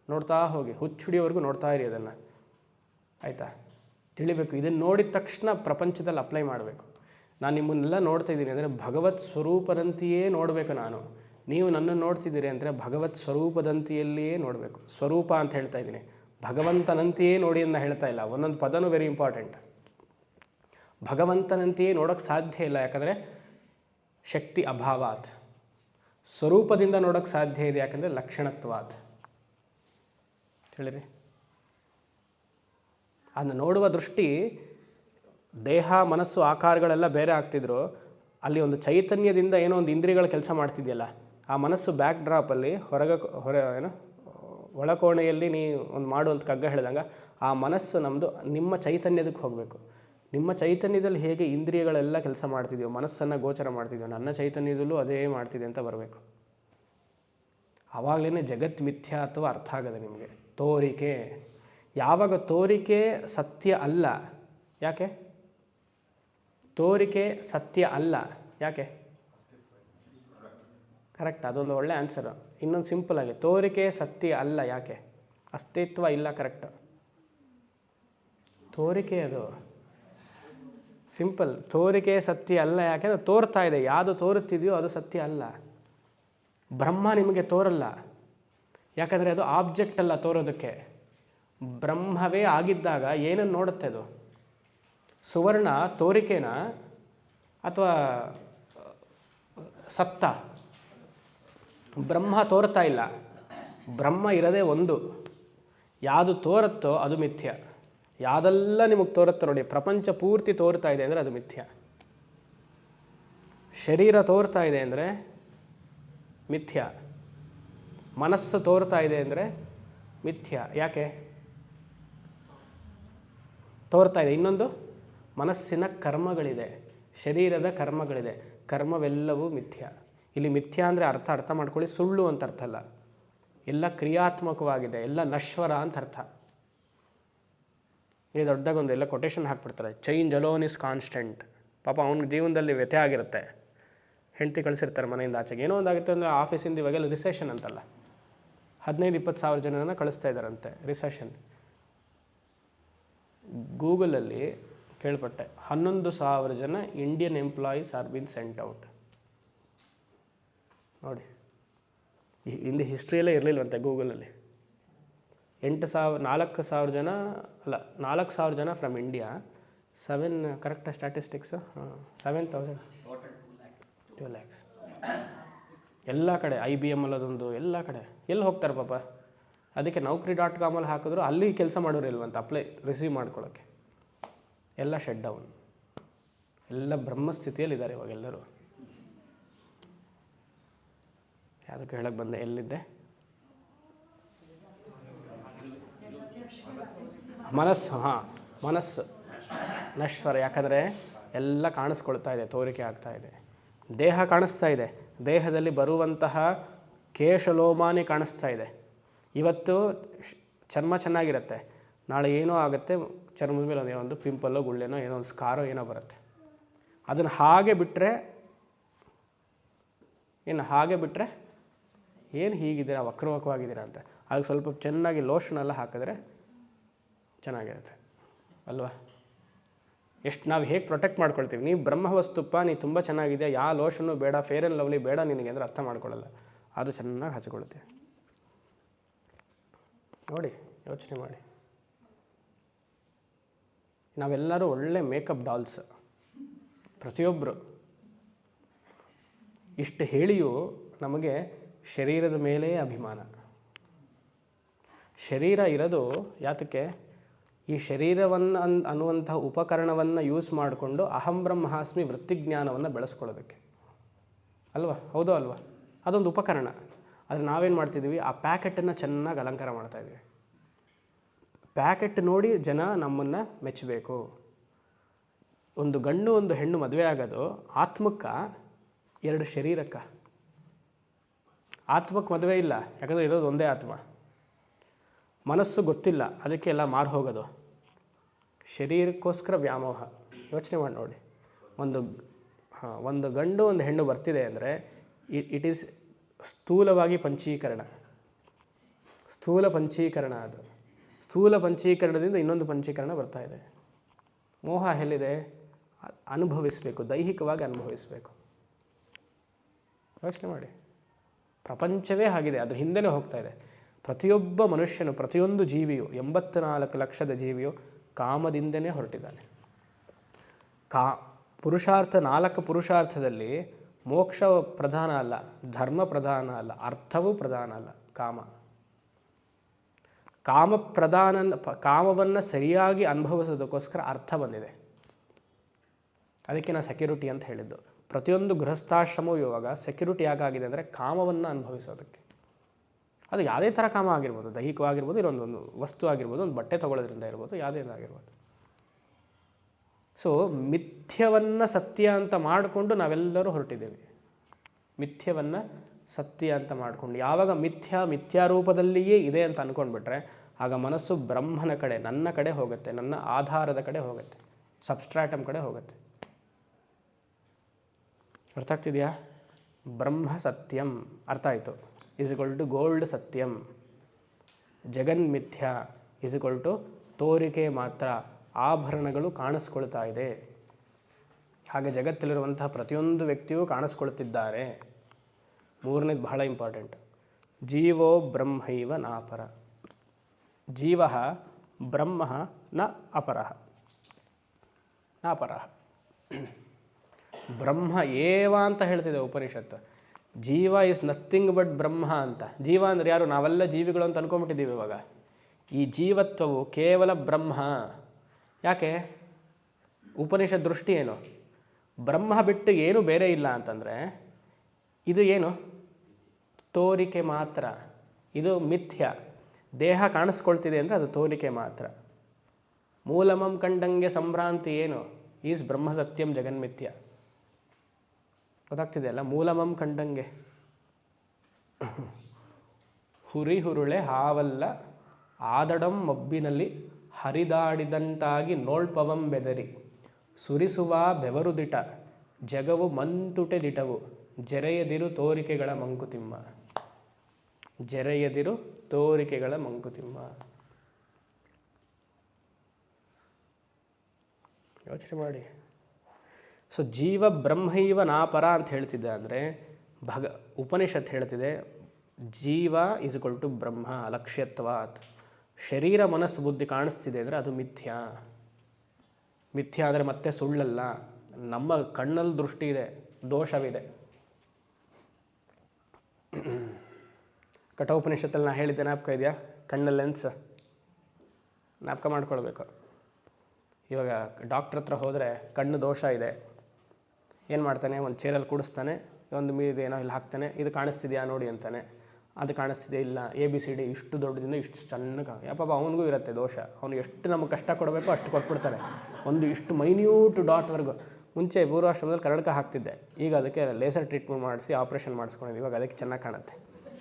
ನೋಡ್ತಾ ಹೋಗಿ, ಹುಚ್ಚುಡಿಯೋವರೆಗೂ ನೋಡ್ತಾ ಇರಿ ಅದನ್ನು. ಆಯಿತಾ? ತಿಳಿಬೇಕು. ಇದನ್ನು ನೋಡಿದ ತಕ್ಷಣ ಪ್ರಪಂಚದಲ್ಲಿ ಅಪ್ಲೈ ಮಾಡಬೇಕು. ನಾನು ನಿಮ್ಮನ್ನೆಲ್ಲ ನೋಡ್ತಾ ಇದ್ದೀನಿ ಅಂದರೆ ಭಗವತ್ ಸ್ವರೂಪದಂತೆಯೇ ನೋಡಬೇಕು ನಾನು. ನೀವು ನನ್ನನ್ನು ನೋಡ್ತಿದ್ದೀರಿ ಅಂದರೆ ಭಗವತ್ ಸ್ವರೂಪದಂತೆಯಲ್ಲಿಯೇ ನೋಡಬೇಕು. ಸ್ವರೂಪ ಅಂತ ಹೇಳ್ತಾ ಇದ್ದೀನಿ, ಭಗವಂತನಂತೆಯೇ ನೋಡಿ ಅಂತ ಹೇಳ್ತಾ ಇಲ್ಲ. ಒಂದೊಂದು ಪದನೂ ವೆರಿ ಇಂಪಾರ್ಟೆಂಟ್. ಭಗವಂತನಂತೆಯೇ ನೋಡೋಕ್ಕೆ ಸಾಧ್ಯ ಇಲ್ಲ, ಯಾಕಂದರೆ ಶಕ್ತಿ ಅಭಾವಾತ್. ಸ್ವರೂಪದಿಂದ ನೋಡೋಕ್ಕೆ ಸಾಧ್ಯ ಇದೆ, ಯಾಕಂದರೆ ಲಕ್ಷಣತ್ವಾತ್. ಹೇಳಿರಿ, ಅದನ್ನು ನೋಡುವ ದೃಷ್ಟಿ, ದೇಹ ಮನಸ್ಸು ಆಕಾರಗಳೆಲ್ಲ ಬೇರೆ ಆಗ್ತಿದ್ರು, ಅಲ್ಲಿ ಒಂದು ಚೈತನ್ಯದಿಂದ ಏನೋ ಒಂದು ಇಂದ್ರಿಯಗಳ ಕೆಲಸ ಮಾಡ್ತಿದೆಯಲ್ಲ, ಆ ಮನಸ್ಸು ಬ್ಯಾಕ್ ಡ್ರಾಪಲ್ಲಿ ಒಳಕೋಣೆಯಲ್ಲಿ ನೀವು ಒಂದು ಮಾಡುವಂಥ ಕಗ್ಗ ಹೇಳಿದಂಗೆ ಆ ಮನಸ್ಸು ನಮ್ಮದು ನಿಮ್ಮ ಚೈತನ್ಯದಕ್ಕೆ ಹೋಗಬೇಕು. ನಿಮ್ಮ ಚೈತನ್ಯದಲ್ಲಿ ಹೇಗೆ ಇಂದ್ರಿಯಗಳೆಲ್ಲ ಕೆಲಸ ಮಾಡ್ತಿದೆಯೋ, ಮನಸ್ಸನ್ನು ಗೋಚರ ಮಾಡ್ತಿದೆಯೋ, ನನ್ನ ಚೈತನ್ಯದಲ್ಲೂ ಅದೇ ಮಾಡ್ತಿದೆ ಅಂತ ಬರಬೇಕು. ಆವಾಗಲೇ ಜಗತ್ ಮಿಥ್ಯಾ ಅಥವಾ ಅರ್ಥ ಆಗದೆ ನಿಮಗೆ. ತೋರಿಕೆ, ಯಾವಾಗ ತೋರಿಕೆ ಸತ್ಯ ಅಲ್ಲ, ಯಾಕೆ? ತೋರಿಕೆ ಸತ್ಯ ಅಲ್ಲ, ಯಾಕೆ? ಕರೆಕ್ಟ್, ಅದೊಂದು ಒಳ್ಳೆ ಆನ್ಸರು. ಇನ್ನೊಂದು ಸಿಂಪಲ್ ಆಗಿ, ತೋರಿಕೆ ಸತ್ಯ ಅಲ್ಲ, ಯಾಕೆ? ಅಸ್ತಿತ್ವ ಇಲ್ಲ. ಕರೆಕ್ಟ್, ತೋರಿಕೆ ಅದು ಸಿಂಪಲ್. ತೋರಿಕೆ ಸತ್ಯ ಅಲ್ಲ, ಯಾಕೆಂದರೆ ತೋರ್ತಾ ಇದೆ. ಯಾವುದು ತೋರುತ್ತಿದೆಯೋ ಅದು ಸತ್ಯ ಅಲ್ಲ. ಬ್ರಹ್ಮ ನಿಮಗೆ ತೋರಲ್ಲ, ಯಾಕಂದರೆ ಅದು ಆಬ್ಜೆಕ್ಟ್ ಅಲ್ಲ ತೋರೋದಕ್ಕೆ. ಬ್ರಹ್ಮವೇ ಆಗಿದ್ದಾಗ ಏನನ್ನು ನೋಡುತ್ತೆ ಅದು? ಸುವರ್ಣ ತೋರಿಕೆನ ಅಥವಾ ಸತ್ತ? ಬ್ರಹ್ಮ ತೋರ್ತಾ ಇಲ್ಲ, ಬ್ರಹ್ಮ ಇರೋದೇ ಒಂದು. ಯಾವುದು ತೋರುತ್ತೋ ಅದು ಮಿಥ್ಯ. ಯಾವುದೆಲ್ಲ ನಿಮಗೆ ತೋರುತ್ತೆ ನೋಡಿ, ಪ್ರಪಂಚ ಪೂರ್ತಿ ತೋರ್ತಾ ಇದೆ ಅಂದರೆ ಅದು ಮಿಥ್ಯ. ಶರೀರ ತೋರ್ತಾ ಇದೆ ಅಂದರೆ ಮಿಥ್ಯ. ಮನಸ್ಸು ತೋರ್ತಾ ಇದೆ ಅಂದರೆ ಮಿಥ್ಯ. ಯಾಕೆ ತೋರ್ತಾ ಇದೆ? ಇನ್ನೊಂದು, ಮನಸ್ಸಿನ ಕರ್ಮಗಳಿದೆ, ಶರೀರದ ಕರ್ಮಗಳಿದೆ. ಕರ್ಮವೆಲ್ಲವೂ ಮಿಥ್ಯ. ಇಲ್ಲಿ ಮಿಥ್ಯ ಅಂದರೆ ಅರ್ಥ ಮಾಡ್ಕೊಳ್ಳಿ, ಸುಳ್ಳು ಅಂತ ಅರ್ಥ ಅಲ್ಲ. ಎಲ್ಲ ಕ್ರಿಯಾತ್ಮಕವಾಗಿದೆ, ಎಲ್ಲ ನಶ್ವರ ಅಂತ ಅರ್ಥ. ಈ ದೊಡ್ಡದಾಗ ಒಂದು ಎಲ್ಲ ಕೊಟೇಶನ್ ಹಾಕ್ಬಿಡ್ತಾರೆ, ಚೇಂಜ್ ಅಲೋನ್ ಇಸ್ ಕಾನ್ಸ್ಟೆಂಟ್. ಪಾಪ ಅವನ ಜೀವನದಲ್ಲಿ ವ್ಯಥೆ ಆಗಿರುತ್ತೆ, ಹೆಂಡತಿ ಕಳಿಸಿರ್ತಾರೆ ಮನೆಯಿಂದ ಆಚೆಗೆ. ಏನೋ ಒಂದಾಗುತ್ತೆ ಅಂದರೆ ಆಫೀಸಿಂದ ಇವಾಗೆಲ್ಲ ರಿಸೆಷನ್ ಅಂತಲ್ಲ, 15-20 ಸಾವಿರ ಜನರನ್ನು ಕಳಿಸ್ತಾ ಇದ್ದಾರಂತೆ ರಿಸೆಷನ್. ಗೂಗಲಲ್ಲಿ ಕೇಳ್ಪಟ್ಟೆ, 11,000 ಜನ Indian employees R bin scent out. ನೋಡಿ, ಹಿಂದೆ ಹಿಸ್ಟ್ರಿಯಲ್ಲೇ ಇರಲಿಲ್ವಂತೆ ಗೂಗಲಲ್ಲಿ. 4,000 ಜನ ಅಲ್ಲ, 4,000 ಜನ from India. 7 correct statistics? 7,000, 2 lakhs ಎಲ್ಲ ಕಡೆ. IBM ಅಲ್ಲದೊಂದು, ಎಲ್ಲ ಕಡೆ ಎಲ್ಲಿ ಹೋಗ್ತಾರೆ ಪಾಪ. ಅದಕ್ಕೆ Naukri.com ಹಾಕಿದ್ರು, ಅಲ್ಲಿ ಕೆಲಸ ಮಾಡೋರು ಇಲ್ವಂತ ಅಪ್ಲೈ ರಿಸೀವ್ ಮಾಡ್ಕೊಳ್ಳೋಕ್ಕೆ. ಎಲ್ಲ ಶಟ್ ಡೌನ್, ಎಲ್ಲ ಬ್ರಹ್ಮಸ್ಥಿತಿಯಲ್ಲಿದ್ದಾರೆ ಇವಾಗೆಲ್ಲರೂ. ಯಾವುದಕ್ಕೆ ಹೇಳಕ್ಕೆ ಬಂದೆ, ಎಲ್ಲಿದ್ದೆ? ಮನಸ್ಸು. ಮನಸ್ಸು ನಶ್ವರ, ಯಾಕಂದರೆ ಎಲ್ಲ ಕಾಣಿಸ್ಕೊಳ್ತಾ ಇದೆ, ತೋರಿಕೆ ಆಗ್ತಾ ಇದೆ. ದೇಹ ಕಾಣಿಸ್ತಾ ಇದೆ, ದೇಹದಲ್ಲಿ ಬರುವಂತಹ ಕೇಶಲೋಮಾನಿ ಕಾಣಿಸ್ತಾ ಇದೆ. ಇವತ್ತು ಚರ್ಮ ಚೆನ್ನಾಗಿರುತ್ತೆ, ನಾಳೆ ಏನೋ ಆಗುತ್ತೆ, ಚರ್ಮದ ಮೇಲೆ ಏನೋ ಒಂದು ಪಿಂಪಲ್ಲೋ ಗುಳ್ಳೆನೋ ಏನೋ ಒಂದು ಸ್ಕಾರೋ ಏನೋ ಬರುತ್ತೆ. ಅದನ್ನು ಹಾಗೆ ಬಿಟ್ಟರೆ ಏನು ಹೀಗಿದ್ದೀರಾ, ವಕ್ರವಕ್ವಾಗಿದ್ದೀರಾ ಅಂತ, ಅದಕ್ಕೆ ಸ್ವಲ್ಪ ಚೆನ್ನಾಗಿ ಲೋಷನೆಲ್ಲ ಹಾಕಿದ್ರೆ ಚೆನ್ನಾಗಿರುತ್ತೆ ಅಲ್ವಾ. ಎಷ್ಟು ನಾವು ಹೇಗೆ ಪ್ರೊಟೆಕ್ಟ್ ಮಾಡ್ಕೊಳ್ತೀವಿ. ನೀವು ಬ್ರಹ್ಮವಸ್ತುಪ್ಪ, ನೀ ತುಂಬ ಚೆನ್ನಾಗಿದೆ, ಯಾವ ಲೋಷನ್ನು ಬೇಡ, ಫೇರ್ ಆ್ಯಂಡ್ ಲವ್ಲಿ ಬೇಡ ನಿನಗೆ ಅಂದರೆ ಅರ್ಥ ಮಾಡ್ಕೊಳ್ಳಲ್ಲ. ಅದು ಚೆನ್ನಾಗಿ ಹಚ್ಕೊಳ್ತೀವಿ. ನೋಡಿ, ಯೋಚನೆ ಮಾಡಿ. ನಾವೆಲ್ಲರೂ ಒಳ್ಳೆ ಮೇಕಪ್ ಡಾಲ್ಸ್, ಪ್ರತಿಯೊಬ್ಬರು. ಇಷ್ಟು ಹೇಳಿಯೂ ನಮಗೆ ಶರೀರದ ಮೇಲೇ ಅಭಿಮಾನ. ಶರೀರ ಇರೋದು ಯಾತಕ್ಕೆ? ಈ ಶರೀರವನ್ನು ಅನ್ನುವಂತಹ ಉಪಕರಣವನ್ನು ಯೂಸ್ ಮಾಡಿಕೊಂಡು ಅಹಂ ಬ್ರಹ್ಮಾಸ್ಮಿ ವೃತ್ತಿಜ್ಞಾನವನ್ನು ಬೆಳೆಸ್ಕೊಳ್ಳೋದಕ್ಕೆ ಅಲ್ವಾ, ಹೌದೋ ಅಲ್ವಾ? ಅದೊಂದು ಉಪಕರಣ. ಆದರೆ ನಾವೇನು ಮಾಡ್ತಿದ್ದೀವಿ, ಆ ಪ್ಯಾಕೆಟನ್ನು ಚೆನ್ನಾಗಿ ಅಲಂಕಾರ ಮಾಡ್ತಾಯಿದ್ದೀವಿ. ಪ್ಯಾಕೆಟ್ ನೋಡಿ ಜನ ನಮ್ಮನ್ನು ಮೆಚ್ಚಬೇಕು. ಒಂದು ಗಂಡು ಒಂದು ಹೆಣ್ಣು ಮದುವೆ ಆಗೋದು ಆತ್ಮಕ್ಕೆ, ಎರಡು ಶರೀರಕ್ಕೆ. ಆತ್ಮಕ್ಕೆ ಮದುವೆ ಇಲ್ಲ, ಯಾಕಂದರೆ ಇರೋದು ಒಂದೇ ಆತ್ಮ. ಮನಸ್ಸು ಗೊತ್ತಿಲ್ಲ, ಅದಕ್ಕೆ ಎಲ್ಲ ಮಾರು ಹೋಗೋದು. ಶರೀರಕ್ಕೋಸ್ಕರ ವ್ಯಾಮೋಹ. ಯೋಚನೆ ಮಾಡಿ ನೋಡಿ, ಒಂದು ಗಂಡು ಒಂದು ಹೆಣ್ಣು ಬರ್ತಿದೆ ಅಂದರೆ ಇಟ್ ಈಸ್ ಸ್ಥೂಲವಾಗಿ ಪಂಚೀಕರಣ. ಸ್ಥೂಲ ಪಂಚೀಕರಣ. ಅದು ಸ್ಥೂಲ ಪಂಚೀಕರಣದಿಂದ ಇನ್ನೊಂದು ಪಂಚೀಕರಣ ಬರ್ತಾ ಇದೆ. ಮೋಹ ಎಲ್ಲಿದೆ? ಅನುಭವಿಸಬೇಕು, ದೈಹಿಕವಾಗಿ ಅನುಭವಿಸಬೇಕು. ಯೋಚನೆ ಮಾಡಿ, ಪ್ರಪಂಚವೇ ಆಗಿದೆ, ಅದ್ರ ಹಿಂದೆನೇ ಹೋಗ್ತಾ ಇದೆ. ಪ್ರತಿಯೊಬ್ಬ ಮನುಷ್ಯನು, ಪ್ರತಿಯೊಂದು ಜೀವಿಯು, 84 ಲಕ್ಷದ ಜೀವಿಯು ಕಾಮದಿಂದನೇ ಹೊರಟಿದ್ದಾನೆ. ಪುರುಷಾರ್ಥ, 4 ಪುರುಷಾರ್ಥದಲ್ಲಿ ಮೋಕ್ಷ ಪ್ರಧಾನ ಅಲ್ಲ, ಧರ್ಮ ಪ್ರಧಾನ ಅಲ್ಲ, ಅರ್ಥವೂ ಪ್ರಧಾನ ಅಲ್ಲ. ಕಾಮವನ್ನು ಸರಿಯಾಗಿ ಅನುಭವಿಸೋದಕ್ಕೋಸ್ಕರ ಅರ್ಥ ಬಂದಿದೆ. ಅದಕ್ಕೆ ನಾನು ಸೆಕ್ಯೂರಿಟಿ ಅಂತ ಹೇಳಿದ್ದು. ಪ್ರತಿಯೊಂದು ಗೃಹಸ್ಥಾಶ್ರಮವೂ ಇವಾಗ ಸೆಕ್ಯೂರಿಟಿ ಯಾಕಾಗಿದೆ ಅಂದರೆ ಕಾಮವನ್ನು ಅನುಭವಿಸೋದಕ್ಕೆ. ಅದು ಯಾವುದೇ ಥರ ಕಾಮ ಆಗಿರ್ಬೋದು, ದೈಹಿಕವಾಗಿರ್ಬೋದು, ಇಲ್ಲೊಂದೊಂದು ವಸ್ತು ಆಗಿರ್ಬೋದು, ಒಂದು ಬಟ್ಟೆ ತೊಗೊಳ್ಳೋದ್ರಿಂದ ಇರ್ಬೋದು, ಯಾವುದೇನಾಗಿರ್ಬೋದು. ಸೊ ಮಿಥ್ಯವನ್ನು ಸತ್ಯ ಅಂತ ಮಾಡಿಕೊಂಡು ನಾವೆಲ್ಲರೂ ಹೊರಟಿದ್ದೇವೆ. ಮಿಥ್ಯವನ್ನು ಸತ್ಯ ಅಂತ ಮಾಡಿಕೊಂಡು ಯಾವಾಗ ಮಿಥ್ಯಾರೂಪದಲ್ಲಿಯೇ ಇದೆ ಅಂತ ಅಂದ್ಕೊಂಡ್ಬಿಟ್ರೆ ಆಗ ಮನಸ್ಸು ಬ್ರಹ್ಮನ ಕಡೆ, ನನ್ನ ಕಡೆ ಹೋಗುತ್ತೆ, ನನ್ನ ಆಧಾರದ ಕಡೆ ಹೋಗುತ್ತೆ, ಸಬ್ಸ್ಟ್ರಾಟಮ್ ಕಡೆ ಹೋಗುತ್ತೆ. ಅರ್ಥ ಆಗ್ತಿದೆಯಾ? ಬ್ರಹ್ಮ ಸತ್ಯಂ ಅರ್ಥ ಆಯಿತು. = ಗೋಲ್ಡ್ ಸತ್ಯಂ. ಜಗನ್ಮಿಥ್ಯ = ತೋರಿಕೆ ಮಾತ್ರ, ಆಭರಣಗಳು ಕಾಣಿಸ್ಕೊಳ್ತಾ ಇದೆ. ಹಾಗೆ ಜಗತ್ತಲ್ಲಿರುವಂತಹ ಪ್ರತಿಯೊಂದು ವ್ಯಕ್ತಿಯೂ ಕಾಣಿಸ್ಕೊಳ್ತಿದ್ದಾರೆ. ಮೂರನೇದು ಬಹಳ ಇಂಪಾರ್ಟೆಂಟ್. ಜೀವೋ ಬ್ರಹ್ಮೈವ ನಾಪರ. ಜೀವ ಬ್ರಹ್ಮ ನ ಅಪರಃ. ನಾಪರಃ. ಬ್ರಹ್ಮ ಏವ ಅಂತ ಹೇಳ್ತಿದೆ ಉಪನಿಷತ್ತು. ಜೀವ ಈಸ್ ನಥಿಂಗ್ ಬಟ್ ಬ್ರಹ್ಮ ಅಂತ. ಜೀವ ಅಂದರೆ ಯಾರು? ನಾವೆಲ್ಲ ಜೀವಿಗಳು ಅಂತ ಅಂದ್ಕೊಂಡ್ಬಿಟ್ಟಿದ್ದೀವಿ ಇವಾಗ. ಈ ಜೀವತ್ವವು ಕೇವಲ ಬ್ರಹ್ಮ. ಯಾಕೆ? ಉಪನಿಷತ್ ದೃಷ್ಟಿ ಏನು? ಬ್ರಹ್ಮ ಬಿಟ್ಟು ಏನು ಬೇರೆ ಇಲ್ಲ ಅಂತಂದರೆ ಇದು ಏನು? ತೋರಿಕೆ ಮಾತ್ರ. ಇದು ಮಿಥ್ಯ. ದೇಹ ಕಾಣಿಸ್ಕೊಳ್ತಿದೆ ಅಂದರೆ ಅದು ತೋರಿಕೆ ಮಾತ್ರ. ಮೂಲಮಂ ಕಂಡಂಗೆ ಸಂಭ್ರಾಂತಿ ಏನು? ಈಸ್ ಬ್ರಹ್ಮ ಸತ್ಯಂ ಜಗನ್ಮಿಥ್ಯ. ಗೊತ್ತಾಗ್ತಿದೆಯಲ್ಲ? ಮೂಲಮಂ ಕಂಡಂಗೆ. ಹುರಿಹುರುಳೆ ಹಾವಲ್ಲ ಆದಡಂ ಮಬ್ಬಿನಲ್ಲಿ ಹರಿದಾಡಿದಂತಾಗಿ ನೋಳ್ಪವಂ ಬೆದರಿ ಸುರಿಸುವ ಬೆವರುದಿಟ ಜಗವು ಮಂತುಟೆದಿಟವು ಜರೆಯದಿರು ತೋರಿಕೆಗಳ ಮಂಕುತಿಮ್ಮ. ಜರೆಯದಿರು ತೋರಿಕೆಗಳ ಮಂಕುತಿಮ್ಮ. ಯೋಚನೆ ಮಾಡಿ. ಸೊ ಜೀವ ಬ್ರಹ್ಮೈವ ನಾಪರ ಅಂತ ಹೇಳ್ತಿದ್ದೆ ಅಂದರೆ ಉಪನಿಷತ್ ಹೇಳ್ತಿದೆ ಜೀವ = ಬ್ರಹ್ಮ ಅಲಕ್ಷ್ಯತ್ವಾತ್. ಶರೀರ ಮನಸ್ಸು ಬುದ್ಧಿ ಕಾಣಿಸ್ತಿದೆ ಅಂದರೆ ಅದು ಮಿಥ್ಯಾ. ಮಿಥ್ಯಾ ಅಂದರೆ ಮತ್ತೆ ಸುಳ್ಳಲ್ಲ. ನಮ್ಮ ಕಣ್ಣಲ್ಲಿ ದೃಷ್ಟಿ ಇದೆ, ದೋಷವಿದೆ. ಕಠೋಪನಿಷತ್ತಲ್ಲಿ ನಾನು ಹೇಳಿದ್ದೆ, ಜ್ಞಾಪಕ ಇದೆಯಾ? ಕಣ್ಣಲ್ಲಿ ಲೆನ್ಸ್ ಜ್ಞಾಪಕ ಮಾಡ್ಕೊಳ್ಬೇಕು. ಇವಾಗ ಡಾಕ್ಟ್ರ್ ಹತ್ರ ಹೋದರೆ ಕಣ್ಣು ದೋಷ ಇದೆ, ಏನು ಮಾಡ್ತಾನೆ? ಒಂದು ಚೇರಲ್ಲಿ ಕೂಡಿಸ್ತಾನೆ, ಒಂದು ಏನೋ ಇಲ್ಲಿ ಹಾಕ್ತಾನೆ, ಇದು ಕಾಣಿಸ್ತಿದೆಯಾ ನೋಡಿ ಅಂತಾನೆ. ಅದು ಕಾಣಿಸ್ತಿದೆ, ಇಲ್ಲ ABCD ಇಷ್ಟು ದೊಡ್ಡದಿಂದ ಇಷ್ಟು ಸಣ್ಣಗೆ. ಪಾಪ ಅವನಿಗೂ ಇರುತ್ತೆ ದೋಷ. ಅವನು ಎಷ್ಟು ನಮಗೆ ಕಷ್ಟ ಕೊಡಬೇಕು ಅಷ್ಟು ಕೊಟ್ಬಿಡ್ತಾರೆ. ಒಂದು ಇಷ್ಟು ಮೈನ್ಯೂಟ್ ಡಾಟ್ವರೆಗೂ. ಮುಂಚೆ ಪೂರ್ವಾಶ್ರಮದಲ್ಲಿ ಕನ್ನಡಕ ಹಾಕ್ತಿದ್ದೆ, ಈಗ ಅದಕ್ಕೆ ಲೇಸರ್ ಟ್ರೀಟ್ಮೆಂಟ್ ಮಾಡಿಸಿ ಆಪ್ರೇಷನ್ ಮಾಡಿಸ್ಕೊಂಡಿದ್ದೆ. ಇವಾಗ ಅದಕ್ಕೆ ಚೆನ್ನಾಗಿ ಕಾಣುತ್ತೆ.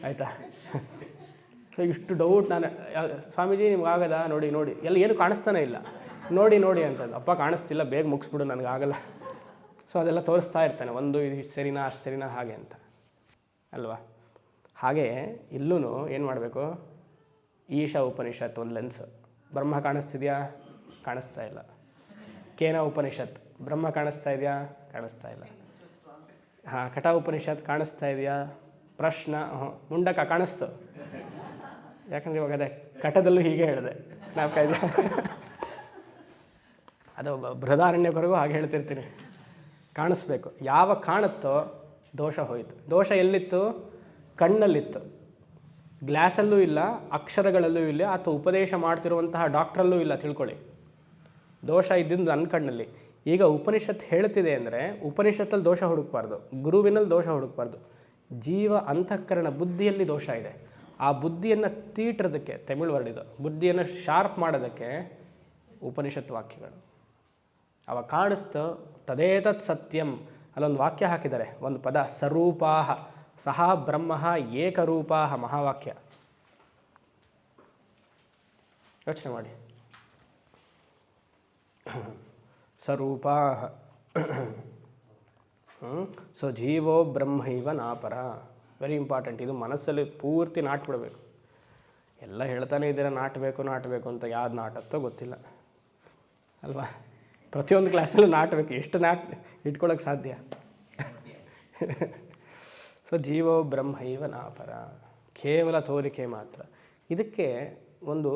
ಆಯಿತಾ? ಸೊ ಇಷ್ಟು ಡೌಟ್ ನಾನು ಸ್ವಾಮೀಜಿ ನಿಮ್ಗಾಗದ ನೋಡಿ ನೋಡಿ ಎಲ್ಲ ಏನು ಕಾಣಿಸ್ತಾನೆ ಇಲ್ಲ, ನೋಡಿ ನೋಡಿ ಅಂತದ್ದು. ಅಪ್ಪ ಕಾಣಿಸ್ತಿಲ್ಲ, ಬೇಗ ಮುಗಿಸ್ಬಿಡು, ನನಗಾಗಲ್ಲ. ಸೊ ಅದೆಲ್ಲ ತೋರಿಸ್ತಾ ಇರ್ತಾನೆ, ಒಂದು ಇದು ಸರಿನಾ ಅಷ್ಟು ಸರಿನಾ ಹಾಗೆ ಅಂತ ಅಲ್ವಾ. ಹಾಗೆ ಇಲ್ಲೂ ಏನು ಮಾಡಬೇಕು, ಈಶಾ ಉಪನಿಷತ್ ಒಂದು ಲೆನ್ಸ್. ಬ್ರಹ್ಮ ಕಾಣಿಸ್ತಿದೆಯಾ? ಕಾಣಿಸ್ತಾ ಇಲ್ಲ. ಕೇನ ಉಪನಿಷತ್ ಬ್ರಹ್ಮ ಕಾಣಿಸ್ತಾ ಇದೆಯಾ? ಕಾಣಿಸ್ತಾ ಇಲ್ಲ. ಹಾಂ, ಕಟ ಉಪನಿಷತ್ ಕಾಣಿಸ್ತಾ ಇದೆಯಾ? ಪ್ರಶ್ನ ಮುಂಡಕ ಕಾಣಿಸ್ತು. ಯಾಕಂದರೆ ಇವಾಗ ಅದೇ ಕಟದಲ್ಲೂ ಹೀಗೆ ಹೇಳಿದೆ ನಾವು ಕಾಯ್ದೆ. ಅದು ಬೃಹದಾರಣ್ಯಕರಿಗೂ ಹಾಗೆ ಹೇಳ್ತಿರ್ತೀನಿ, ಕಾಣಿಸ್ಬೇಕು. ಯಾವ ಕಾಣುತ್ತೋ ದೋಷ ಹೋಯಿತು. ದೋಷ ಎಲ್ಲಿತ್ತು? ಕಣ್ಣಲ್ಲಿತ್ತು. ಗ್ಲಾಸಲ್ಲೂ ಇಲ್ಲ, ಅಕ್ಷರಗಳಲ್ಲೂ ಇಲ್ಲ, ಅಥವಾ ಉಪದೇಶ ಮಾಡ್ತಿರುವಂತಹ ಡಾಕ್ಟ್ರಲ್ಲೂ ಇಲ್ಲ, ತಿಳ್ಕೊಳ್ಳಿ. ದೋಷ ಇದ್ದಿದ್ದು ನನ್ನ ಕಣ್ಣಲ್ಲಿ. ಈಗ ಉಪನಿಷತ್ ಹೇಳ್ತಿದೆ ಅಂದರೆ ಉಪನಿಷತ್ತಲ್ಲಿ ದೋಷ ಹುಡುಕಬಾರ್ದು, ಗುರುವಿನಲ್ಲಿ ದೋಷ ಹುಡುಕಬಾರ್ದು. ಜೀವ ಅಂತಃಕರಣ ಬುದ್ಧಿಯಲ್ಲಿ ದೋಷ ಇದೆ. ಆ ಬುದ್ಧಿಯನ್ನು ತೀಟ್ರದಕ್ಕೆ, ತಮಿಳು ವರ್ಡ್ ಇದು, ಬುದ್ಧಿಯನ್ನು ಶಾರ್ಪ್ ಮಾಡೋದಕ್ಕೆ ಉಪನಿಷತ್ ವಾಕ್ಯಗಳು. ಅವ ಕಾಣಿಸ್ತು. ತದೇತತ್ ಸತ್ಯಂ ಅಲ್ಲೊಂದು ವಾಕ್ಯ ಹಾಕಿದ್ದಾರೆ, ಒಂದು ಪದ, ಸ್ವರೂಪಾಹ ಸಹ ಬ್ರಹ್ಮ ಏಕರೂಪಾಹ, ಮಹಾವಾಕ್ಯ. ಯೋಚನೆ ಮಾಡಿ. ಸ್ವರೂಪಾಹ. ಸೊ ಜೀವೋ ಬ್ರಹ್ಮೈವ ನಾಪರ. Very important. ಇದು ಮನಸ್ಸಲ್ಲಿ ಪೂರ್ತಿ ನಾಟ್ಬಿಡ್ಬೇಕು. ಎಲ್ಲ ಹೇಳ್ತಾನೆ ಇದ್ದೀರಾ ನಾಟಬೇಕು ನಾಟಬೇಕು ಅಂತ, ಯಾವ್ದು ನಾಟತ್ತೋ ಗೊತ್ತಿಲ್ಲ ಅಲ್ವಾ. ಪ್ರತಿಯೊಂದು ಕ್ಲಾಸಲ್ಲೂ ನಾಟಬೇಕು. ಎಷ್ಟು ಇಟ್ಕೊಳ್ಳೋಕೆ ಸಾಧ್ಯ? ಸೊ ಜೀವೋ ಬ್ರಹ್ಮೈವ ನಾಪರ, ಕೇವಲ ತೋರಿಕೆ ಮಾತ್ರ. ಇದಕ್ಕೆ ಒಂದು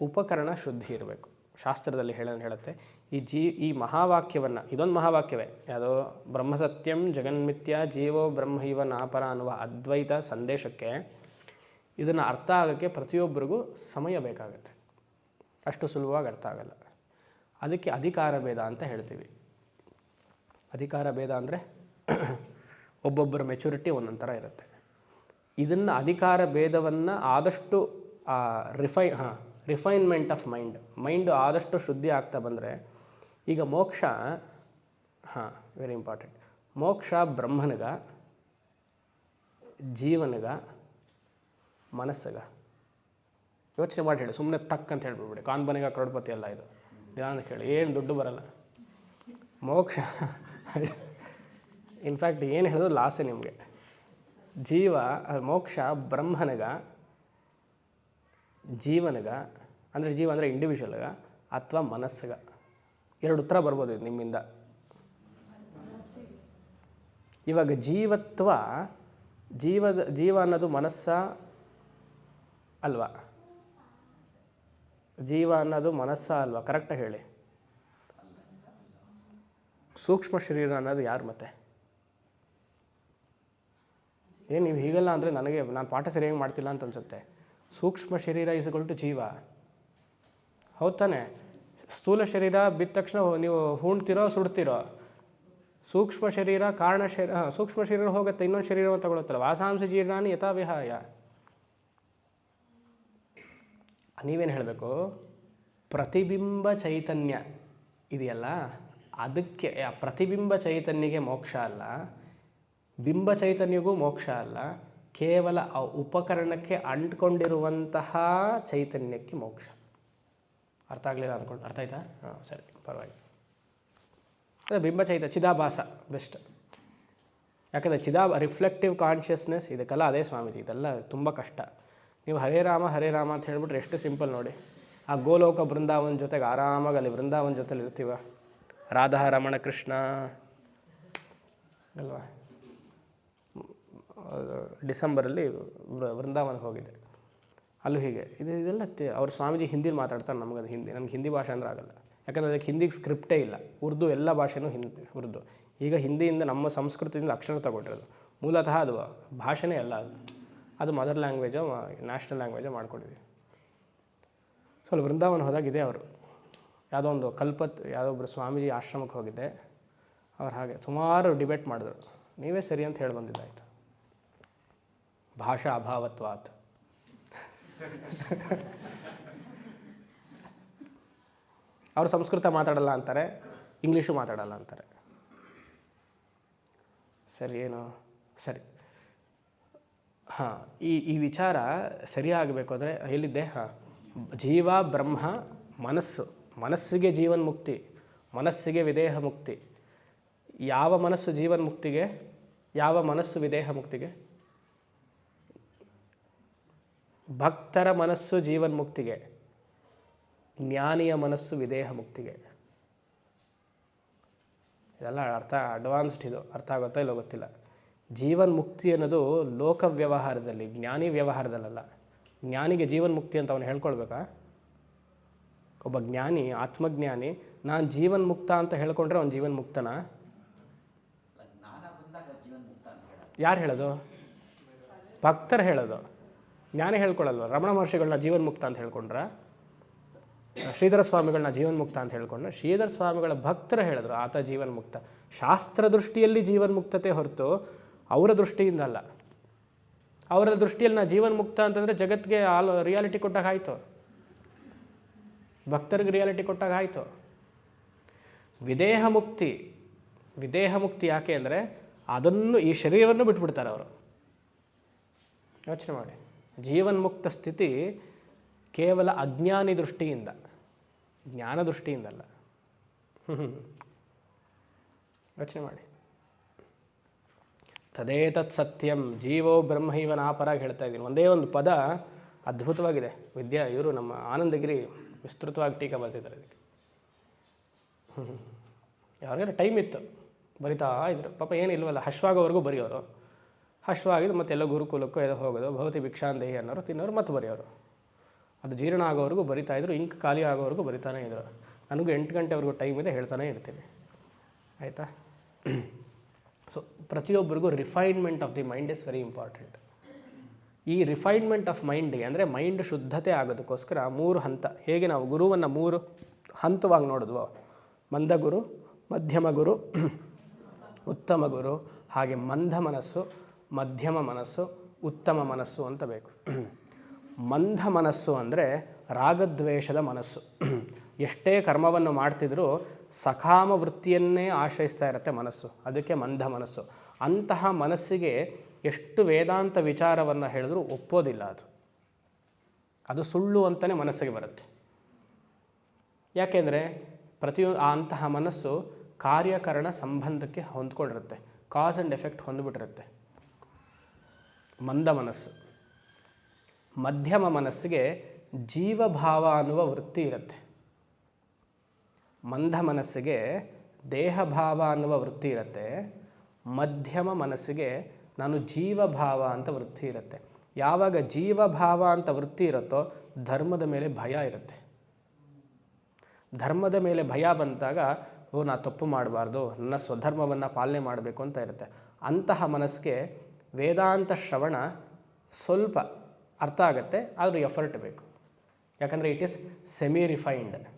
ಉಪಕರಣ ಶುದ್ಧಿ ಇರಬೇಕು. ಶಾಸ್ತ್ರದಲ್ಲಿ ಹೇಳುತ್ತೆ, ಈ ಮಹಾವಾಕ್ಯವನ್ನು, ಇದೊಂದು ಮಹಾವಾಕ್ಯವೇ, ಯಾವುದೋ ಬ್ರಹ್ಮಸತ್ಯಂ ಜಗನ್ಮಿಥ್ಯ ಜೀವೋ ಬ್ರಹ್ಮೈವ ನಾಪರ ಅನ್ನುವ ಅದ್ವೈತ ಸಂದೇಶಕ್ಕೆ ಇದನ್ನು ಅರ್ಥ ಆಗೋಕ್ಕೆ ಪ್ರತಿಯೊಬ್ಬರಿಗೂ ಸಮಯ ಬೇಕಾಗುತ್ತೆ. ಅಷ್ಟು ಸುಲಭವಾಗಿ ಅರ್ಥ ಆಗಲ್ಲ. ಅದಕ್ಕೆ ಅಧಿಕಾರ ಭೇದ ಅಂತ ಹೇಳ್ತೀವಿ. ಅಧಿಕಾರ ಭೇದ ಅಂದರೆ ಒಬ್ಬೊಬ್ಬರ ಮೆಚುರಿಟಿ ಒಂದೊಂದು ಥರ ಇರುತ್ತೆ. ಇದನ್ನು ಅಧಿಕಾರ ಭೇದವನ್ನು ಆದಷ್ಟು ರಿಫೈನ್ಮೆಂಟ್ ಆಫ್ ಮೈಂಡು ಆದಷ್ಟು ಶುದ್ಧಿ ಆಗ್ತಾ ಬಂದರೆ, ಈಗ ಮೋಕ್ಷ, ವೆರಿ ಇಂಪಾರ್ಟೆಂಟ್, ಮೋಕ್ಷ ಬ್ರಹ್ಮನಿಗ, ಜೀವನಿಗ, ಮನಸ್ಸಿಗ. ಯೋಚನೆ ಮಾಡಿ ಹೇಳಿ, ಸುಮ್ಮನೆ ಟಕ್ ಅಂತ ಹೇಳ್ಬಿಡ್ಬಿಡಿ, ಕಾನ್ಬನಿಗ ಕರೋಡ್ಪತಿ ಅಲ್ಲ ಇದು. ನಿಧಾನ ಕೇಳಿ, ಏನು ದುಡ್ಡು ಬರಲ್ಲ. ಮೋಕ್ಷ ಇನ್ಫ್ಯಾಕ್ಟ್ ಏನು ಹೇಳಿದ್ರು ಲಾಸೇ ನಿಮಗೆ. ಮೋಕ್ಷ ಬ್ರಹ್ಮನಿಗ, ಜೀವನಿಗ, ಅಂದರೆ ಜೀವ ಅಂದರೆ ಇಂಡಿವಿಜುವಲ್ಗ, ಅಥವಾ ಮನಸ್ಸಿಗ. ಎರಡು ಉತ್ತರ ಬರ್ಬೋದು ಇದು ನಿಮ್ಮಿಂದ. ಇವಾಗ ಜೀವ ಅನ್ನೋದು ಮನಸ್ಸ ಅಲ್ವಾ? ಜೀವ ಅನ್ನೋದು ಮನಸ್ಸ ಅಲ್ವಾ? ಕರೆಕ್ಟಾಗಿ ಹೇಳಿ. ಸೂಕ್ಷ್ಮ ಶರೀರ ಅನ್ನೋದು ಯಾರು ಮತ್ತೆ? ಏನು ನೀವು ಹೀಗಲ್ಲ ಅಂದರೆ ನಾನು ಪಾಠ ಸರಿಯಾಗಿ ಮಾಡ್ತಿಲ್ಲ ಅಂತ ಅನಿಸುತ್ತೆ. ಸೂಕ್ಷ್ಮ ಶರೀರ ಟು ಜೀವ, ಹೌದು ತಾನೆ? ಸ್ಥೂಲ ಶರೀರ ಬಿದ್ದ ತಕ್ಷಣ ನೀವು ಹೂಣ್ತಿರೋ ಸುಡ್ತಿರೋ. ಸೂಕ್ಷ್ಮ ಶರೀರ ಸೂಕ್ಷ್ಮ ಶರೀರ ಹೋಗುತ್ತೆ, ಇನ್ನೊಂದು ಶರೀರವನ್ನು ತಗೊಳುತ್ತಲ್ಲ. ವಾಸಾಂಶ ಜೀರ್ಣಾನಿ ಯಥಾ ವಿಹಾಯ. ನೀವೇನು ಹೇಳಬೇಕು? ಪ್ರತಿಬಿಂಬ ಚೈತನ್ಯ ಇದೆಯಲ್ಲ, ಅದಕ್ಕೆ ಪ್ರತಿಬಿಂಬ ಚೈತನ್ಯಗೆ ಮೋಕ್ಷ ಅಲ್ಲ, ಬಿಂಬ ಚೈತನ್ಯಗೂ ಮೋಕ್ಷ ಅಲ್ಲ, ಕೇವಲ ಆ ಉಪಕರಣಕ್ಕೆ ಅಂಟ್ಕೊಂಡಿರುವಂತಹ ಚೈತನ್ಯಕ್ಕೆ ಮೋಕ್ಷ. ಅರ್ಥ ಆಗಲಿಲ್ಲ ಅಂದ್ಕೊಂಡು, ಅರ್ಥ ಆಯ್ತಾ? ಸರಿ, ಪರವಾಗಿಲ್ಲ. ಅದೇ ಬಿಂಬ ಚಿದಾಭಾಸ ಬೆಸ್ಟ್. ಯಾಕಂದರೆ ರಿಫ್ಲೆಕ್ಟಿವ್ ಕಾನ್ಷಿಯಸ್ನೆಸ್ ಇದಕ್ಕೆಲ್ಲ ಅದೇ ಸ್ವಾಮೀಜಿ. ಇದೆಲ್ಲ ತುಂಬ ಕಷ್ಟ. ನೀವು ಹರೇ ರಾಮ ಅಂತ ಹೇಳಿಬಿಟ್ರೆ ಎಷ್ಟು ಸಿಂಪಲ್ ನೋಡಿ. ಆ ಗೋಲೋಕ ಬೃಂದಾವನ ಜೊತೆಗೆ ಆರಾಮಾಗಿ ಅಲ್ಲಿ ಬೃಂದಾವನ ಜೊತೆಲಿ ಇರ್ತೀವ. ರಾಧಾ ರಮಣ ಕೃಷ್ಣ ಅಲ್ವಾ? ಡಿಸೆಂಬರಲ್ಲಿ ವೃಂದಾವನಕ್ಕೆ ಹೋಗಿದ್ದೆ. ಅಲ್ಲೂ ಹೀಗೆ ಇದೆಲ್ಲ ಅವ್ರ ಸ್ವಾಮೀಜಿ ಹಿಂದಿಲಿ ಮಾತಾಡ್ತಾರೆ. ನನಗೆ ಹಿಂದಿ ಭಾಷೆ ಅಂದ್ರೆ ಆಗಲ್ಲ. ಯಾಕಂದರೆ ಅದಕ್ಕೆ ಹಿಂದಿಗೆ ಸ್ಕ್ರಿಪ್ಟೇ ಇಲ್ಲ. ಉರ್ದು ಎಲ್ಲ ಭಾಷೆನೂ ಉರ್ದು. ಈಗ ಹಿಂದಿಯಿಂದ ನಮ್ಮ ಸಂಸ್ಕೃತಿಯಿಂದ ಅಕ್ಷರ ತಗೊಂಡಿರೋದು. ಮೂಲತಃ ಅದು ಭಾಷೆನೇ ಅಲ್ಲ, ಅದು ಮದರ್ ಲ್ಯಾಂಗ್ವೇಜೋ ನ್ಯಾಷನಲ್ ಲ್ಯಾಂಗ್ವೇಜೋ ಮಾಡ್ಕೊಂಡಿದ್ವಿ. ಸೊ ಅಲ್ಲಿ ವೃಂದಾವನ ಹೋದಾಗಿದೆ. ಅವರು ಯಾವುದೋ ಒಂದು ಯಾವುದೋ ಒಬ್ಬರು ಸ್ವಾಮೀಜಿ ಆಶ್ರಮಕ್ಕೆ ಹೋಗಿದ್ದೆ. ಅವ್ರು ಹಾಗೆ ಸುಮಾರು ಡಿಬೇಟ್ ಮಾಡಿದ್ರು. ನೀವೇ ಸರಿ ಅಂತ ಹೇಳಿ ಬಂದಿದ್ದಾಯಿತು. ಭಾಷಾ ಅಭಾವತ್ವಾತ್. ಅವರು ಸಂಸ್ಕೃತ ಮಾತಾಡಲ್ಲ ಅಂತಾರೆ, ಇಂಗ್ಲೀಷು ಮಾತಾಡಲ್ಲ ಅಂತಾರೆ. ಸರಿ ಏನು? ಸರಿ, ಹಾಂ, ಈ ವಿಚಾರ ಸರಿಯಾಗಬೇಕು ಅಂದರೆ ಹೇಳಿದ್ದೆ. ಹಾಂ, ಜೀವ ಬ್ರಹ್ಮ, ಮನಸ್ಸಿಗೆ ಜೀವನ್ ಮುಕ್ತಿ, ಮನಸ್ಸಿಗೆ ವಿದೇಹ ಮುಕ್ತಿ. ಯಾವ ಮನಸ್ಸು ಜೀವನ್ ಮುಕ್ತಿಗೆ, ಯಾವ ಮನಸ್ಸು ವಿದೇಹ ಮುಕ್ತಿಗೆ? ಭಕ್ತರ ಮನಸ್ಸು ಜೀವನ್ ಮುಕ್ತಿಗೆ, ಜ್ಞಾನಿಯ ಮನಸ್ಸು ವಿದೇಹ ಮುಕ್ತಿಗೆ. ಇದೆಲ್ಲ ಅಡ್ವಾನ್ಸ್ಡ್, ಇದು ಅರ್ಥ ಆಗುತ್ತಾ ಇಲ್ಲೋ ಗೊತ್ತಿಲ್ಲ. ಜೀವನ್ ಮುಕ್ತಿ ಅನ್ನೋದು ಲೋಕ ವ್ಯವಹಾರದಲ್ಲಿ, ಜ್ಞಾನಿ ವ್ಯವಹಾರದಲ್ಲ. ಜ್ಞಾನಿಗೆ ಜೀವನ್ ಮುಕ್ತಿ ಅಂತ ಅವನು ಹೇಳ್ಕೊಳ್ಬೇಕಾ? ಒಬ್ಬ ಜ್ಞಾನಿ, ಆತ್ಮಜ್ಞಾನಿ, ನಾನು ಜೀವನ್ ಮುಕ್ತ ಅಂತ ಹೇಳ್ಕೊಂಡ್ರೆ ಅವ್ನು ಜೀವನ್ ಮುಕ್ತನಾ? ಯಾರು ಹೇಳೋದು? ಭಕ್ತರು ಹೇಳೋದು, ಜ್ಞಾನಿ ಹೇಳ್ಕೊಳ್ಳಲ್ವ. ರಮಣ ಮಹರ್ಷಿಗಳನ್ನ ಜೀವನ್ ಮುಕ್ತ ಅಂತ ಹೇಳ್ಕೊಂಡ್ರ, ಶ್ರೀಧರ ಸ್ವಾಮಿಗಳನ್ನ ಜೀವನ್ ಮುಕ್ತ ಅಂತ ಹೇಳ್ಕೊಂಡ್ರೆ, ಶ್ರೀಧರ ಸ್ವಾಮಿಗಳ ಭಕ್ತರು ಹೇಳಿದ್ರು ಆತ ಜೀವನ್ ಮುಕ್ತ. ಶಾಸ್ತ್ರ ದೃಷ್ಟಿಯಲ್ಲಿ ಜೀವನ್ ಮುಕ್ತತೆ ಹೊರತು ಅವರ ದೃಷ್ಟಿಯಿಂದ ಅಲ್ಲ. ಅವರ ದೃಷ್ಟಿಯಲ್ಲಿ ನಾ ಜೀವನ್ ಮುಕ್ತ ಅಂತಂದರೆ ಜಗತ್ತಿಗೆ ರಿಯಾಲಿಟಿ ಕೊಟ್ಟಾಗ ಆಯಿತು, ಭಕ್ತರಿಗೆ ರಿಯಾಲಿಟಿ ಕೊಟ್ಟಾಗ ಆಯಿತು. ವಿದೇಹ ಮುಕ್ತಿ ಯಾಕೆ ಅಂದರೆ ಅದನ್ನು, ಈ ಶರೀರವನ್ನು ಬಿಟ್ಬಿಡ್ತಾರೆ ಅವರು. ಯೋಚನೆ ಮಾಡಿ, ಜೀವನ್ಮುಕ್ತ ಸ್ಥಿತಿ ಕೇವಲ ಅಜ್ಞಾನಿ ದೃಷ್ಟಿಯಿಂದ, ಜ್ಞಾನ ದೃಷ್ಟಿಯಿಂದಲ್ಲ. ಯೋಚನೆ ಮಾಡಿ. ತದೇತತ್ ಸತ್ಯಂ ಜೀವೋ ಬ್ರಹ್ಮೈವ ನಾಪರಾಗಿ ಹೇಳ್ತಾ ಇದ್ದೀನಿ. ಒಂದೇ ಒಂದು ಪದ ಅದ್ಭುತವಾಗಿದೆ. ಇವರು ನಮ್ಮ ಆನಂದಗಿರಿ ವಿಸ್ತೃತವಾಗಿ ಟೀಕಾ ಬರೆದಿದ್ದಾರೆ ಇದಕ್ಕೆ. ಯಾರಿಗಾರ ಟೈಮ್ ಇತ್ತು ಬರಿತಾ ಇದ್ರು, ಪಾಪ ಏನಿಲ್ವಲ್ಲ, ಹಶ್ವಾಗೋವರೆಗೂ ಬರೆಯೋರು. ಹಶ್ವಾಗಿದ್ದು ಮತ್ತೆಲ್ಲ ಗುರುಕುಲಕ್ಕೂ ಎಲ್ಲ ಹೋಗೋದು, ಭವತಿ ಭಿಕ್ಷಾಂದೇಹಿ ಅನ್ನೋರು, ತಿನ್ನೋರು ಮತ್ತೆ ಬರೆಯೋರು. ಅದು ಜೀರ್ಣ ಆಗೋವರೆಗೂ ಬರಿತಾಯಿದ್ರು, ಇಂಕ್ ಖಾಲಿ ಆಗೋವರೆಗೂ ಬರಿತಾನೇ ಇದ್ರು. ನನಗೂ 8 ಗಂಟೆವರೆಗೂ ಟೈಮ್ ಇದೆ, ಹೇಳ್ತಾನೆ ಇರ್ತೀನಿ. ಆಯಿತಾ? ಸೊ ಪ್ರತಿಯೊಬ್ಬರಿಗೂ refinement of the mind is very important. ಈ ರಿಫೈನ್ಮೆಂಟ್ ಆಫ್ ಮೈಂಡ್ಗೆ ಅಂದರೆ ಮೈಂಡ್ ಶುದ್ಧತೆ ಆಗೋದಕ್ಕೋಸ್ಕರ 3 ಹಂತ. ಹೇಗೆ ನಾವು ಗುರುವನ್ನು 3 ಹಂತವಾಗಿ ನೋಡಿದ್ವೋ, ಮಂದ ಗುರು, ಮಧ್ಯಮ ಗುರು, ಉತ್ತಮ ಗುರು, ಹಾಗೆ ಮಂದ ಮನಸ್ಸು, ಮಧ್ಯಮ ಮನಸ್ಸು, ಉತ್ತಮ ಮನಸ್ಸು ಅಂತ ಬೇಕು. ಮಂದ ಮನಸ್ಸು ಅಂದರೆ ರಾಗದ್ವೇಷದ ಮನಸ್ಸು. ಎಷ್ಟೇ ಕರ್ಮವನ್ನು ಮಾಡ್ತಿದ್ರೂ ಸಕಾಮ ವೃತ್ತಿಯನ್ನೇ ಆಶ್ರಯಿಸ್ತಾ ಇರುತ್ತೆ ಮನಸ್ಸು, ಅದಕ್ಕೆ ಮಂದ ಮನಸ್ಸು. ಅಂತಹ ಮನಸ್ಸಿಗೆ ಎಷ್ಟು ವೇದಾಂತ ವಿಚಾರವನ್ನು ಹೇಳಿದ್ರೂ ಒಪ್ಪೋದಿಲ್ಲ. ಅದು ಸುಳ್ಳು ಅಂತಲೇ ಮನಸ್ಸಿಗೆ ಬರುತ್ತೆ. ಯಾಕೆಂದರೆ ಅಂತಹ ಮನಸ್ಸು ಕಾರ್ಯಕರಣ ಸಂಬಂಧಕ್ಕೆ ಹೊಂದ್ಕೊಂಡಿರುತ್ತೆ, ಕಾಸ್ ಆ್ಯಂಡ್ ಎಫೆಕ್ಟ್ ಹೊಂದ್ಬಿಟ್ಟಿರುತ್ತೆ. ಮಂದ ಮನಸ್ಸು. ಮಧ್ಯಮ ಮನಸ್ಸಿಗೆ ಜೀವಭಾವ ಅನ್ನುವ ವೃತ್ತಿ ಇರುತ್ತೆ. ಮಂದ ಮನಸ್ಸಿಗೆ ದೇಹಭಾವ ಅನ್ನುವ ವೃತ್ತಿ ಇರುತ್ತೆ. ಮಧ್ಯಮ ಮನಸ್ಸಿಗೆ ನಾನು ಜೀವಭಾವ ಅಂತ ವೃತ್ತಿ ಇರುತ್ತೆ. ಯಾವಾಗ ಜೀವಭಾವ ಅಂತ ವೃತ್ತಿ ಇರುತ್ತೋ ಧರ್ಮದ ಮೇಲೆ ಭಯ ಇರುತ್ತೆ. ಧರ್ಮದ ಮೇಲೆ ಭಯ ಬಂದಾಗ ನಾ ತಪ್ಪು ಮಾಡಬಾರ್ದು, ನನ್ನ ಸ್ವಧರ್ಮವನ್ನು ಪಾಲನೆ ಮಾಡಬೇಕು ಅಂತ ಇರುತ್ತೆ. ಅಂತಹ ಮನಸ್ಸಿಗೆ ವೇದಾಂತ ಶ್ರವಣ ಸ್ವಲ್ಪ ಅರ್ಥ ಆಗುತ್ತೆ, ಆದರೂ ಎಫರ್ಟ್ ಬೇಕು. ಯಾಕಂದರೆ ಇಟ್ ಈಸ್ ಸೆಮಿ ರಿಫೈನ್ಡ್.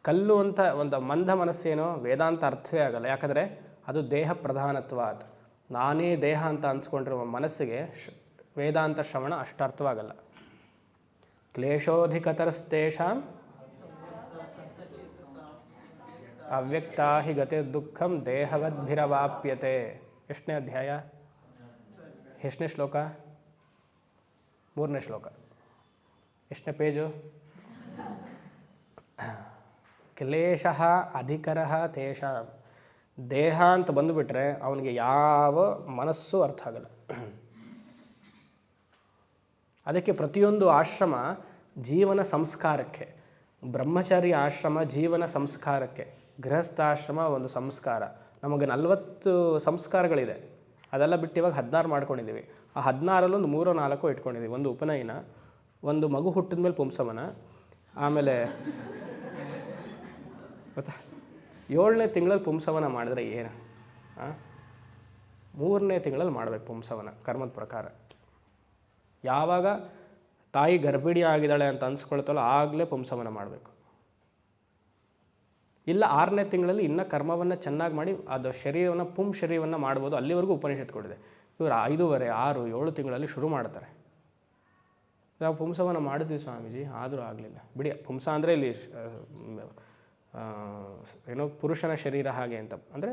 ಕಲ್ಲು ಅಂತ ಒಂದು ಮಂದ ಮನಸ್ಸೇನೋ ವೇದಾಂತ ಅರ್ಥವೇ ಆಗಲ್ಲ, ಯಾಕಂದರೆ ಅದು ದೇಹ ಪ್ರಧಾನತ್ವ. ಅದು ನಾನೇ ದೇಹ ಅಂತ ಅನ್ಸ್ಕೊಂಡಿರುವ ಮನಸ್ಸಿಗೆ ವೇದಾಂತ ಶ್ರವಣ ಅಷ್ಟು ಅರ್ಥವಾಗಲ್ಲ. ಕ್ಲೇಶೋಧಿಕತರಸ್ತೇಷಾಂ ಅವ್ಯಕ್ತಾ ಹಿ ಗತಿರ್ದುಃಖಂ ದೇಹವದ್ಭಿರವಾಪ್ಯತೆ. ಎಷ್ಟನೇ ಅಧ್ಯಾಯ, ಎಷ್ಟನೇ ಶ್ಲೋಕ? 3ನೇ ಶ್ಲೋಕ. ಎಷ್ಟನೇ ಪೇಜು? ಕ್ಲೇಶಃ ಅಧಿಕರಃ ತೇಷಾಂ. ದೇಹ ಅಂತ ಬಂದುಬಿಟ್ರೆ ಅವನಿಗೆ ಯಾವ ಮನಸ್ಸು ಅರ್ಥ ಆಗಲ್ಲ. ಅದಕ್ಕೆ ಪ್ರತಿಯೊಂದು ಆಶ್ರಮ ಜೀವನ ಸಂಸ್ಕಾರಕ್ಕೆ, ಬ್ರಹ್ಮಚಾರಿ ಆಶ್ರಮ ಜೀವನ ಸಂಸ್ಕಾರಕ್ಕೆ, ಗೃಹಸ್ಥಾಶ್ರಮ ಒಂದು ಸಂಸ್ಕಾರ. ನಮಗೆ 40 ಸಂಸ್ಕಾರಗಳಿದೆ, ಅದೆಲ್ಲ ಬಿಟ್ಟು ಇವಾಗ 16 ಮಾಡ್ಕೊಂಡಿದ್ದೀವಿ. ಆ 16ರಲ್ಲಿ ಒಂದು 3-4 ಇಟ್ಕೊಂಡಿದ್ದೀವಿ. ಒಂದು ಉಪನಯನ, ಒಂದು ಮಗು ಹುಟ್ಟಿದ ಮೇಲೆ ಪುಂಸವನ, ಆಮೇಲೆ ಗೊತ್ತಾ 7ನೇ ತಿಂಗಳಲ್ಲಿ ಪುಂಸವನ ಮಾಡಿದ್ರೆ ಏನು, 3ನೇ ತಿಂಗಳಲ್ಲಿ ಮಾಡಬೇಕು ಪುಂಸವನ ಕರ್ಮದ ಪ್ರಕಾರ. ಯಾವಾಗ ತಾಯಿ ಗರ್ಭಿಣಿ ಆಗಿದ್ದಾಳೆ ಅಂತ ಅನ್ಸ್ಕೊಳ್ತಲ್ಲ ಆಗಲೇ ಪುಂಸವನ ಮಾಡಬೇಕು. ಇಲ್ಲ 6ನೇ ತಿಂಗಳಲ್ಲಿ ಇನ್ನೂ ಕರ್ಮವನ್ನು ಚೆನ್ನಾಗಿ ಮಾಡಿ ಅದು ಶರೀರವನ್ನು ಶರೀರವನ್ನು ಮಾಡ್ಬೋದು. ಅಲ್ಲಿವರೆಗೂ ಉಪನಿಷತ್ ಕೊಡಿದೆ. ಇವರು 5.5, 6, 7 ತಿಂಗಳಲ್ಲಿ ಶುರು ಮಾಡ್ತಾರೆ. ನಾವು ಪುಂಸವನ ಮಾಡಿದ್ವಿ ಸ್ವಾಮೀಜಿ, ಆದರೂ ಆಗಲಿಲ್ಲ. ಬಿಡಿ, ಪುಂಸ ಅಂದರೆ ಇಲ್ಲಿ ಏನೋ ಪುರುಷನ ಶರೀರ ಹಾಗೆ ಅಂತ, ಅಂದರೆ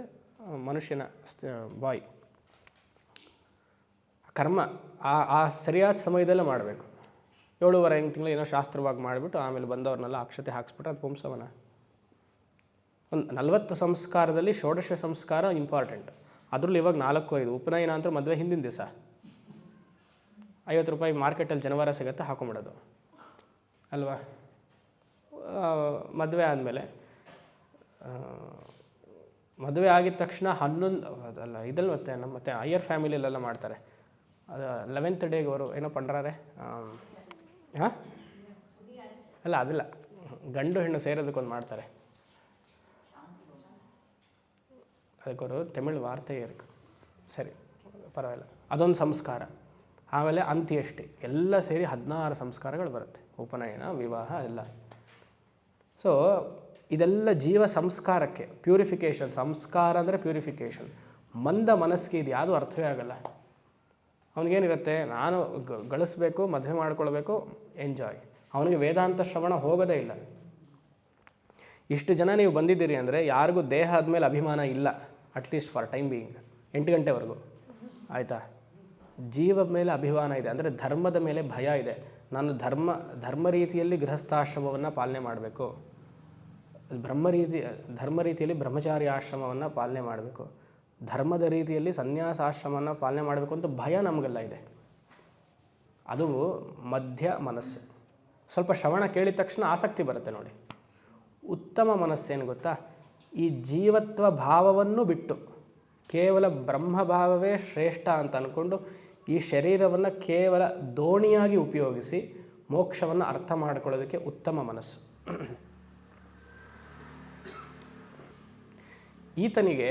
ಮನುಷ್ಯನ ಬಾಯ್. ಕರ್ಮ ಆ ಸರಿಯಾದ ಸಮಯದಲ್ಲೇ ಮಾಡಬೇಕು. 7.5 ತಿಂಗಳು ಏನೋ ಶಾಸ್ತ್ರವಾಗಿ ಮಾಡಿಬಿಟ್ಟು ಆಮೇಲೆ ಬಂದವ್ರನ್ನೆಲ್ಲ ಅಕ್ಷತೆ ಹಾಕ್ಸ್ಬಿಟ್ರೆ ಅದು ಪುಂಸವನ. ಒಂದು 40 ಸಂಸ್ಕಾರದಲ್ಲಿ ಷೋಡಶ ಸಂಸ್ಕಾರ ಇಂಪಾರ್ಟೆಂಟ್. ಅದರಲ್ಲಿ ಇವಾಗ 4-5 ಉಪನಯನ ಅಂತ ಮದುವೆ ಹಿಂದಿನ ದಿವಸ ₹50 ಮಾರ್ಕೆಟಲ್ಲಿ ಜನವಾರ ಸಿಗುತ್ತೆ, ಹಾಕೊಂಬಿಡೋದು ಅಲ್ವಾ. ಮದುವೆ ಆದಮೇಲೆ ಮದುವೆ ಆಗಿದ ತಕ್ಷಣ 11 ಅದಲ್ಲ ಇದಲ್ಲಿ ಮತ್ತೆ ಅಯ್ಯರ್ ಫ್ಯಾಮಿಲಿಯಲ್ಲೆಲ್ಲ ಮಾಡ್ತಾರೆ. ಅದು 11th ಡೇಗೆ ಅವರು ಏನೋ ಪಂಡ್ರಾರೆ ಹಾಂ ಅಲ್ಲ ಅದಿಲ್ಲ, ಗಂಡು ಹೆಣ್ಣು ಸೇರೋದಕ್ಕೊಂದು ಮಾಡ್ತಾರೆ, ಅದಕ್ಕೋರು ತಮಿಳು ವಾರ್ತೆ ಇருக்கு. ಸರಿ ಪರವಾಗಿಲ್ಲ, ಅದೊಂದು ಸಂಸ್ಕಾರ. ಆಮೇಲೆ ಅಂತ್ಯಷ್ಟಿ ಎಲ್ಲ ಸೇರಿ 16 ಸಂಸ್ಕಾರಗಳು ಬರುತ್ತೆ, ಉಪನಯನ ವಿವಾಹ ಎಲ್ಲ. ಸೊ ಇದೆಲ್ಲ ಜೀವ ಸಂಸ್ಕಾರಕ್ಕೆ ಪ್ಯೂರಿಫಿಕೇಷನ್. ಸಂಸ್ಕಾರ ಅಂದರೆ ಪ್ಯೂರಿಫಿಕೇಷನ್. ಮಂದ ಮನಸ್ಸಿಗೆ ಇದು ಯಾವುದೂ ಅರ್ಥವೇ ಆಗಲ್ಲ. ಅವನಿಗೇನಿರುತ್ತೆ, ನಾನು ಗಳಿಸ್ಬೇಕು, ಮದುವೆ ಮಾಡ್ಕೊಳ್ಬೇಕು, ಎಂಜಾಯ್. ಅವನಿಗೆ ವೇದಾಂತ ಶ್ರವಣ ಹೋಗೋದೇ ಇಲ್ಲ. ಇಷ್ಟು ಜನ ನೀವು ಬಂದಿದ್ದೀರಿ ಅಂದರೆ ಯಾರಿಗೂ ದೇಹ ಆದಮೇಲೆ ಅಭಿಮಾನ ಇಲ್ಲ, ಅಟ್ಲೀಸ್ಟ್ ಫಾರ್ ಟೈಮ್ ಬೀಯಿಂಗ್ 8 ಗಂಟೆವರೆಗೂ ಆಯಿತಾ. ಜೀವದ ಮೇಲೆ ಅಭಿಮಾನ ಇದೆ, ಅಂದರೆ ಧರ್ಮದ ಮೇಲೆ ಭಯ ಇದೆ. ನಾನು ಧರ್ಮ ರೀತಿಯಲ್ಲಿ ಗೃಹಸ್ಥಾಶ್ರಮವನ್ನು ಪಾಲನೆ ಮಾಡಬೇಕು, ಧರ್ಮ ರೀತಿಯಲ್ಲಿ ಬ್ರಹ್ಮಚಾರಿ ಆಶ್ರಮವನ್ನು ಪಾಲನೆ ಮಾಡಬೇಕು, ಧರ್ಮದ ರೀತಿಯಲ್ಲಿ ಸನ್ಯಾಸಾಶ್ರಮವನ್ನು ಪಾಲನೆ ಮಾಡಬೇಕು ಅಂತ ಭಯ ನಮಗೆಲ್ಲ ಇದೆ. ಅದು ಮಧ್ಯ ಮನಸ್ಸು. ಸ್ವಲ್ಪ ಶ್ರವಣ ಕೇಳಿದ ತಕ್ಷಣ ಆಸಕ್ತಿ ಬರುತ್ತೆ ನೋಡಿ. ಉತ್ತಮ ಮನಸ್ಸೇನು ಗೊತ್ತಾ, ಈ ಜೀವತ್ವ ಭಾವವನ್ನು ಬಿಟ್ಟು ಕೇವಲ ಬ್ರಹ್ಮಭಾವವೇ ಶ್ರೇಷ್ಠ ಅಂತ ಅಂದ್ಕೊಂಡು ಈ ಶರೀರವನ್ನು ಕೇವಲ ದೋಣಿಯಾಗಿ ಉಪಯೋಗಿಸಿ ಮೋಕ್ಷವನ್ನು ಅರ್ಥ ಮಾಡಿಕೊಳ್ಳೋದಕ್ಕೆ ಉತ್ತಮ ಮನಸ್ಸು. ಈತನಿಗೆ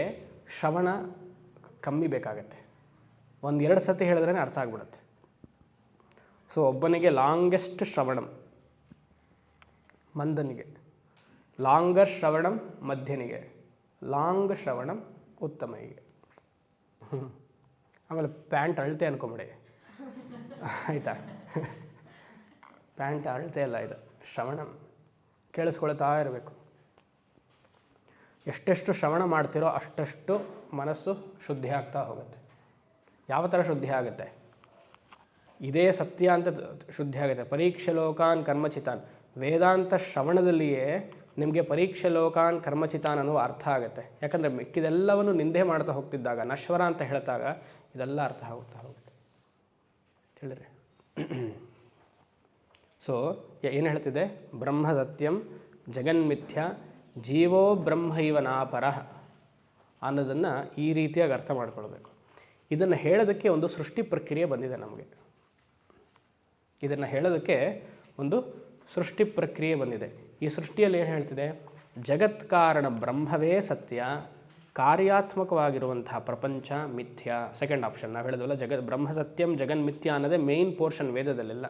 ಶ್ರವಣ ಕಮ್ಮಿ ಬೇಕಾಗತ್ತೆ, 1-2 ಸತಿ ಹೇಳಿದ್ರೇ ಅರ್ಥ ಆಗ್ಬಿಡುತ್ತೆ. ಸೊ ಒಬ್ಬನಿಗೆ ಲಾಂಗೆಸ್ಟ್ ಶ್ರವಣಂ ಮಂದನಿಗೆ, ಲಾಂಗರ್ ಶ್ರವಣಂ ಮಧ್ಯನಿಗೆ, ಲಾಂಗ್ ಶ್ರವಣಂ ಉತ್ತಮನಿಗೆ. ಆಮೇಲೆ ಪ್ಯಾಂಟ್ ಅಳತೆ ಅನ್ಕೊಂಬಿಡಿ ಆಯಿತಾ. ಪ್ಯಾಂಟ್ ಅಳತೆ ಅಲ್ಲ, ಇದು ಶ್ರವಣಂ. ಕೇಳಿಸ್ಕೊಳ್ತಾ ಇರಬೇಕು. ಎಷ್ಟೆಷ್ಟು ಶ್ರವಣ ಮಾಡ್ತಿರೋ ಅಷ್ಟಷ್ಟು ಮನಸ್ಸು ಶುದ್ಧಿ ಆಗ್ತಾ ಹೋಗುತ್ತೆ. ಯಾವ ಥರ ಶುದ್ಧಿ ಆಗುತ್ತೆ? ಇದೇ ಸತ್ಯ ಅಂತ ಶುದ್ಧಿ ಆಗುತ್ತೆ. ಪರೀಕ್ಷೆ ಲೋಕಾನ್ ಕರ್ಮಚಿತಾನ್. ವೇದಾಂತ ಶ್ರವಣದಲ್ಲಿಯೇ ನಿಮಗೆ ಪರೀಕ್ಷೆ ಲೋಕಾನ್ ಕರ್ಮಚಿತಾನ್ ಅನ್ನೋ ಅರ್ಥ ಆಗುತ್ತೆ. ಯಾಕಂದರೆ ಮಿಕ್ಕಿದೆಲ್ಲವನ್ನು ನಿಂದೆ ಮಾಡ್ತಾ ಹೋಗ್ತಿದ್ದಾಗ, ನಶ್ವರ ಅಂತ ಹೇಳ್ತಾಗ ಇದೆಲ್ಲ ಅರ್ಥ ಆಗುತ್ತಾ ಹೋಗುತ್ತೆ. ಹೇಳಿರಿ. ಸೊ ಏನು ಹೇಳ್ತಿದೆ? ಬ್ರಹ್ಮ ಸತ್ಯಂ ಜಗನ್ಮಿಥ್ಯ ಜೀವೋ ಬ್ರಹ್ಮೈವ ನಾಪರ ಅನ್ನೋದನ್ನು ಈ ರೀತಿಯಾಗಿ ಅರ್ಥ ಮಾಡ್ಕೊಳ್ಬೇಕು. ಇದನ್ನು ಹೇಳೋದಕ್ಕೆ ಒಂದು ಸೃಷ್ಟಿ ಪ್ರಕ್ರಿಯೆ ಬಂದಿದೆ ನಮಗೆ. ಇದನ್ನು ಹೇಳೋದಕ್ಕೆ ಒಂದು ಸೃಷ್ಟಿ ಪ್ರಕ್ರಿಯೆ ಬಂದಿದೆ. ಈ ಸೃಷ್ಟಿಯಲ್ಲಿ ಏನು ಹೇಳ್ತಿದೆ? ಜಗತ್ಕಾರಣ ಬ್ರಹ್ಮವೇ ಸತ್ಯ, ಕಾರ್ಯಾತ್ಮಕವಾಗಿರುವಂತಹ ಪ್ರಪಂಚ ಮಿಥ್ಯ. ಸೆಕೆಂಡ್ ಆಪ್ಷನ್ ನಾವು ಹೇಳಿದ್ವಲ್ಲ, ಬ್ರಹ್ಮ ಸತ್ಯಂ ಜಗನ್ಮಿಥ್ಯ ಅನ್ನೋದೇ ಮೇಯ್ನ್ ಪೋರ್ಷನ್ ವೇದದಲ್ಲೆಲ್ಲ.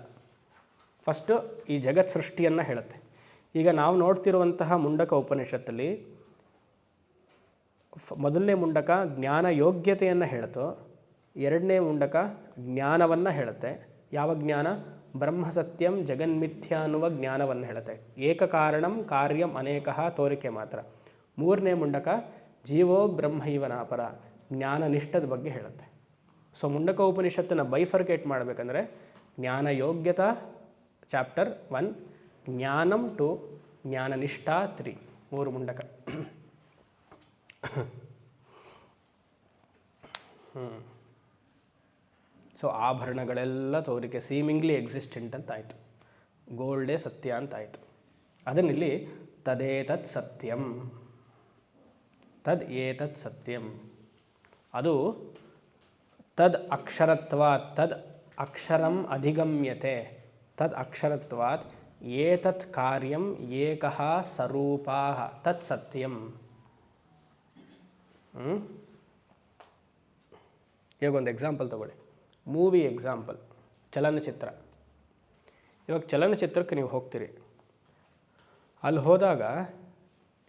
ಫಸ್ಟು ಈ ಜಗತ್ ಸೃಷ್ಟಿಯನ್ನು ಹೇಳುತ್ತೆ. ಈಗ ನಾವು ನೋಡ್ತಿರುವಂತಹ ಮುಂಡಕ ಉಪನಿಷತ್ತಲ್ಲಿ ಮೊದಲನೇ ಮುಂಡಕ ಜ್ಞಾನ ಯೋಗ್ಯತೆಯನ್ನು ಹೇಳ್ತು, ಎರಡನೇ ಮುಂಡಕ ಜ್ಞಾನವನ್ನು ಹೇಳುತ್ತೆ. ಯಾವ ಜ್ಞಾನ? ಬ್ರಹ್ಮ ಸತ್ಯಂ ಜಗನ್ಮಿಥ್ಯ ಅನ್ನುವ ಜ್ಞಾನವನ್ನು ಹೇಳುತ್ತೆ. ಏಕಕಾರಣಂ ಕಾರ್ಯಂ ಅನೇಕಃ ತೋರಿಕೆ ಮಾತ್ರ. ಮೂರನೇ ಮುಂಡಕ ಜೀವೋ ಬ್ರಹ್ಮೈವನಾಪರ ಜ್ಞಾನನಿಷ್ಠದ ಬಗ್ಗೆ ಹೇಳುತ್ತೆ. ಸೊ ಮುಂಡಕ ಉಪನಿಷತ್ತನ್ನು ಬೈಫರ್ಕೇಟ್ ಮಾಡಬೇಕಂದ್ರೆ ಜ್ಞಾನ ಯೋಗ್ಯತಾ ಚಾಪ್ಟರ್ 1, ಜ್ಞಾನಂ 2, ಜ್ಞಾನನಿಷ್ಠಾ 3, 3 ಮುಂಡಕ. ಸೊ ಆಭರಣಗಳೆಲ್ಲ ತೋರಿಕೆ ಸೀಮಿಂಗ್ಲಿ ಎಕ್ಸಿಸ್ಟೆಂಟ್ ಅಂತ ಆಯಿತು, ಗೋಲ್ಡೇ ಸತ್ಯ ಅಂತ ಆಯಿತು. ಅದನ್ನಿಲ್ಲಿ ತದೇತತ್ ಸತ್ಯಂ, ತದ್ ಏತತ್ ಸತ್ಯಂ. ಅದು ತದ್ ಅಕ್ಷರತ್ವಾತ್, ತದ್ ಅಕ್ಷರಂ ಅಧಿಗಮ್ಯತೆ, ತದ್ ಅಕ್ಷರತ್ವಾತ್ ಏತತ್ ಕಾರ್ಯಂ ಏಕಃ ಸ್ವರೂಪಾಃ ತತ್ ಸತ್ಯಂ. ಇವಾಗೊಂದು ಎಕ್ಸಾಂಪಲ್ ತಗೊಳ್ಳಿ, ಮೂವಿ ಎಕ್ಸಾಂಪಲ್, ಚಲನಚಿತ್ರ. ಇವಾಗ ಚಲನಚಿತ್ರಕ್ಕೆ ನೀವು ಹೋಗ್ತೀರಿ, ಅಲ್ಲಿ ಹೋದಾಗ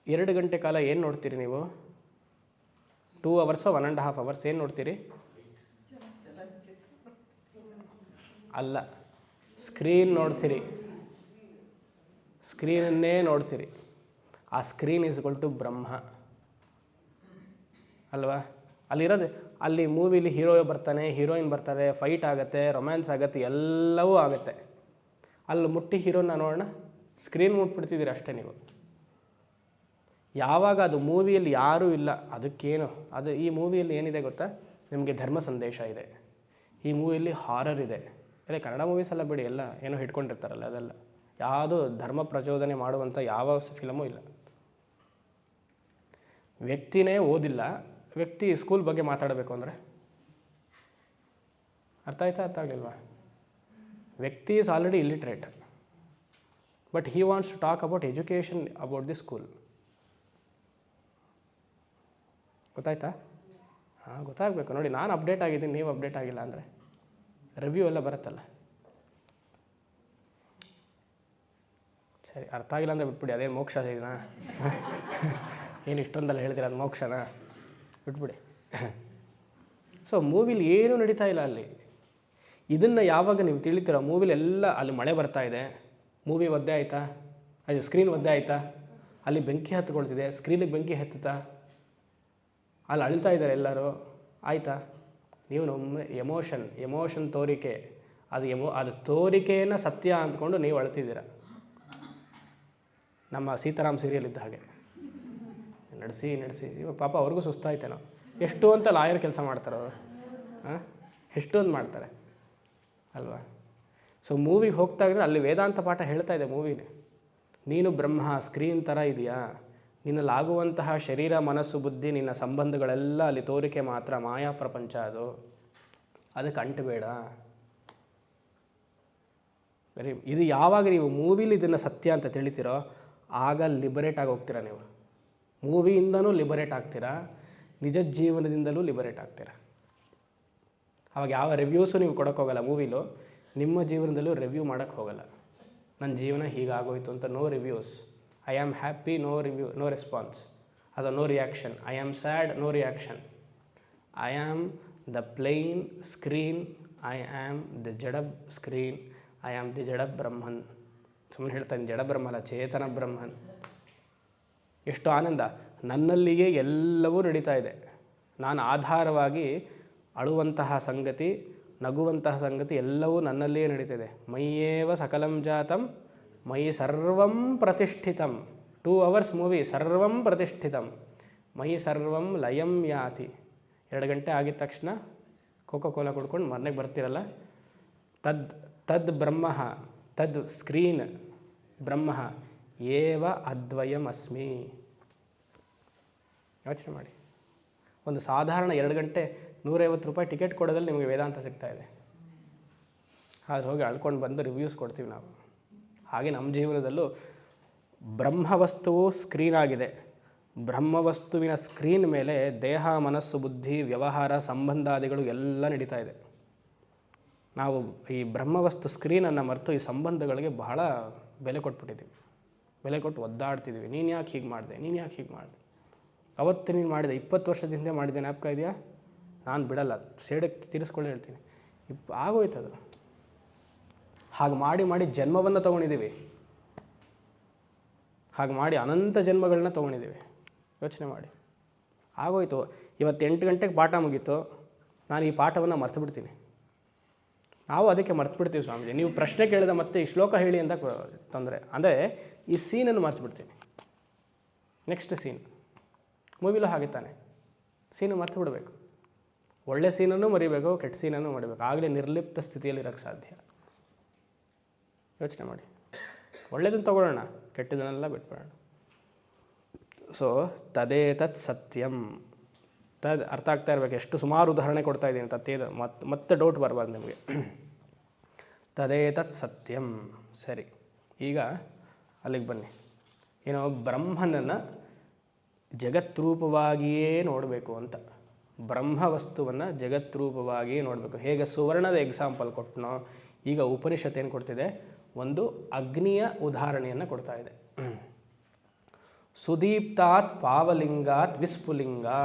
2 ಗಂಟೆ ಕಾಲ ಏನು ನೋಡ್ತೀರಿ ನೀವು? 2 ಅವರ್ಸೋ 1.5 ಅವರ್ಸ್ ಏನು ನೋಡ್ತೀರಿ? ಅಲ್ಲ, ಸ್ಕ್ರೀನ್ ನೋಡ್ತೀರಿ, ಸ್ಕ್ರೀನನ್ನೇ ನೋಡ್ತೀರಿ. ಆ ಸ್ಕ್ರೀನ್ ಈಸ್ ಈಕ್ವಲ್ ಟು ಬ್ರಹ್ಮ ಅಲ್ವಾ? ಅಲ್ಲಿರೋದು ಅಲ್ಲಿ ಮೂವಿಲಿ ಹೀರೋ ಬರ್ತಾನೆ, ಹೀರೋಯಿನ್ ಬರ್ತಾರೆ, ಫೈಟ್ ಆಗುತ್ತೆ, ರೊಮ್ಯಾನ್ಸ್ ಆಗುತ್ತೆ, ಎಲ್ಲವೂ ಆಗುತ್ತೆ. ಅಲ್ಲಿ ಮುಟ್ಟಿ ಹೀರೋನ ನೋಡೋಣ, ಸ್ಕ್ರೀನ್ ಮುಟ್ಬಿಡ್ತಿದ್ದೀರಿ ಅಷ್ಟೇ ನೀವು. ಯಾವಾಗ ಅದು ಮೂವಿಯಲ್ಲಿ ಯಾರೂ ಇಲ್ಲ, ಅದಕ್ಕೇನು ಅದು ಈ ಮೂವಿಯಲ್ಲಿ ಏನಿದೆ ಗೊತ್ತಾ, ನಿಮಗೆ ಧರ್ಮ ಸಂದೇಶ ಇದೆ. ಈ ಮೂವಿಯಲ್ಲಿ ಹಾರರ್ ಇದೆ. ಅದೇ ಕನ್ನಡ ಮೂವೀಸ್ ಎಲ್ಲ ಬಿಡಿ, ಎಲ್ಲ ಏನೋ ಹಿಡ್ಕೊಂಡಿರ್ತಾರಲ್ಲ ಅದೆಲ್ಲ. ಯಾವುದೂ ಧರ್ಮ ಪ್ರಚೋದನೆ ಮಾಡುವಂಥ ಯಾವ ಫಿಲಮೂ ಇಲ್ಲ. ವ್ಯಕ್ತಿನೇ ಓದಿಲ್ಲ, ವ್ಯಕ್ತಿ ಸ್ಕೂಲ್ ಬಗ್ಗೆ ಮಾತಾಡಬೇಕು ಅಂದರೆ ಅರ್ಥ ಆಗಲಿಲ್ವಾ? ವ್ಯಕ್ತಿ is already illiterate, but he wants to talk about education about the school. ಗೊತ್ತಾಯ್ತಾ? ಹಾಂ, ಗೊತ್ತಾಗಬೇಕು ನೋಡಿ. ನಾನು ಅಪ್ಡೇಟ್ ಆಗಿದ್ದೀನಿ, ನೀವು ಅಪ್ಡೇಟ್ ಆಗಿಲ್ಲ ಅಂದರೆ ರಿವ್ಯೂ ಎಲ್ಲ ಬರುತ್ತಲ್ಲ. ಸರಿ, ಅರ್ಥ ಆಗಿಲ್ಲ ಅಂದರೆ ಬಿಟ್ಬಿಡಿ. ಅದೇನು ಮೋಕ್ಷ ಇದೆನಾ? ಏನು ಇಷ್ಟೊಂದಲ್ಲ ಹೇಳ್ತೀರ, ಅದು ಮೋಕ್ಷನಾ? ಬಿಟ್ಬಿಡಿ. ಸೊ ಮೂವಿಲಿ ಏನೂ ನಡೀತಾ ಇಲ್ಲ ಅಲ್ಲಿ. ಇದನ್ನು ಯಾವಾಗ ನೀವು ತಿಳಿತೀರೋ, ಮೂವಿಲಿ ಎಲ್ಲ ಅಲ್ಲಿ ಮಳೆ ಬರ್ತಾ ಇದೆ, ಮೂವಿ ಒದ್ದೆ ಆಯಿತಾ, ಅದು ಸ್ಕ್ರೀನ್ ಒದ್ದೆ ಆಯಿತಾ, ಅಲ್ಲಿ ಬೆಂಕಿ ಹತ್ಕೊಳ್ತಿದೆ, ಸ್ಕ್ರೀನಿಗೆ ಬೆಂಕಿ ಹತ್ತುತ್ತಾ, ಅಲ್ಲಿ ಅಳ್ತಾ ಇದ್ದಾರೆ ಎಲ್ಲರೂ, ಆಯಿತಾ? ನೀವು ನಮ್ಮ ಎಮೋಷನ್ ತೋರಿಕೆ, ಅದು ತೋರಿಕೆಯನ್ನು ಸತ್ಯ ಅಂದ್ಕೊಂಡು ನೀವು ಅಳ್ತಿದ್ದೀರ. ನಮ್ಮ ಸೀತಾರಾಮ್ ಸೀರಿಯಲ್ ಇದ್ದ ಹಾಗೆ ನಡೆಸಿ ಇವಾಗ ಪಾಪ ಅವ್ರಿಗೂ ಸುಸ್ತಾಯ್ತೇನೋ. ಎಷ್ಟು ಅಂತ ಲಾಯರ್ ಕೆಲಸ ಮಾಡ್ತಾರೆ ಅವರು, ಹಾಂ, ಎಷ್ಟೊಂದು ಮಾಡ್ತಾರೆ ಅಲ್ವಾ? ಸೊ ಮೂವಿಗೆ ಹೋಗ್ತಾ ಇದ್ರೆ ಅಲ್ಲಿ ವೇದಾಂತ ಪಾಠ ಹೇಳ್ತಾ ಇದೆ ಮೂವಿನೇ. ನೀನು ಬ್ರಹ್ಮ ಸ್ಕ್ರೀನ್ ಥರ ಇದೆಯಾ, ನಿನ್ನಲ್ಲಾಗುವಂತಹ ಶರೀರ ಮನಸ್ಸು ಬುದ್ಧಿ ನಿನ್ನ ಸಂಬಂಧಗಳೆಲ್ಲ ಅಲ್ಲಿ ತೋರಿಕೆ ಮಾತ್ರ, ಮಾಯಾ ಪ್ರಪಂಚ ಅದು, ಅದಕ್ಕೆ ಅಂಟಬೇಡ. ಇದು ಯಾವಾಗ ನೀವು ಮೂವಿಲಿ ಇದನ್ನು ಸತ್ಯ ಅಂತ ತಿಳಿತೀರೋ ಆಗ ಲಿಬರೇಟ್ ಆಗಿ ಹೋಗ್ತೀರಾ. ನೀವು ಮೂವಿಯಿಂದನೂ ಲಿಬರೇಟ್ ಆಗ್ತೀರಾ, ನಿಜ ಜೀವನದಿಂದಲೂ ಲಿಬರೇಟ್ ಆಗ್ತೀರಾ. ಅವಾಗ ಯಾವ ರಿವ್ಯೂಸು ನೀವು ಕೊಡೋಕ್ಕೋಗಲ್ಲ. ಮೂವಿಲು ನಿಮ್ಮ ಜೀವನದಲ್ಲೂ ರಿವ್ಯೂ ಮಾಡೋಕ್ಕೆ ಹೋಗಲ್ಲ. ನನ್ನ ಜೀವನ ಹೀಗಾಗೋಯ್ತು ಅಂತ no reviews. I am happy, no review, no response, ಅದು no reaction. I am sad, no reaction. I am the plain screen, I am the ಜಡ ಸ್ಕ್ರೀನ್, ಐ ಆಮ್ ದಿ ಜಡ ಬ್ರಹ್ಮನ್. ಸುಮ್ಮನೆ ಹೇಳ್ತಾನೆ, ಜಡ ಬ್ರಹ್ಮ ಅಲ್ಲ, ಚೇತನ ಬ್ರಹ್ಮನ್. ಎಷ್ಟು ಆನಂದ! ನನ್ನಲ್ಲಿಯೇ ಎಲ್ಲವೂ ನಡೀತಾ ಇದೆ. ನಾನು ಆಧಾರವಾಗಿ ಅಳುವಂತಹ ಸಂಗತಿ, ನಗುವಂತಹ ಸಂಗತಿ ಎಲ್ಲವೂ ನನ್ನಲ್ಲಿಯೇ ನಡೀತಿದೆ. ಮೈಯೇವ ಸಕಲಂ ಜಾತಂ ಮಯಿ ಸರ್ವಂ ಪ್ರತಿಷ್ಠಿತಂ. 2 hours ಮೂವಿ, ಸರ್ವಂ ಪ್ರತಿಷ್ಠಿತಂ, ಮಯಿ ಸರ್ವಂ ಲಯಂ ಯಾತಿ. 2 ಗಂಟೆ ಆಗಿದ ತಕ್ಷಣ ಕೋಕೋ ಕುಡ್ಕೊಂಡು ಮನೆಗೆ ಬರ್ತಿರಲ್ಲ, ತದ್ ಬ್ರಹ್ಮ, ತದ್ ಸ್ಕ್ರೀನ್ ಬ್ರಹ್ಮ ಏವ ಅದ್ವಯಂ ಅಸ್ಮಿ. ಯೋಚನೆ ಮಾಡಿ, ಒಂದು ಸಾಧಾರಣ 2 ಗಂಟೆ 150 ರೂಪಾಯಿ ಟಿಕೆಟ್ ಕೊಡೋದ್ರಲ್ಲಿ ನಿಮಗೆ ವೇದಾಂತ ಸಿಗ್ತಾ ಇದೆ. ಆದ್ರೆ ಹೋಗಿ ಅಳ್ಕೊಂಡು ಬಂದು ರಿವ್ಯೂಸ್ ಕೊಡ್ತೀವಿ ನಾವು. ಹಾಗೆ ನಮ್ಮ ಜೀವನದಲ್ಲೂ ಬ್ರಹ್ಮವಸ್ತುವು ಸ್ಕ್ರೀನ್ ಆಗಿದೆ. ಬ್ರಹ್ಮವಸ್ತುವಿನ ಸ್ಕ್ರೀನ್ ಮೇಲೆ ದೇಹ ಮನಸ್ಸು ಬುದ್ಧಿ ವ್ಯವಹಾರ ಸಂಬಂಧಾದಿಗಳು ಎಲ್ಲ ನಡೀತಾ ಇದೆ. ನಾವು ಈ ಬ್ರಹ್ಮವಸ್ತು ಸ್ಕ್ರೀನನ್ನು ಮರೆತು ಈ ಸಂಬಂಧಗಳಿಗೆ ಬಹಳ ಬೆಲೆ ಕೊಟ್ಬಿಟ್ಟಿದ್ದೀವಿ. ಬೆಲೆ ಕೊಟ್ಟು ಒದ್ದಾಡ್ತಿದ್ದೀವಿ. ನೀನು ಯಾಕೆ ಹೀಗೆ ಮಾಡಿದೆ, ನೀನು ಯಾಕೆ ಹೀಗೆ ಮಾಡಿದೆ, ಅವತ್ತು ನೀನು ಮಾಡಿದೆ, 20 ವರ್ಷದ ಹಿಂದೆ ಮಾಡಿದೆ, ಜ್ಞಾಪಕ ಇದೆಯಾ? ನಾನು ಬಿಡಲ್ಲ, ಸೇಡಕ್ಕೆ ತೀರಿಸ್ಕೊಳ್ಳಿ ಹೇಳ್ತೀನಿ. ಆಗೋಯ್ತದು. ಹಾಗೆ ಮಾಡಿ ಜನ್ಮವನ್ನು ತೊಗೊಂಡಿದ್ದೀವಿ. ಹಾಗೆ ಮಾಡಿ ಅನಂತ ಜನ್ಮಗಳನ್ನ ತೊಗೊಂಡಿದ್ದೀವಿ. ಯೋಚನೆ ಮಾಡಿ. ಆಗೋಯ್ತು. ಇವತ್ತು 8 ಗಂಟೆಗೆ ಪಾಠ ಮುಗೀತು, ನಾನು ಈ ಪಾಠವನ್ನು ಮರ್ತು ಬಿಡ್ತೀನಿ. ನಾವು ಅದಕ್ಕೆ ಮರ್ತು ಬಿಡ್ತೀವಿ ಸ್ವಾಮೀಜಿ. ನೀವು ಪ್ರಶ್ನೆ ಕೇಳಿದ ಮತ್ತೆ ಈ ಶ್ಲೋಕ ಹೇಳಿ ಅಂತ ತೊಂದರೆ. ಅಂದರೆ ಈ ಸೀನನ್ನು ಮರ್ತು ಬಿಡ್ತೀನಿ. ನೆಕ್ಸ್ಟ್ ಸೀನ್ ಮೂವಿಲೂ ಹಾಗೆ ತಾನೆ, ಸೀನು ಮರ್ತು ಬಿಡಬೇಕು. ಒಳ್ಳೆ ಸೀನನ್ನು ಮರಿಬೇಕು, ಕೆಟ್ಟ ಸೀನನ್ನು ಮರಿಬೇಕು. ಆಗಲೇ ನಿರ್ಲಿಪ್ತ ಸ್ಥಿತಿಯಲ್ಲಿ ಇರೋಕ್ಕೆ ಸಾಧ್ಯ. ಯೋಚನೆ ಮಾಡಿ. ಒಳ್ಳೆಯದನ್ನು ತಗೊಳ್ಳೋಣ, ಕೆಟ್ಟದನ್ನೆಲ್ಲ ಬಿಟ್ಬಿಡೋಣ. ಸೊ ತದೇತತ್ ಸತ್ಯಂ. ತದ್ ಅರ್ಥ ಆಗ್ತಾ ಇರಬೇಕು. ಎಷ್ಟು ಸುಮಾರು ಉದಾಹರಣೆ ಕೊಡ್ತಾ ಇದ್ದೀನಿ. ತತ್ತೇದ ಮತ್ತೆ ಡೌಟ್ ಬರಬಾರ್ದು ನಿಮಗೆ. ತದೇತತ್ ಸತ್ಯಂ. ಸರಿ, ಈಗ ಅಲ್ಲಿಗೆ ಬನ್ನಿ. ಏನೋ ಬ್ರಹ್ಮನನ್ನು ಜಗತ್ರೂಪವಾಗಿಯೇ ನೋಡಬೇಕು ಅಂತ. ಬ್ರಹ್ಮವಸ್ತುವನ್ನು ಜಗತ್ರೂಪವಾಗಿಯೇ ನೋಡಬೇಕು. ಹೇಗೆ ಸುವರ್ಣದ ಎಕ್ಸಾಂಪಲ್ ಕೊಟ್ಟನೋ, ಈಗ ಉಪನಿಷತ್ ಏನು ಕೊಡ್ತಿದೆ, ಒಂದು ಅಗ್ನಿಯ ಉದಾಹರಣೆಯನ್ನು ಕೊಡ್ತಾ ಇದೆ. ಸುದೀಪ್ತಾತ್ ಪಾವಲಿಂಗಾತ್ ವಿಸ್ಫುಲಿಂಗಾ.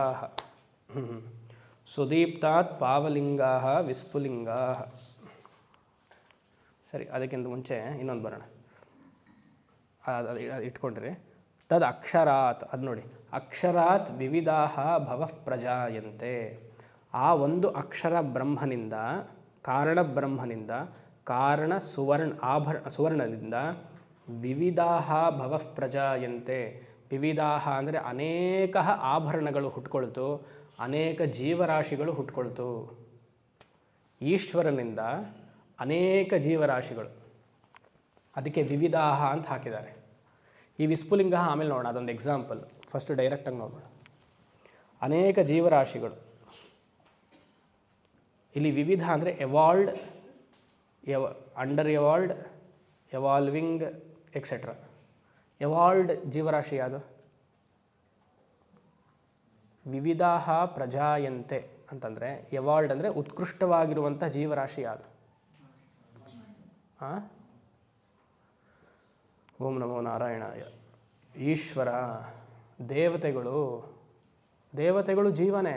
ಸುದೀಪ್ತಾತ್ ಪಾವಲಿಂಗಾ ವಿಸ್ಫುಲಿಂಗಾ. ಸರಿ, ಅದಕ್ಕಿಂತ ಮುಂಚೆ ಇನ್ನೊಂದು ಬರೋಣ. ಅದು ಇಟ್ಕೊಂಡ್ರಿ. ತದ್ ಅಕ್ಷರಾತ್, ಅದು ನೋಡಿ, ಅಕ್ಷರಾತ್ ವಿವಿಧಾಹ ಭವಃ ಪ್ರಜಾಯಂತೆ. ಆ ಒಂದು ಅಕ್ಷರ ಬ್ರಹ್ಮನಿಂದ, ಕಾರಣ ಬ್ರಹ್ಮನಿಂದ, ಕಾರಣ ಸುವರ್ಣದಿಂದ ವಿವಿಧಾಹ ಭವಃ ಪ್ರಜಾಯಂತೆ. ವಿವಿಧಾಹ ಅಂದರೆ ಅನೇಕ ಆಭರಣಗಳು ಹುಟ್ಕೊಳ್ತು, ಅನೇಕ ಜೀವರಾಶಿಗಳು ಹುಟ್ಕೊಳ್ತು. ಈಶ್ವರನಿಂದ ಅನೇಕ ಜೀವರಾಶಿಗಳು, ಅದಕ್ಕೆ ವಿವಿಧಾಹ ಅಂತ ಹಾಕಿದ್ದಾರೆ. ಈ ವಿಸ್ಫುಲಿಂಗ ಆಮೇಲೆ ನೋಡೋಣ, ಅದೊಂದು ಎಕ್ಸಾಂಪಲ್. ಫಸ್ಟ್ ಡೈರೆಕ್ಟಾಗಿ ನೋಡೋಣ. ಅನೇಕ ಜೀವರಾಶಿಗಳು. ಇಲ್ಲಿ ವಿವಿಧ ಅಂದರೆ ಎವಾಲ್ಡ್, ಅಂಡರ್ ಎವಾಲ್ಡ್, ಎವಾಲ್ವಿಂಗ್ ಎಕ್ಸೆಟ್ರಾ. ಎವಾಲ್ಡ್ ಜೀವರಾಶಿ ಯಾವುದು? ವಿವಿಧಾಹ ಪ್ರಜಾಯಂತೆ ಅಂತಂದರೆ ಎವಾಲ್ಡ್ ಅಂದರೆ ಉತ್ಕೃಷ್ಟವಾಗಿರುವಂಥ ಜೀವರಾಶಿ ಯಾವುದು? ಓಂ ನಮೋ ನಾರಾಯಣಾಯ. ಈಶ್ವರ, ದೇವತೆಗಳು ಜೀವನೇ.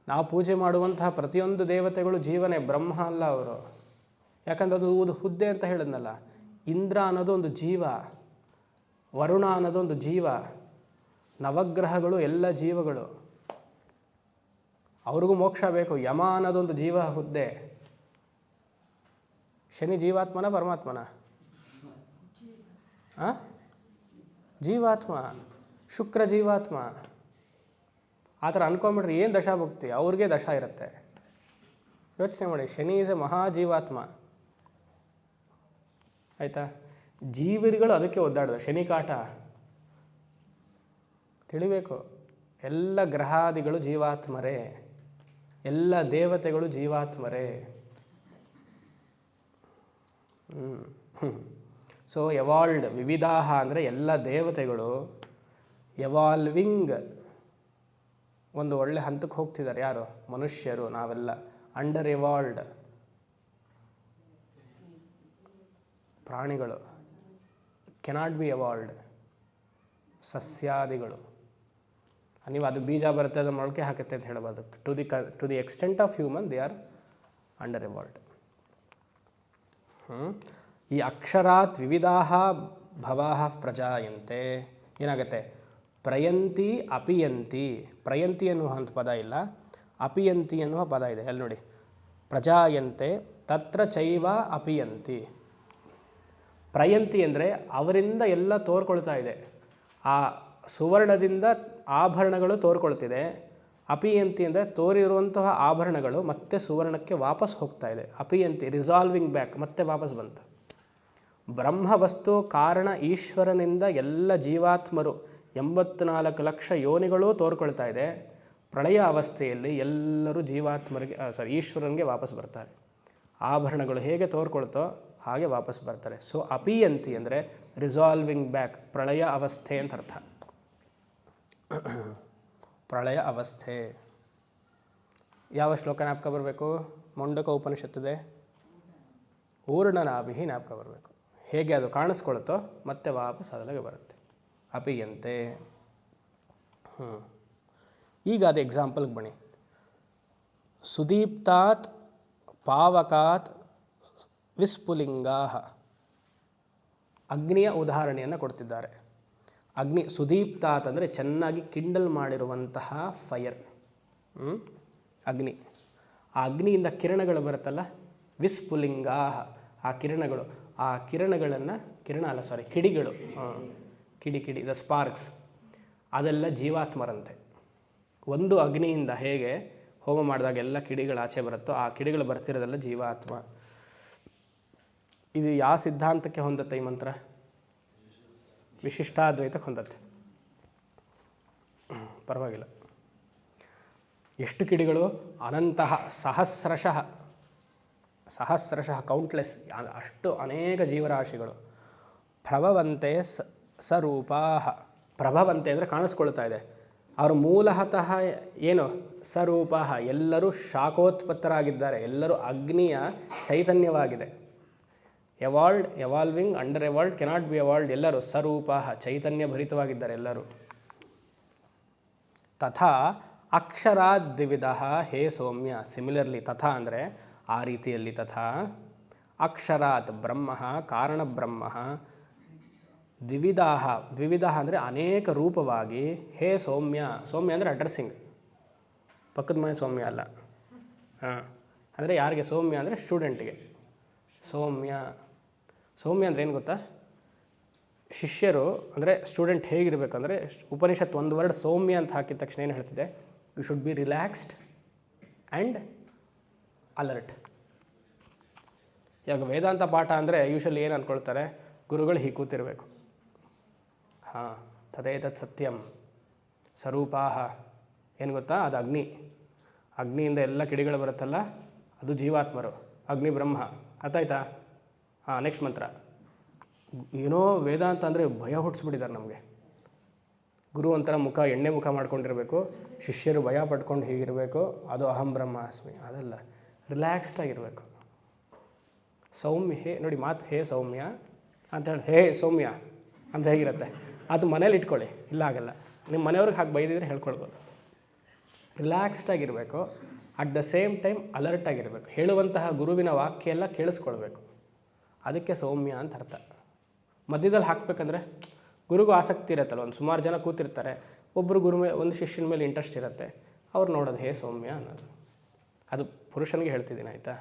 ನಾವು ಪೂಜೆ ಮಾಡುವಂತಹ ಪ್ರತಿಯೊಂದು ದೇವತೆಗಳು ಜೀವನೇ, ಬ್ರಹ್ಮ ಅಲ್ಲ ಅವರು. ಯಾಕಂದ್ರೆ ಅದು ಹುದ್ದೆ ಅಂತ ಹೇಳಿದ್ನಲ್ಲ. ಇಂದ್ರ ಅನ್ನೋದು ಒಂದು ಜೀವ, ವರುಣ ಅನ್ನೋದು ಒಂದು ಜೀವ, ನವಗ್ರಹಗಳು ಎಲ್ಲ ಜೀವಗಳು. ಅವ್ರಿಗೂ ಮೋಕ್ಷ ಬೇಕು. ಯಮ ಅನ್ನೋದೊಂದು ಜೀವ ಹುದ್ದೆ. ಶನಿ ಜೀವಾತ್ಮನ ಪರಮಾತ್ಮನ? ಜೀವಾತ್ಮ. ಶುಕ್ರ ಜೀವಾತ್ಮ. ಆ ಥರ ಅನ್ಕೊಂಬಿಟ್ರೆ ಏನು ದಶಾಭುಕ್ತಿ? ಅವ್ರಿಗೆ ದಶ ಇರುತ್ತೆ. ಯೋಚನೆ ಮಾಡಿ. ಶನಿ ಈಸ್ ಎ ಮಹಾಜೀವಾತ್ಮ. ಆಯಿತಾ? ಜೀವಿಗಳು ಅದಕ್ಕೆ ಒದ್ದಾಡೋದು. ಶನಿ ಕಾಟ ತಿಳಿಬೇಕು. ಎಲ್ಲ ಗ್ರಹಾದಿಗಳು ಜೀವಾತ್ಮರೇ, ಎಲ್ಲ ದೇವತೆಗಳು ಜೀವಾತ್ಮರೇ. ಸೊ ಎವಾಲ್ಡ್, ವಿವಿಧಾಹ ಅಂದರೆ ಎಲ್ಲ ದೇವತೆಗಳು ಎವಾಲ್ವಿಂಗ್ ಒಂದು ಒಳ್ಳೆ ಹಂತಕ್ಕೆ ಹೋಗ್ತಿದ್ದಾರೆ. ಯಾರು? ಮನುಷ್ಯರು, ನಾವೆಲ್ಲ ಅಂಡರ್ ಎವಾಲ್ಡ್. ಪ್ರಾಣಿಗಳು ಕೆನಾಟ್ ಬಿ ಎವಾಲ್ಡ್. ಸಸ್ಯಾದಿಗಳು, ನೀವು ಅದು ಬೀಜ ಬರುತ್ತೆ, ಅದು ಮೊಳಕೆ ಹಾಕುತ್ತೆ ಅಂತ ಹೇಳಬಾರ್ದು. To the extent of human they are under evolved. ಈ ಅಕ್ಷರಾತ್ ವಿವಿಧಾಹ ಭವಾಹ ಪ್ರಜಾಯಂತೆ ಏನಾಗುತ್ತೆ? ಪ್ರಯಂತಿ ಅಪಿಯಂತಿ. ಪ್ರಯಂತಿ ಅನ್ನುವಂಥ ಪದ ಇಲ್ಲ, ಅಪಿಯಂತಿ ಅನ್ನುವ ಪದ ಇದೆ. ಅಲ್ಲಿ ನೋಡಿ, ಪ್ರಜಾಯಂತೆ ತತ್ರ ಚೈವ ಅಪಿಯಂತಿ. ಪ್ರಯಂತಿ ಅಂದರೆ ಅವರಿಂದ ಎಲ್ಲ ತೋರ್ಕೊಳ್ತಾ ಇದೆ. ಆ ಸುವರ್ಣದಿಂದ ಆಭರಣಗಳು ತೋರ್ಕೊಳ್ತಿದೆ. ಅಪಿಯಂತಿ ಅಂದರೆ ತೋರಿರುವಂತಹ ಆಭರಣಗಳು ಮತ್ತೆ ಸುವರ್ಣಕ್ಕೆ ವಾಪಸ್ ಹೋಗ್ತಾ ಇದೆ. ಅಪಿಯಂತಿ ರಿಸಾಲ್ವಿಂಗ್ ಬ್ಯಾಕ್, ಮತ್ತೆ ವಾಪಸ್ ಬಂತು. ಬ್ರಹ್ಮವಸ್ತು ಕಾರಣ ಈಶ್ವರನಿಂದ ಎಲ್ಲ ಜೀವಾತ್ಮರು 84 ಲಕ್ಷ ಯೋನಿಗಳೂ ತೋರ್ಕೊಳ್ತಾ ಇದೆ. ಪ್ರಳಯ ಅವಸ್ಥೆಯಲ್ಲಿ ಎಲ್ಲರೂ ಈಶ್ವರನಿಗೆ ವಾಪಸ್ ಬರ್ತಾರೆ. ಆಭರಣಗಳು ಹೇಗೆ ತೋರ್ಕೊಳ್ತೋ ಹಾಗೆ ವಾಪಸ್ ಬರ್ತಾರೆ. ಸೊ ಅಪಿಯಂತಿ ಅಂದರೆ ರಿಸಾಲ್ವಿಂಗ್ ಬ್ಯಾಕ್, ಪ್ರಳಯ ಅವಸ್ಥೆ ಅಂತ ಅರ್ಥ. ಪ್ರಳಯ ಅವಸ್ಥೆ. ಯಾವ ಶ್ಲೋಕ ಜ್ಞಾಪಕ ಬರಬೇಕು? ಮುಂಡಕ ಉಪನಿಷತ್ತಿದೆ. ಊರ್ಣನಾಭಿ ಜ್ಞಾಪಕ ಬರಬೇಕು. ಹೇಗೆ ಅದು ಕಾಣಿಸ್ಕೊಳ್ತೋ ಮತ್ತೆ ವಾಪಸ್ ಅದರೊಳಗೆ ಬರುತ್ತೆ. ಅಪಿಯಂತೆ. ಈಗ ಅದು ಎಕ್ಸಾಂಪಲ್ಗೆ ಬನ್ನಿ. ಸುದೀಪ್ತಾತ್ ಪಾವಕಾತ್ ವಿಸ್ಫುಲಿಂಗಾ. ಅಗ್ನಿಯ ಉದಾಹರಣೆಯನ್ನು ಕೊಡ್ತಿದ್ದಾರೆ. ಅಗ್ನಿ ಸುದೀಪ್ತಾತ್ ಅಂದರೆ ಚೆನ್ನಾಗಿ ಕಿಂಡಲ್ ಮಾಡಿರುವಂತಹ ಫೈರ್, ಅಗ್ನಿ. ಆ ಅಗ್ನಿಯಿಂದ ಕಿರಣಗಳು ಬರುತ್ತಲ್ಲ, ವಿಸ್ಫುಲಿಂಗಾ. ಆ ಕಿರಣಗಳು, ಆ ಕಿರಣಗಳನ್ನು, ಕಿಡಿಗಳು, ಕಿಡಿ ದ ಸ್ಪಾರ್ಕ್ಸ್, ಅದೆಲ್ಲ ಜೀವಾತ್ಮರಂತೆ. ಒಂದು ಅಗ್ನಿಯಿಂದ ಹೇಗೆ ಹೋಮ ಮಾಡಿದಾಗ ಎಲ್ಲ ಕಿಡಿಗಳು ಆಚೆ ಬರುತ್ತೋ, ಆ ಕಿಡಿಗಳು ಬರ್ತಿರೋದೆಲ್ಲ ಜೀವಾತ್ಮ. ಇದು ಯಾವ ಸಿದ್ಧಾಂತಕ್ಕೆ ಹೊಂದುತ್ತೆ ಈ ಮಂತ್ರ? ವಿಶಿಷ್ಟಾದ್ವೈತಕ್ಕೆ ಹೊಂದತ್ತೆ. ಪರವಾಗಿಲ್ಲ. ಎಷ್ಟು ಕಿಡಿಗಳು? ಅನಂತಹ, ಸಹಸ್ರಶಃ ಕೌಂಟ್ಲೆಸ್, ಅಷ್ಟು ಅನೇಕ ಜೀವರಾಶಿಗಳು. ಪ್ರಭವಂತೆ ಸರೂಪಾ. ಪ್ರಭವಂತೆ ಅಂದರೆ ಕಾಣಿಸ್ಕೊಳ್ತಾ ಇದೆ. ಅವರು ಮೂಲತಃ ಏನು? ಸ್ವರೂಪ. ಎಲ್ಲರೂ ಶಾಖೋತ್ಪತ್ತರಾಗಿದ್ದಾರೆ. ಎಲ್ಲರೂ ಅಗ್ನಿಯ ಚೈತನ್ಯವಾಗಿದೆ. Evolved, evolving, under evolved, cannot be evolved. ಎಲ್ಲರೂ ಸ್ವರೂಪ, ಚೈತನ್ಯ ಭರಿತವಾಗಿದ್ದಾರೆ ಎಲ್ಲರೂ. ತಥಾ ಅಕ್ಷರಾದ್ವಿವಿಧ ಹೇ ಸೌಮ್ಯ. ಸಿಮಿಲರ್ಲಿ, ತಥಾ ಅಂದರೆ ಆ ರೀತಿಯಲ್ಲಿ, ತಥಾ ಅಕ್ಷರಾತ್ ಬ್ರಹ್ಮ, ಕಾರಣ ಬ್ರಹ್ಮ, ದ್ವಿವಿಧ ಅಂದರೆ ಅನೇಕ ರೂಪವಾಗಿ, ಹೇ ಸೌಮ್ಯ. ಸೌಮ್ಯ ಅಂದರೆ ಅಡ್ರೆಸ್ಸಿಂಗ್. ಪಕ್ಕದ ಮನೆ ಸೌಮ್ಯ ಅಲ್ಲ. ಹಾಂ, ಅಂದರೆ ಯಾರಿಗೆ ಸೌಮ್ಯ ಅಂದರೆ ಸ್ಟೂಡೆಂಟಿಗೆ ಸೌಮ್ಯ. ಸೌಮ್ಯ ಅಂದರೆ ಏನು ಗೊತ್ತಾ? ಶಿಷ್ಯರು ಅಂದರೆ ಸ್ಟೂಡೆಂಟ್ ಹೇಗಿರಬೇಕು ಅಂದರೆ, ಉಪನಿಷತ್ ಒಂದು ವರ್ಡ್ ಸೌಮ್ಯ ಅಂತ ಹಾಕಿದ ತಕ್ಷಣ ಏನು ಹೇಳ್ತಿದೆ? You should be relaxed and alert. ಇವಾಗ ವೇದಾಂತ ಪಾಠ ಅಂದರೆ ಯೂಶಲಿ ಏನು ಅಂದ್ಕೊಳ್ತಾರೆ, ಗುರುಗಳು ಹೀಗೆ ಕೂತಿರಬೇಕು. ಹಾಂ, ತದೇತತ್ ಸತ್ಯಂ ಸ್ವರೂಪಾಹ. ಏನು ಗೊತ್ತಾ? ಅದು ಅಗ್ನಿ. ಅಗ್ನಿಯಿಂದ ಎಲ್ಲ ಕಿಡಿಗಳು ಬರುತ್ತಲ್ಲ, ಅದು ಜೀವಾತ್ಮರು, ಅಗ್ನಿ ಬ್ರಹ್ಮ. ಅರ್ಥಾಯ್ತಾ? ಹಾಂ, ನೆಕ್ಸ್ಟ್ ಮಂತ್ರ. ಏನೋ ವೇದಾಂತ ಅಂದರೆ ಭಯ ಹುಟ್ಟಿಸ್ಬಿಟ್ಟಿದ್ದಾರೆ ನಮಗೆ. ಗುರು ಒಂಥರ ಮುಖ ಎಣ್ಣೆ ಮುಖ ಮಾಡ್ಕೊಂಡಿರಬೇಕು, ಶಿಷ್ಯರು ಭಯ ಪಡ್ಕೊಂಡು ಹೀಗಿರಬೇಕು, ಅದು ಅಹಂ ಬ್ರಹ್ಮಾಸ್ಮಿ. ಅದಲ್ಲ, ರಿಲ್ಯಾಕ್ಸ್ಡ್ ಆಗಿರಬೇಕು. ಸೌಮ್ಯ, ಹೇ ನೋಡಿ ಮಾತು, ಹೇ ಸೌಮ್ಯ ಅಂತೇಳಿ ಹೇ ಸೌಮ್ಯ ಅಂತ ಹೇಗಿರುತ್ತೆ, ಅದು ಮನೇಲಿ ಇಟ್ಕೊಳ್ಳಿ. ಇಲ್ಲ ಆಗಲ್ಲ, ನಿಮ್ಮ ಮನೆಯವ್ರಿಗೆ ಹಾಗೆ ಬೈದಿದ್ರೆ ಹೇಳ್ಕೊಳ್ಬೋದು. ರಿಲ್ಯಾಕ್ಸ್ಡ್ ಆಗಿರಬೇಕು, at the same time alert ಆಗಿರಬೇಕು. ಹೇಳುವಂತಹ ಗುರುವಿನ ವಾಕ್ಯ ಎಲ್ಲ ಕೇಳಿಸ್ಕೊಳ್ಬೇಕು. ಅದಕ್ಕೆ ಸೌಮ್ಯ ಅಂತ ಅರ್ಥ. ಮಧ್ಯದಲ್ಲಿ ಹಾಕಬೇಕಂದ್ರೆ ಗುರುಗೂ ಆಸಕ್ತಿ ಇರುತ್ತಲ್ಲ, ಒಂದು ಸುಮಾರು ಜನ ಕೂತಿರ್ತಾರೆ, ಒಬ್ಬರು ಒಂದು ಶಿಷ್ಯನ ಮೇಲೆ ಇಂಟ್ರೆಸ್ಟ್ ಇರುತ್ತೆ, ಅವ್ರು ನೋಡೋದು ಹೇ ಸೌಮ್ಯ ಅನ್ನೋದು. ಅದು ಪುರುಷನಿಗೆ ಹೇಳ್ತಿದ್ದೀನಿ, ಆಯಿತಾ?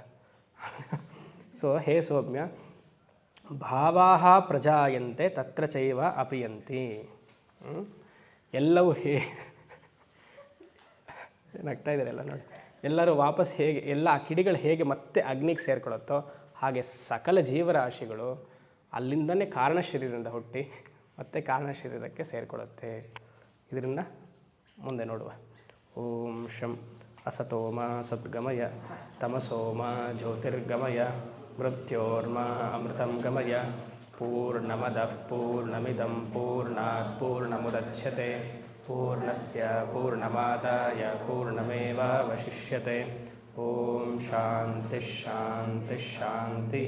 ಸೊ ಹೇ ಸೌಮ್ಯ, ಭಾವಾಹ ಪ್ರಜಾಯಂತೆ ತತ್ರ ಚೈವ ಅಪಿಯಂತಿ. ಎಲ್ಲವೂ ಏನಾಗ್ತಾ ಇದ್ದಾರೆಲ್ಲ ನೋಡಿ, ಎಲ್ಲರೂ ವಾಪಸ್ ಹೇಗೆ ಎಲ್ಲ ಆ ಕಿಡಿಗಳು ಹೇಗೆ ಮತ್ತೆ ಅಗ್ನಿಗೆ ಸೇರ್ಕೊಳ್ಳುತ್ತೋ ಹಾಗೆ ಸಕಲ ಜೀವರಾಶಿಗಳು ಅಲ್ಲಿಂದನೇ ಕಾರಣ ಶರೀರದಿಂದ ಹುಟ್ಟಿ ಮತ್ತೆ ಕಾರಣ ಶರೀರಕ್ಕೆ ಸೇರಿಕೊಳ್ಳುತ್ತೆ. ಇದರಿಂದ ಮುಂದೆ ನೋಡುವ. ಓಂ ಶಂ ಅಸತೋಮ ಸದ್ಗಮಯ ತಮಸೋಮ ಜ್ಯೋತಿರ್ಗಮಯ ಮೃತ್ಯೋರ್ಮ ಅಮೃತಂ ಗಮಯ. ಪೂರ್ಣಮದಃ ಪೂರ್ಣಮಿದಂ ಪೂರ್ಣಾತ್ ಪೂರ್ಣಮುದಚ್ಯತೆ ಪೂರ್ಣಸ್ಯ ಪೂರ್ಣಮಾದಾಯ ಪೂರ್ಣಮೇವಾವಶಿಷ್ಯತೆ. ಓಂ ಶಾಂತಿ ಶಾಂತಿ ಶಾಂತಿ.